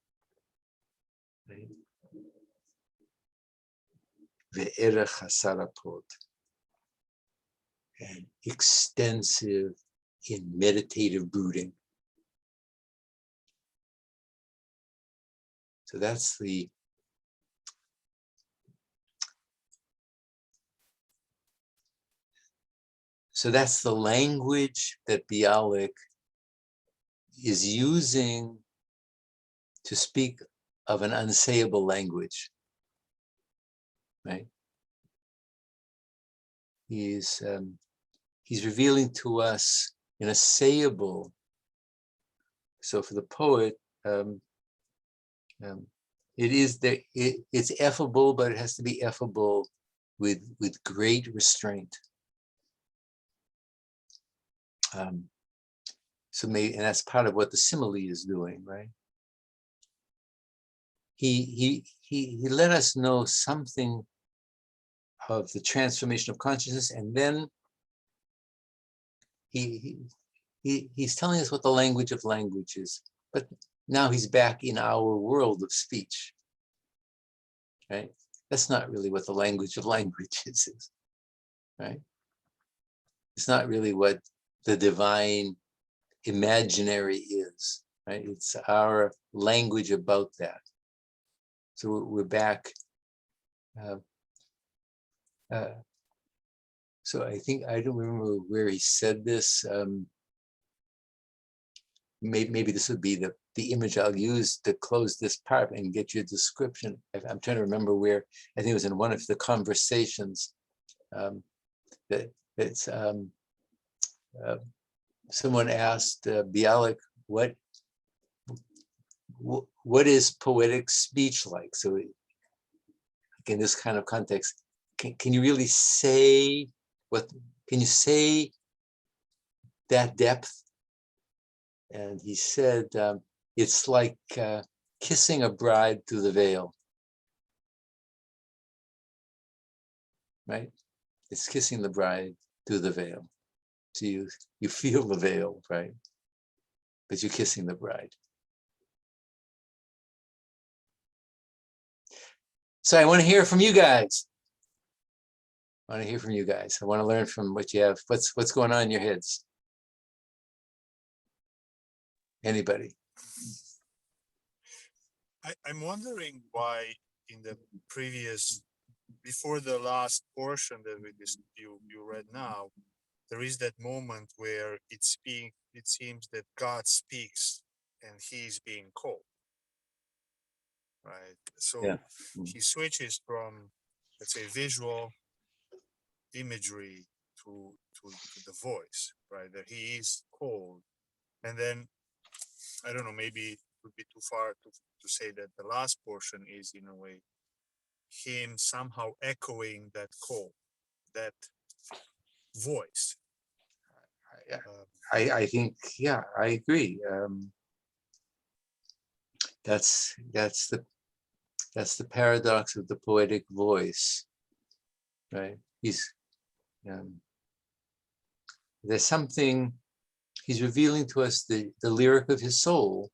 Right? Ve'erech hasarapot, and extensive in meditative brooding. So that's the language that Bialik is using to speak of an unsayable language, right? He's revealing to us in a sayable. So for the poet, it is that it's effable, but it has to be effable with great restraint. So and that's part of what the simile is doing, right? He let us know something of the transformation of consciousness, and then he's telling us what the language of language is. But now he's back in our world of speech, right? That's not really what the language of language is, right? It's not really what the divine imaginary is, right? It's our language about that. So we're back. So I think, I don't remember where he said this. Maybe this would be the image I'll use to close this part and get you a description. I'm trying to remember where. I think it was in one of the conversations that it's someone asked Bialik, what is poetic speech like? So in this kind of context, can you really say can you say that depth? And he said, it's like kissing a bride through the veil, right? It's kissing the bride through the veil. So you feel the veil, right? But you're kissing the bride. So I want to hear from you guys. I want to hear from you guys. I want to learn from what you have. What's going on in your heads? Anybody? I'm wondering why in the previous, before the last portion that you read now, there is that moment where it seems that God speaks and he's being called, right? So Yeah. he switches from, let's say, visual imagery to the voice, right? That he is called. And then, I don't know, maybe it would be too far to say that the last portion is, in a way, him somehow echoing that call, that voice. I think, yeah, I agree. That's the paradox of the poetic voice, right? There's something, he's revealing to us the lyric of his soul,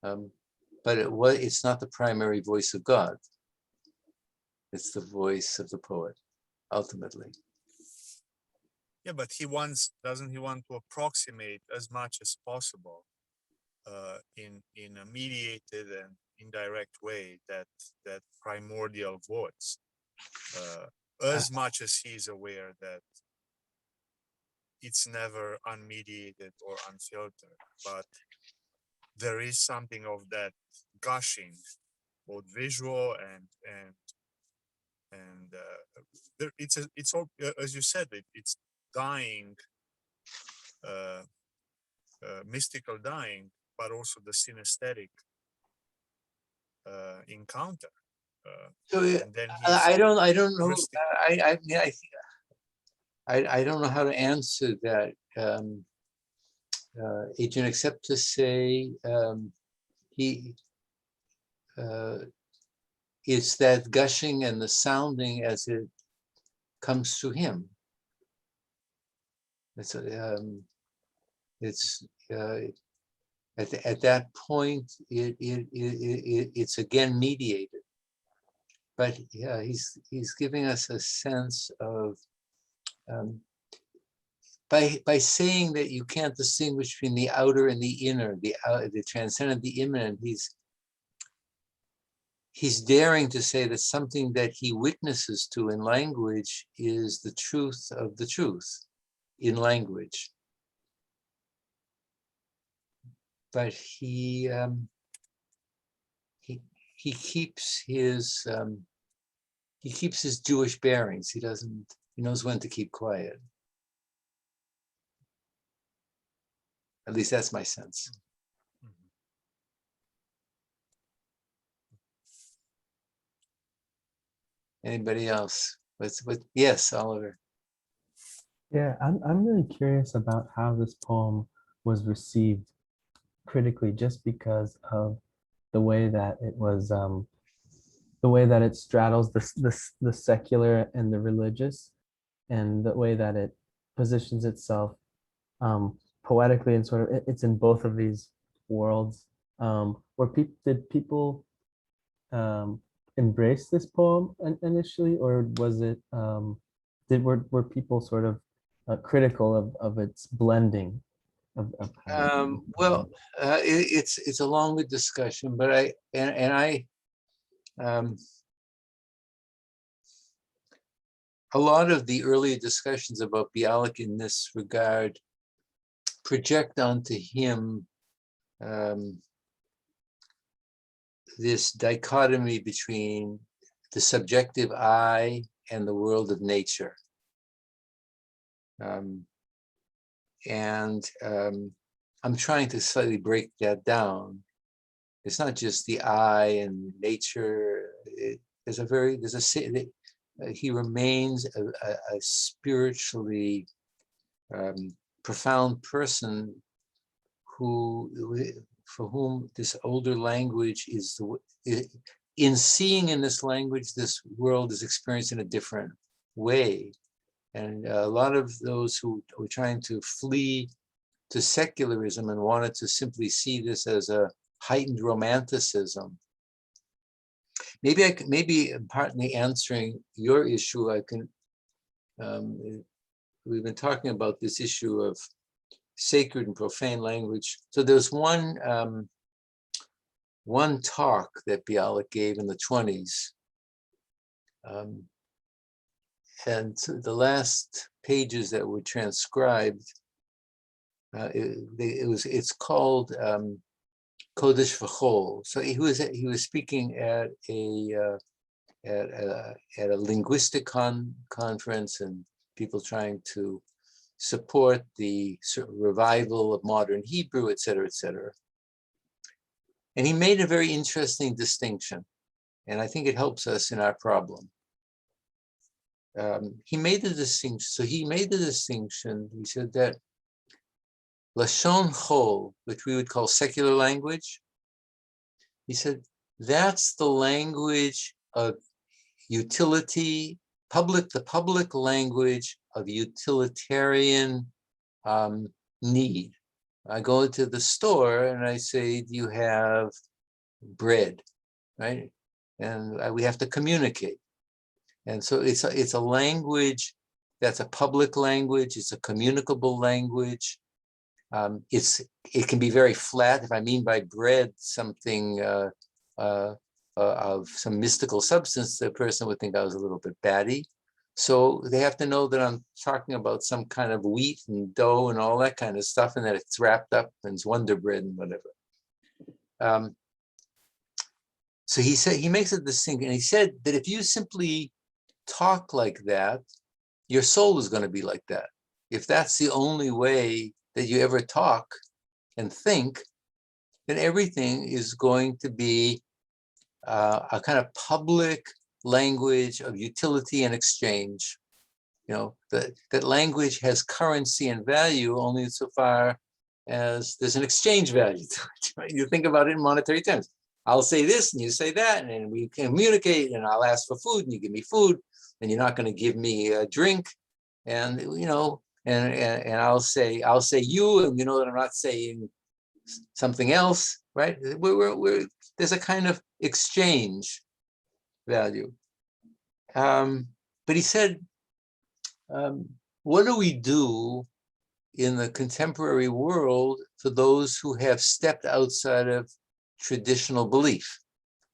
but it's not the primary voice of God. It's the voice of the poet, ultimately. Yeah, but doesn't he want to approximate as much as possible in a mediated and indirect way that primordial voice, as much as he's aware that it's never unmediated or unfiltered, but there is something of that gushing, both visual and it's all, as you said, it's dying, mystical dying, but also the synesthetic encounter. So And then I don't know. crystal- I don't know how to answer that, Adrian, except to say it's that gushing and the sounding as it comes to him. It's at that point it's again mediated, but yeah, he's giving us a sense of by saying that you can't distinguish between the outer and the inner, the transcendent, the immanent. He's daring to say that something that he witnesses to in language is the truth of the truth in language. But he keeps his Jewish bearings. He knows when to keep quiet. At least that's my sense. Anybody else? Yes, Oliver. Yeah, I'm really curious about how this poem was received critically, just because of the way that it was, the way that it straddles the secular and the religious, and the way that it positions itself poetically, and sort of it's in both of these worlds. Did people embrace this poem initially, or was it were people sort of critical of its blending of Well, it's a longer discussion, but a lot of the earlier discussions about Bialik in this regard project onto him this dichotomy between the subjective I and the world of nature. I'm trying to slightly break that down. It's not just the I and nature. He remains a spiritually profound person for whom this older language is in seeing in this language, this world is experienced in a different way. And a lot of those who were trying to flee to secularism and wanted to simply see this as a heightened romanticism. Maybe partly answering your issue, I can, we've been talking about this issue of sacred and profane language. So there's one talk that Bialik gave in the 20s. And the last pages that were transcribed, it's called Kodesh V'chol. So he was speaking at a linguistic conference, and people trying to support the revival of modern Hebrew, et cetera, et cetera. And he made a very interesting distinction, and I think it helps us in our problem. he made the distinction. So he made the distinction. He said that Lashon Chol, which we would call secular language, he said that's the language of utility, the public language of utilitarian need. I go into the store and I say, do you have bread, right? And we have to communicate. And so it's a language that's a public language. It's a communicable language. It can be very flat. If I mean by bread something of some mystical substance, the person would think I was a little bit batty. So they have to know that I'm talking about some kind of wheat and dough and all that kind of stuff, and that it's wrapped up and it's Wonder Bread and whatever. So he said, he makes a distinction, and he said that if you simply talk like that, your soul is going to be like that. If that's the only way that you ever talk and think, then everything is going to be a kind of public language of utility and exchange. You know, that language has currency and value only insofar as there's an exchange value to it. Right? You think about it in monetary terms. I'll say this and you say that, and then we communicate, and I'll ask for food and you give me food, and you're not going to give me a drink. And, you know, and I'll say you, and you know that I'm not saying something else, right? There's a kind of exchange value. But he said, what do we do in the contemporary world for those who have stepped outside of traditional belief,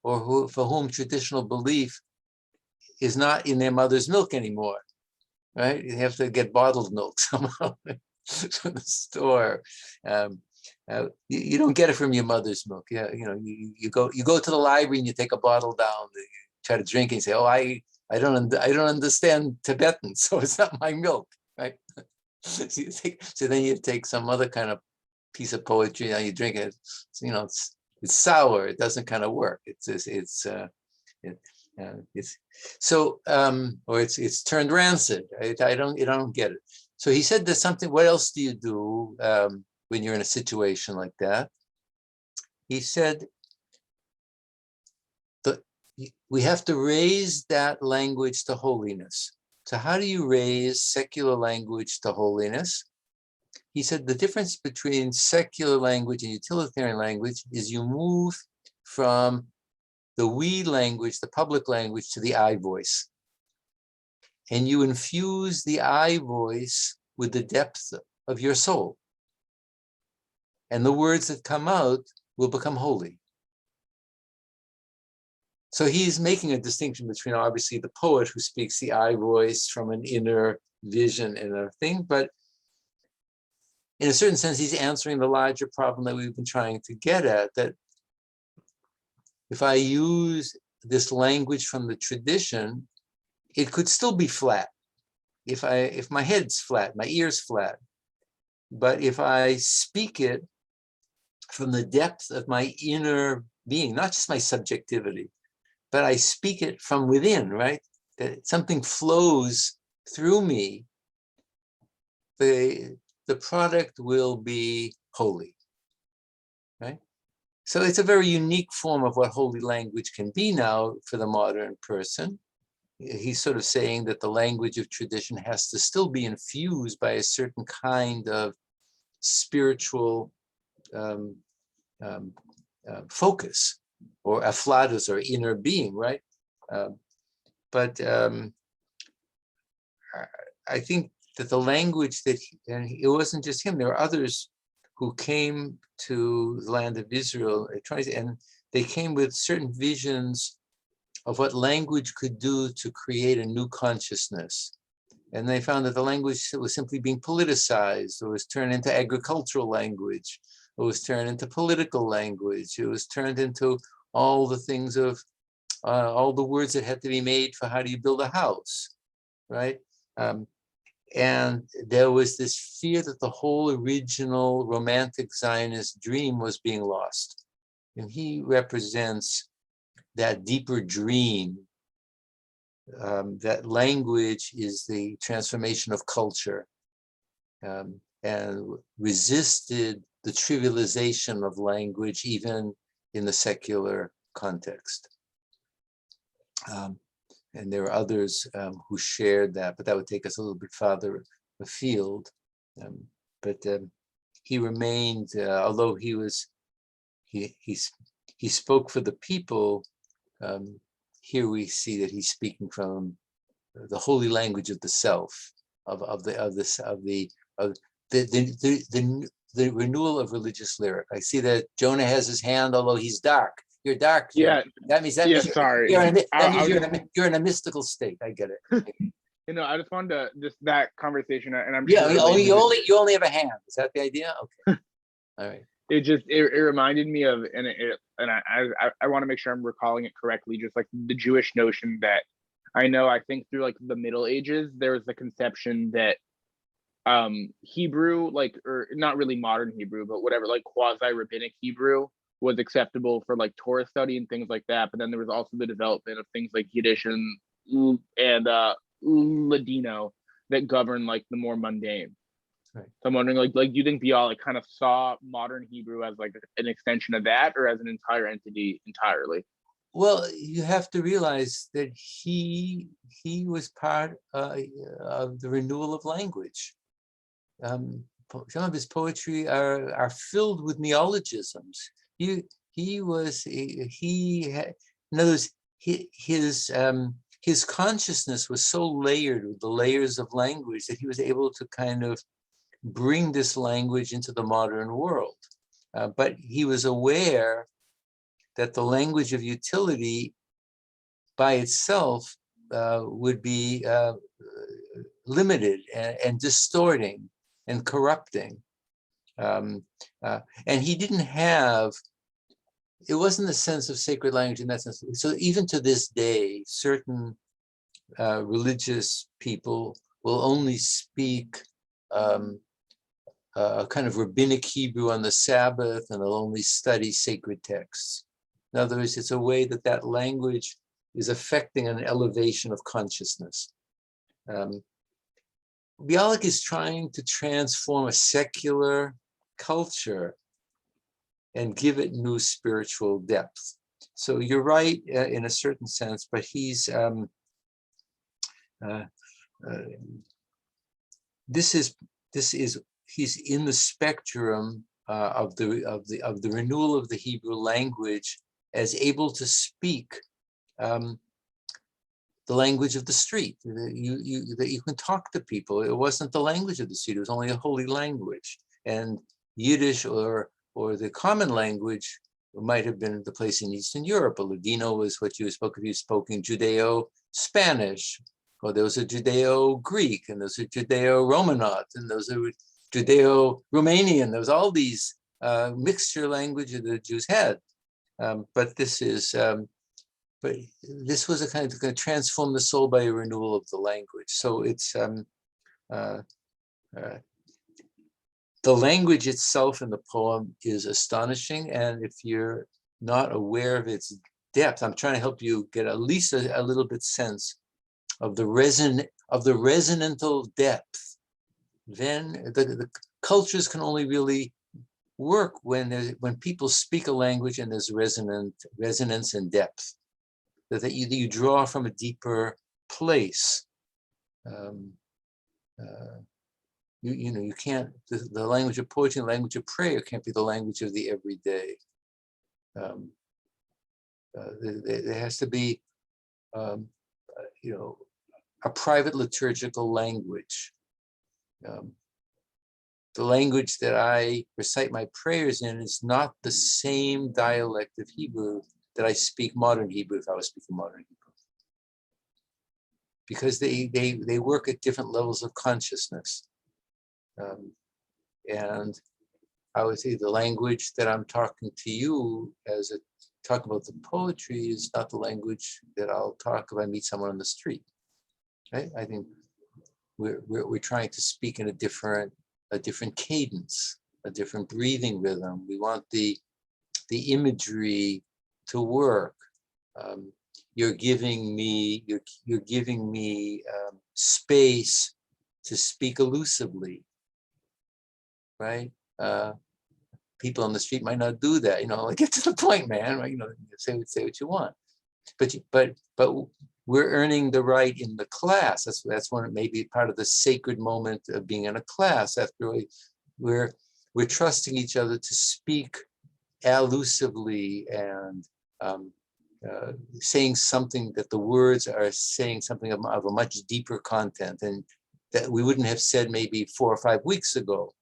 or for whom traditional belief is not in their mother's milk anymore, right? You have to get bottled milk somehow from the store. You don't get it from your mother's milk. Yeah, you know, you go to the library and you take a bottle down, you try to drink and you say, oh, I don't understand Tibetan, so it's not my milk, right? So then you take some other kind of piece of poetry and you drink it. You know, it's sour. It doesn't kind of work. It's turned rancid. I don't get it. So he said there's something. What else do you do when you're in a situation like that? He said that we have to raise that language to holiness. So how do you raise secular language to holiness? He said the difference between secular language and utilitarian language is you move from the we language, the public language, to the I voice. And you infuse the I voice with the depth of your soul. And the words that come out will become holy. So he's making a distinction between obviously the poet who speaks the I voice from an inner vision and a thing, but in a certain sense, he's answering the larger problem that we've been trying to get at, that if I use this language from the tradition, it could still be flat. If my head's flat, my ear's flat, but if I speak it from the depth of my inner being, not just my subjectivity, but I speak it from within, right? That something flows through me, the product will be holy, right? So it's a very unique form of what holy language can be now for the modern person. He's sort of saying that the language of tradition has to still be infused by a certain kind of spiritual focus, or afflatus, or inner being, right? But I think that the language that, and it wasn't just him, there were others who came to the land of Israel, and they came with certain visions of what language could do to create a new consciousness. And they found that the language was simply being politicized, or was turned into agricultural language, or was turned into political language, it was turned into all the things of, all the words that had to be made for how do you build a house, right? And there was this fear that the whole original romantic Zionist dream was being lost. And he represents that deeper dream that language is the transformation of culture, and resisted the trivialization of language even in the secular context. And there are others who shared that, but that would take us a little bit farther afield. But he remained, although he spoke for the people. Here we see that he's speaking from the holy language of the self, of the renewal of religious lyric. I see that Jonah has his hand, although he's dark. You're dark, Jonah. Yeah. That means Yeah, sorry. you're in a mystical state. I get it. You know, I just wanted to just that conversation, and I'm Yeah, sure you only have a hand. Is that the idea? Okay. All right. it reminded me of, and I want to make sure I'm recalling it correctly, just like the Jewish notion that I think through like the Middle Ages, there was the conception that Hebrew, like, or not really modern Hebrew, but whatever, like quasi-rabbinic Hebrew was acceptable for like Torah study and things like that. But then there was also the development of things like Yiddish and Ladino that govern like the more mundane. Right. So I'm wondering, like, do you think Bialik kind of saw modern Hebrew as like an extension of that, or as an entire entity entirely? Well, you have to realize that he was part of the renewal of language. Some of his poetry are filled with neologisms. In other words, his consciousness was so layered with the layers of language that he was able to kind of bring this language into the modern world. But he was aware that the language of utility by itself would be limited and distorting and corrupting. And he didn't have, it wasn't the sense of sacred language in that sense. So even to this day, certain religious people will only speak a kind of rabbinic Hebrew on the Sabbath, and they'll only study sacred texts. In other words, it's a way that that language is affecting an elevation of consciousness. Bialik is trying to transform a secular culture and give it new spiritual depth. So you're right in a certain sense, but he's he's in the spectrum of the renewal of the Hebrew language as able to speak the language of the street. That you can talk to people. It wasn't the language of the street; it was only a holy language. And Yiddish or the common language might have been the place in Eastern Europe. Ladino was what you spoke. If you spoke in Judeo-Spanish, or there was a Judeo-Greek, and there's a Judeo-Romanot, and those are Judeo-Romanian. There was all these mixture languages that the Jews had. But this was a kind of going to transform the soul by a renewal of the language. So it's the language itself in the poem is astonishing, and if you're not aware of its depth, I'm trying to help you get at least a little bit sense of the resonantal depth. Then the cultures can only really work when people speak a language and there's resonance and depth, that you draw from a deeper place. You can't, the language of poetry and language of prayer can't be the language of the everyday. There has to be, a private liturgical language. The language that I recite my prayers in is not the same dialect of Hebrew that I speak modern Hebrew if I was speaking modern Hebrew. Because they work at different levels of consciousness. And I would say the language that I'm talking to you as a talk about the poetry is not the language that I'll talk if I meet someone on the street. Right? I think we're trying to speak in a different cadence, a different breathing rhythm. We want the imagery to work. you're giving me space to speak elusively, right? People on the street might not do that, you know, like, get to the point, man, right? You know, say what you want, but we're earning the right in the class. That's one, maybe part of the sacred moment of being in a class. After we're trusting each other to speak elusively and saying something that the words are saying something of a much deeper content and that we wouldn't have said maybe 4 or 5 weeks ago,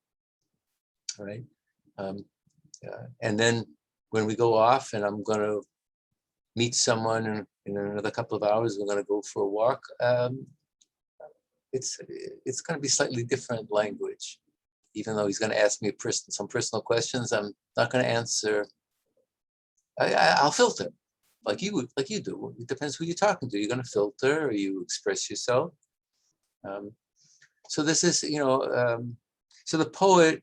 right? And then when we go off and I'm going to meet someone in another couple of hours, we're going to go for a walk. It's going to be slightly different language. Even though he's going to ask me some personal questions, I'm not going to answer. I'll filter, like you do. It depends who you're talking to. You're going to filter, or you express yourself. So this is, you know, so the poet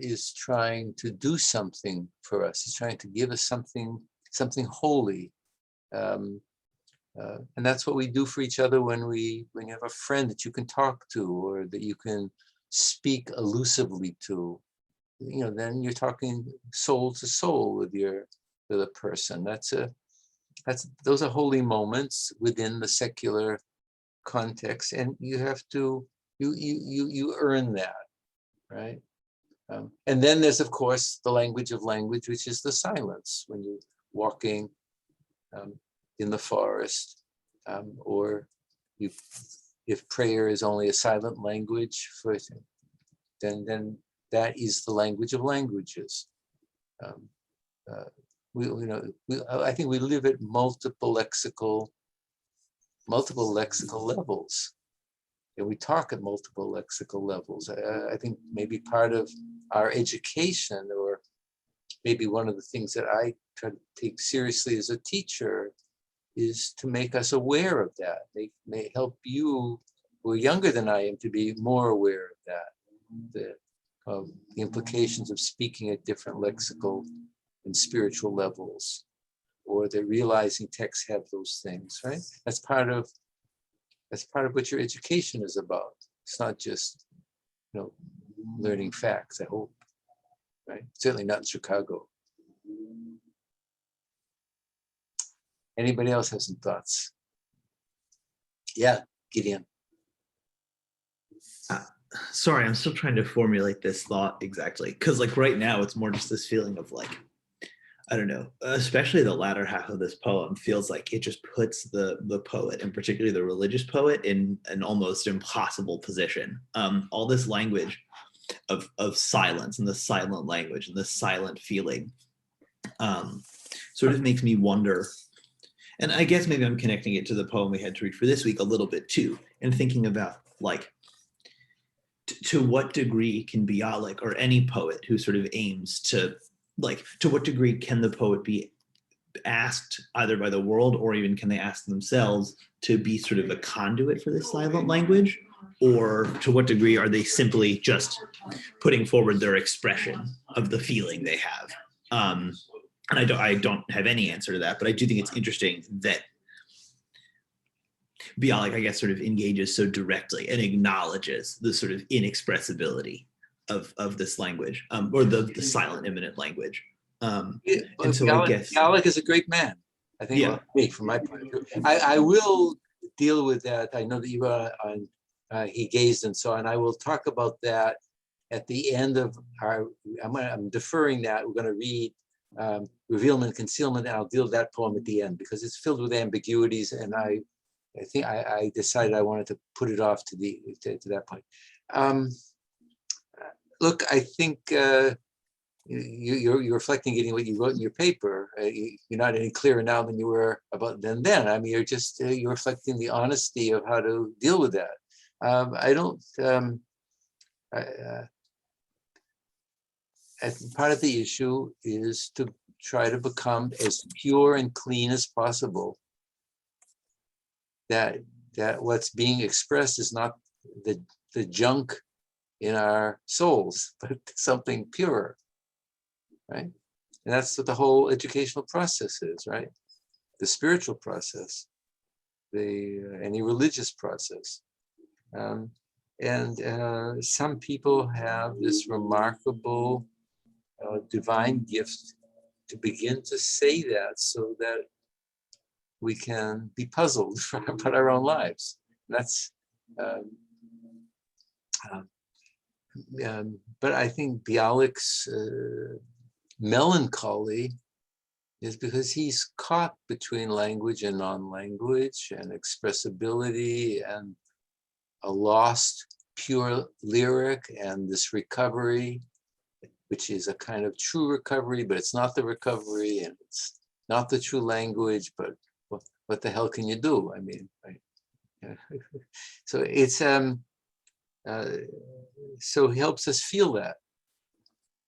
is trying to do something for us. He's trying to give us something holy. And that's what we do for each other when you have a friend that you can talk to or that you can speak elusively to. You know, then you're talking soul to soul with a person. Those are holy moments within the secular context, and you have to you earn that, right? And then there's, of course, the language of language, which is the silence when you're walking in the forest, or if prayer is only a silent language, then that is the language of languages. I think we live at multiple lexical levels, and we talk at multiple lexical levels. I think maybe part of our education, or maybe one of the things that I try to take seriously as a teacher, is to make us aware of that. They may help you who are younger than I am to be more aware of that, the implications of speaking at different lexical and spiritual levels, or that realizing texts have those things, right? That's part of what your education is about. It's not just, you know, learning facts, I hope, right? Certainly not in Chicago. Anybody else have some thoughts? Yeah, Gideon. Sorry, I'm still trying to formulate this thought exactly. Because like right now, it's more just this feeling of like, I don't know, especially the latter half of this poem feels like it just puts the poet, and particularly the religious poet, in an almost impossible position. All this language of silence and the silent language and the silent feeling sort of makes me wonder, and I guess maybe I'm connecting it to the poem we had to read for this week a little bit too, and thinking about like, to what degree can Bialik, or any poet who sort of aims to, like, to what degree can the poet be asked either by the world, or even can they ask themselves to be sort of a conduit for this silent language? Or to what degree are they simply just putting forward their expression of the feeling they have? And I don't have any answer to that, but I do think it's interesting that Bialik, I guess, sort of engages so directly and acknowledges the sort of inexpressibility of this language, or the silent immanent language. And so Bialik, I guess Bialik is a great man. I think, Yeah. well, me, from my point of view. I will deal with that. I know that you are on He Gazed and so on. I will talk about that at the end of our, I'm deferring that. We're going to read Revealment, Concealment, and I'll deal with that poem at the end because it's filled with ambiguities, and I think I decided I wanted to put it off to that point. Look, I think you're reflecting, getting what you wrote in your paper. You're not any clearer now than you were about then. I mean, you're just you're reflecting the honesty of how to deal with that. I don't. I think part of the issue is to try to become as pure and clean as possible. That what's being expressed is not the junk in our souls, but something pure, right? And that's what the whole educational process is, right? the spiritual process, any religious process. And some people have this remarkable divine gift to begin to say that so that we can be puzzled about our own lives. That's, but I think Bialik's melancholy is because he's caught between language and non-language and expressibility and a lost pure lyric and this recovery, which is a kind of true recovery, but it's not the recovery and it's not the true language, but what the hell can you do? I mean, so it's, so he helps us feel that.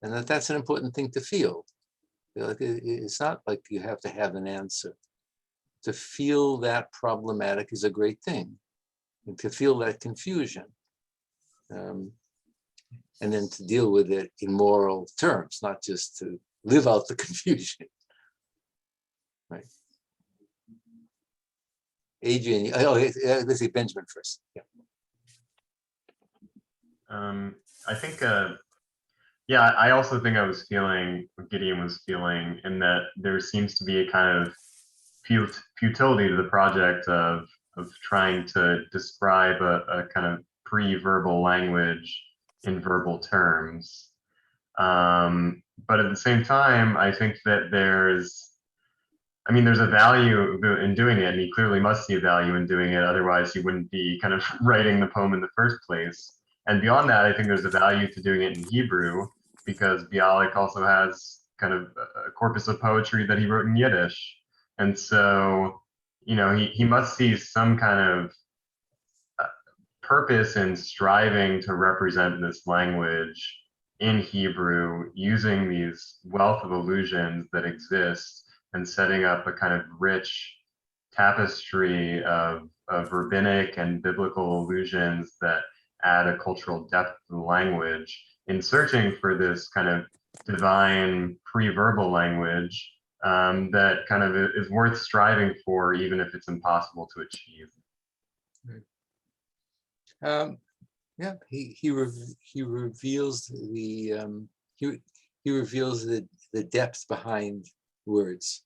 And that's an important thing to feel. It's not like you have to have an answer. To feel that problematic is a great thing. And to feel that confusion. And then to deal with it in moral terms, not just to live out the confusion. Right. Adrian, let's see, Benjamin first. Yeah. I think, yeah, I also think I was feeling what Gideon was feeling, in that there seems to be a kind of futility to the project of trying to describe a kind of pre-verbal language in verbal terms. But at the same time, I think that there's a value in doing it, and he clearly must see a value in doing it, otherwise he wouldn't be kind of writing the poem in the first place. And beyond that, I think there's a value to doing it in Hebrew, because Bialik also has kind of a corpus of poetry that he wrote in Yiddish. And so, you know, he must see some kind of purpose in striving to represent this language in Hebrew, using these wealth of allusions that exist and setting up a kind of rich tapestry of rabbinic and biblical allusions that add a cultural depth to the language, in searching for this kind of divine pre-verbal language that kind of is worth striving for, even if it's impossible to achieve. Yeah, he reveals the depth behind words,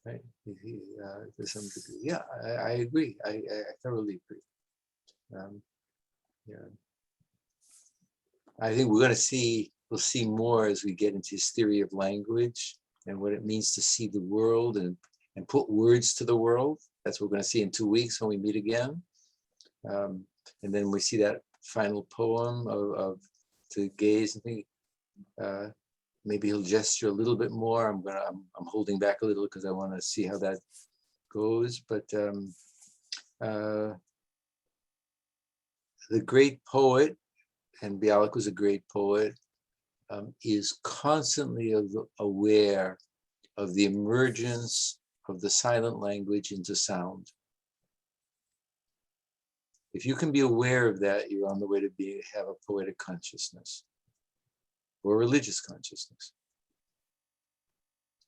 right? To some degree, yeah, I agree. I thoroughly agree. Yeah, I think we'll see more as we get into his theory of language and what it means to see the world and put words to the world. That's what we're going to see in 2 weeks when we meet again. And then we see that final poem of to gaze and think. Maybe he'll gesture a little bit more. I'm holding back a little because I want to see how that goes. But the great poet, and Bialik was a great poet, is constantly aware of the emergence of the silent language into sound. If you can be aware of that, you're on the way to have a poetic consciousness or religious consciousness.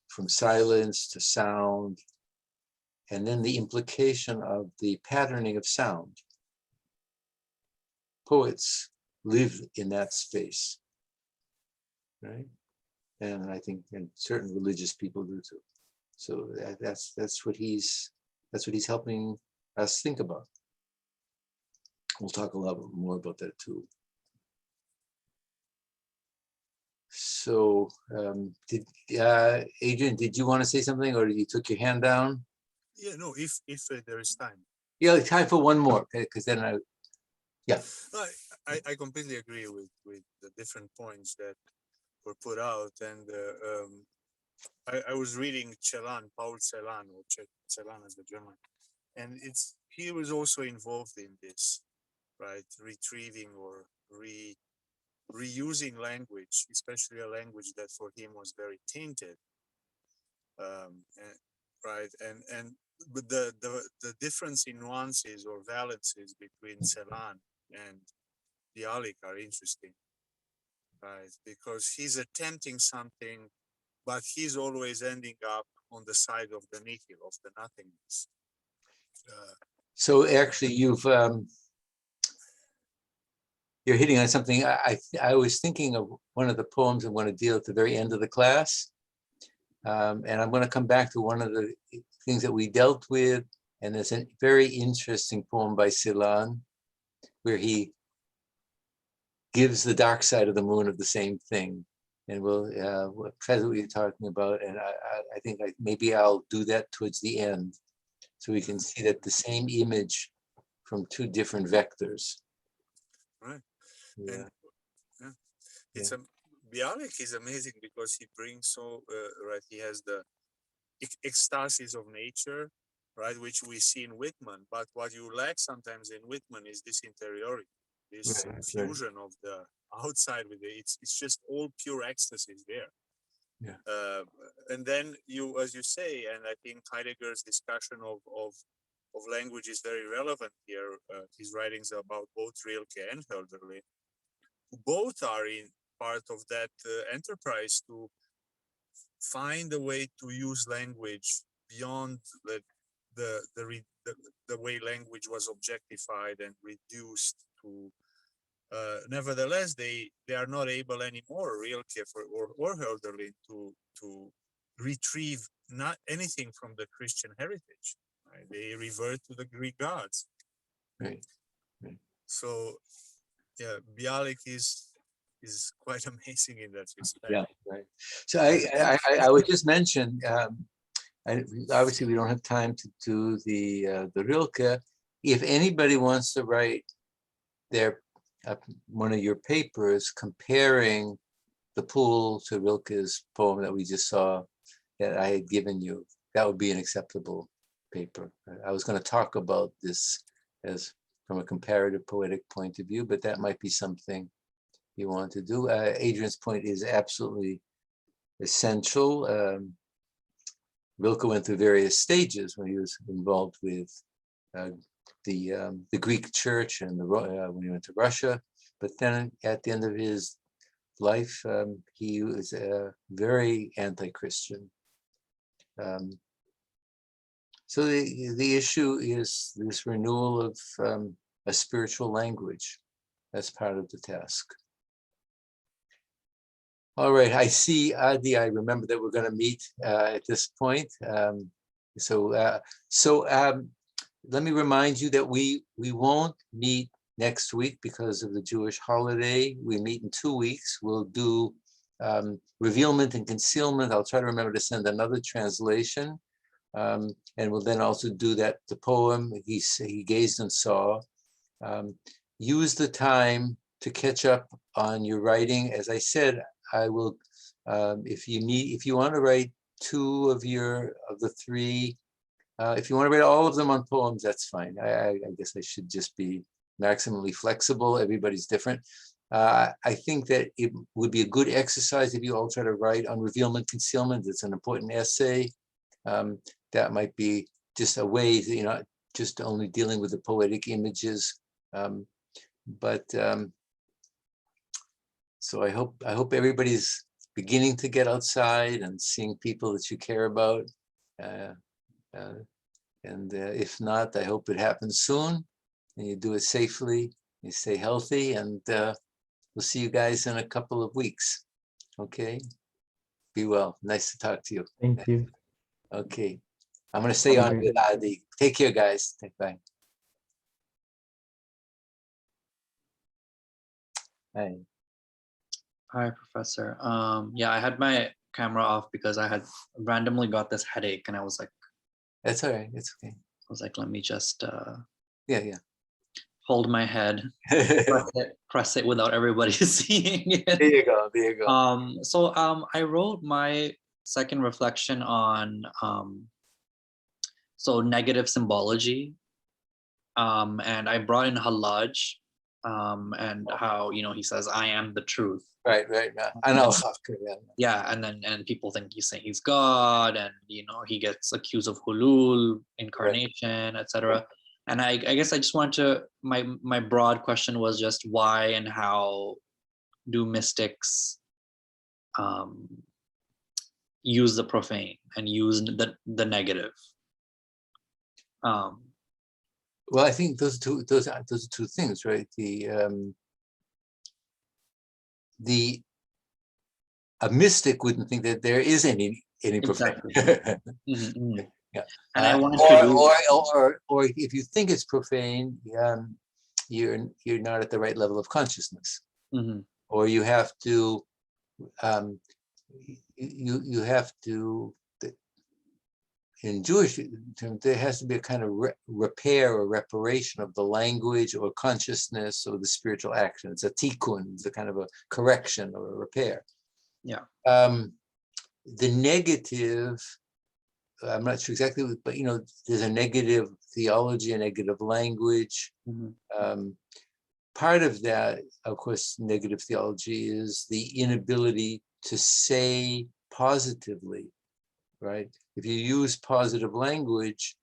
From silence to sound, and then the implication of the patterning of sound. Poets live in that space, right? And I think and certain religious people do too. So that's what he's helping us think about. We'll talk a lot more about that too. So, Adrian, did you want to say something, or you took your hand down? Yeah, no. If there is time. Yeah, time for one more, because then I completely agree with the different points that were put out, and I was reading Paul Celan, or Celan as the German, and he was also involved in this, right? Retrieving or reusing language, especially a language that for him was very tainted, right? But the difference in nuances or valences between Celan and Bialik are interesting, right? Because he's attempting something, but he's always ending up on the side of the nihil, of the nothingness. So actually, you're hitting on something. I was thinking of one of the poems I'm going to deal at the very end of the class. And I'm going to come back to one of the things that we dealt with. And there's a very interesting poem by Celan where he gives the dark side of the moon of the same thing. And we'll try what you're talking about. And I think maybe I'll do that towards the end, so we can see that the same image from two different vectors. Right. Yeah. And, it's Bialik is amazing because he brings so right. He has the ecstasis of nature, right, which we see in Whitman. But what you lack sometimes in Whitman is this interiority, this fusion of the outside with it's just all pure ecstasy there. Yeah. And then you, as you say, and I think Heidegger's discussion of language is very relevant here. His writings about both Rilke and Hölderlin, both are in part of that enterprise to find a way to use language beyond the way language was objectified and reduced to. Nevertheless, they are not able anymore, Rilke or Hölderlin, to retrieve not anything from the Christian heritage. Right? They revert to the Greek gods. Right. So, yeah, Bialik is quite amazing in that respect. Yeah, right. So I would just mention, obviously we don't have time to do the Rilke. If anybody wants to write their one of your papers comparing the pool to Rilke's poem that we just saw that I had given you, that would be an acceptable paper. I was going to talk about this as from a comparative poetic point of view, but that might be something you want to do. Adrian's point is absolutely essential. Rilke went through various stages when he was involved with the Greek church and when he went to Russia, but then at the end of his life, he was very anti-Christian. So the issue is this renewal of a spiritual language as part of the task. All right, I see, Adi, I remember that we're going to meet at this point. Let me remind you that we won't meet next week because of the Jewish holiday. We meet in 2 weeks. We'll do revealment and concealment. I'll try to remember to send another translation. And we'll then also do the poem he gazed and saw. Use the time to catch up on your writing. As I said, I will, if you want to write two of the three, if you want to write all of them on poems, that's fine. I guess I should just be maximally flexible. Everybody's different. I think that it would be a good exercise if you all try to write on revealment, concealment. It's an important essay. That might be just a way, just only dealing with the poetic images. So I hope everybody's beginning to get outside and seeing people that you care about. If not, I hope it happens soon and you do it safely, you stay healthy, and we'll see you guys in a couple of weeks. Okay, be well. Nice to talk to you. Thank you. Okay, I'm going to stay on with Adi. Take care, guys. Bye. Bye. Hi, Professor. Yeah, I had my camera off because I had randomly got this headache, and I was like, "That's all right. It's okay." I was like, "Let me just yeah, hold my head, press it without everybody seeing it." There you go. There you go. So I wrote my second reflection on so negative symbology, and I brought in Hallaj, and how he says, "I am the truth." Right. I know. Yeah, and people think he's saying he's God, and he gets accused of hulul, incarnation, etc. And I guess I just wanted to, my broad question was just why and how do mystics use the profane and use the negative. Well, I think those are two things, right? A mystic wouldn't think that there is any profane. Exactly. Yeah. And I wanted to do, or if you think it's profane, you're not at the right level of consciousness, or you have to you have to, in Jewish terms, there has to be a kind of repair or reparation of the language or consciousness or the spiritual action. It's a tikkun, it's a kind of a correction or a repair. Yeah. The negative, I'm not sure exactly, but there's a negative theology, a negative language. Part of that, of course, negative theology is the inability to say positively, right? If you use positive language,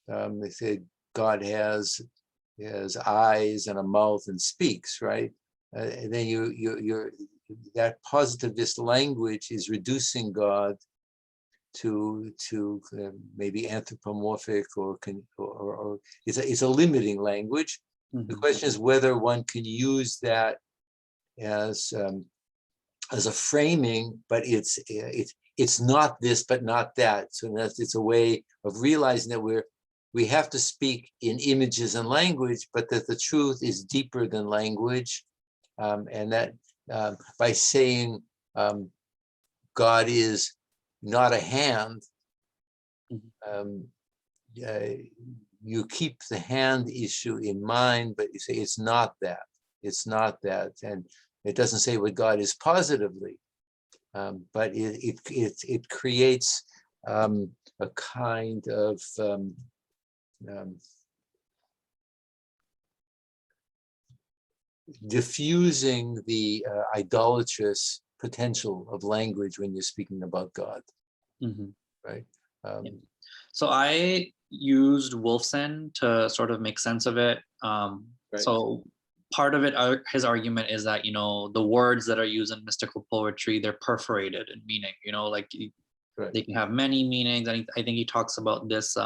they say God has eyes and a mouth and speaks, right? And then that positivist language is reducing God to maybe anthropomorphic or it's a limiting language. The question is whether one can use that as a framing, but it's not this, but not that. So it's a way of realizing that we have to speak in images and language, but that the truth is deeper than language, and that by saying God is not a hand, you keep the hand issue in mind, but you say it's not that. It's not that, and it doesn't say what God is positively, but it creates a kind of diffusing the idolatrous potential of language when you're speaking about God, right? So I used Wolfson to sort of make sense of it. So part of it, his argument is that, the words that are used in mystical poetry, they're perforated in meaning, like they can have many meanings. And I think he talks about this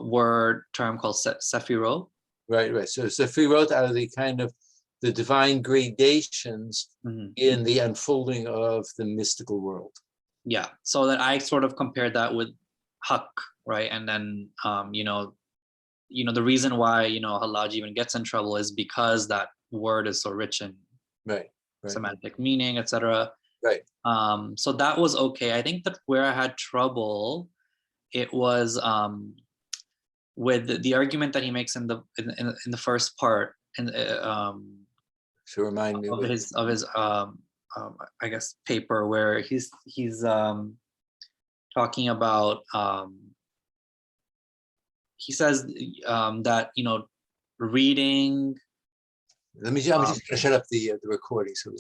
word term called Sephirot. Right. So Sephirot are the kind of the divine gradations in the unfolding of the mystical world. Yeah. So that I sort of compared that with Hak, right? And then, the reason why, Hallaj even gets in trouble is because that word is so rich in semantic meaning, etc. Right. So that was okay. I think that where I had trouble, it was with the argument that he makes in the first part, and so remind me of his I guess paper, where he's talking about he says that reading. I'm just gonna shut up the recording so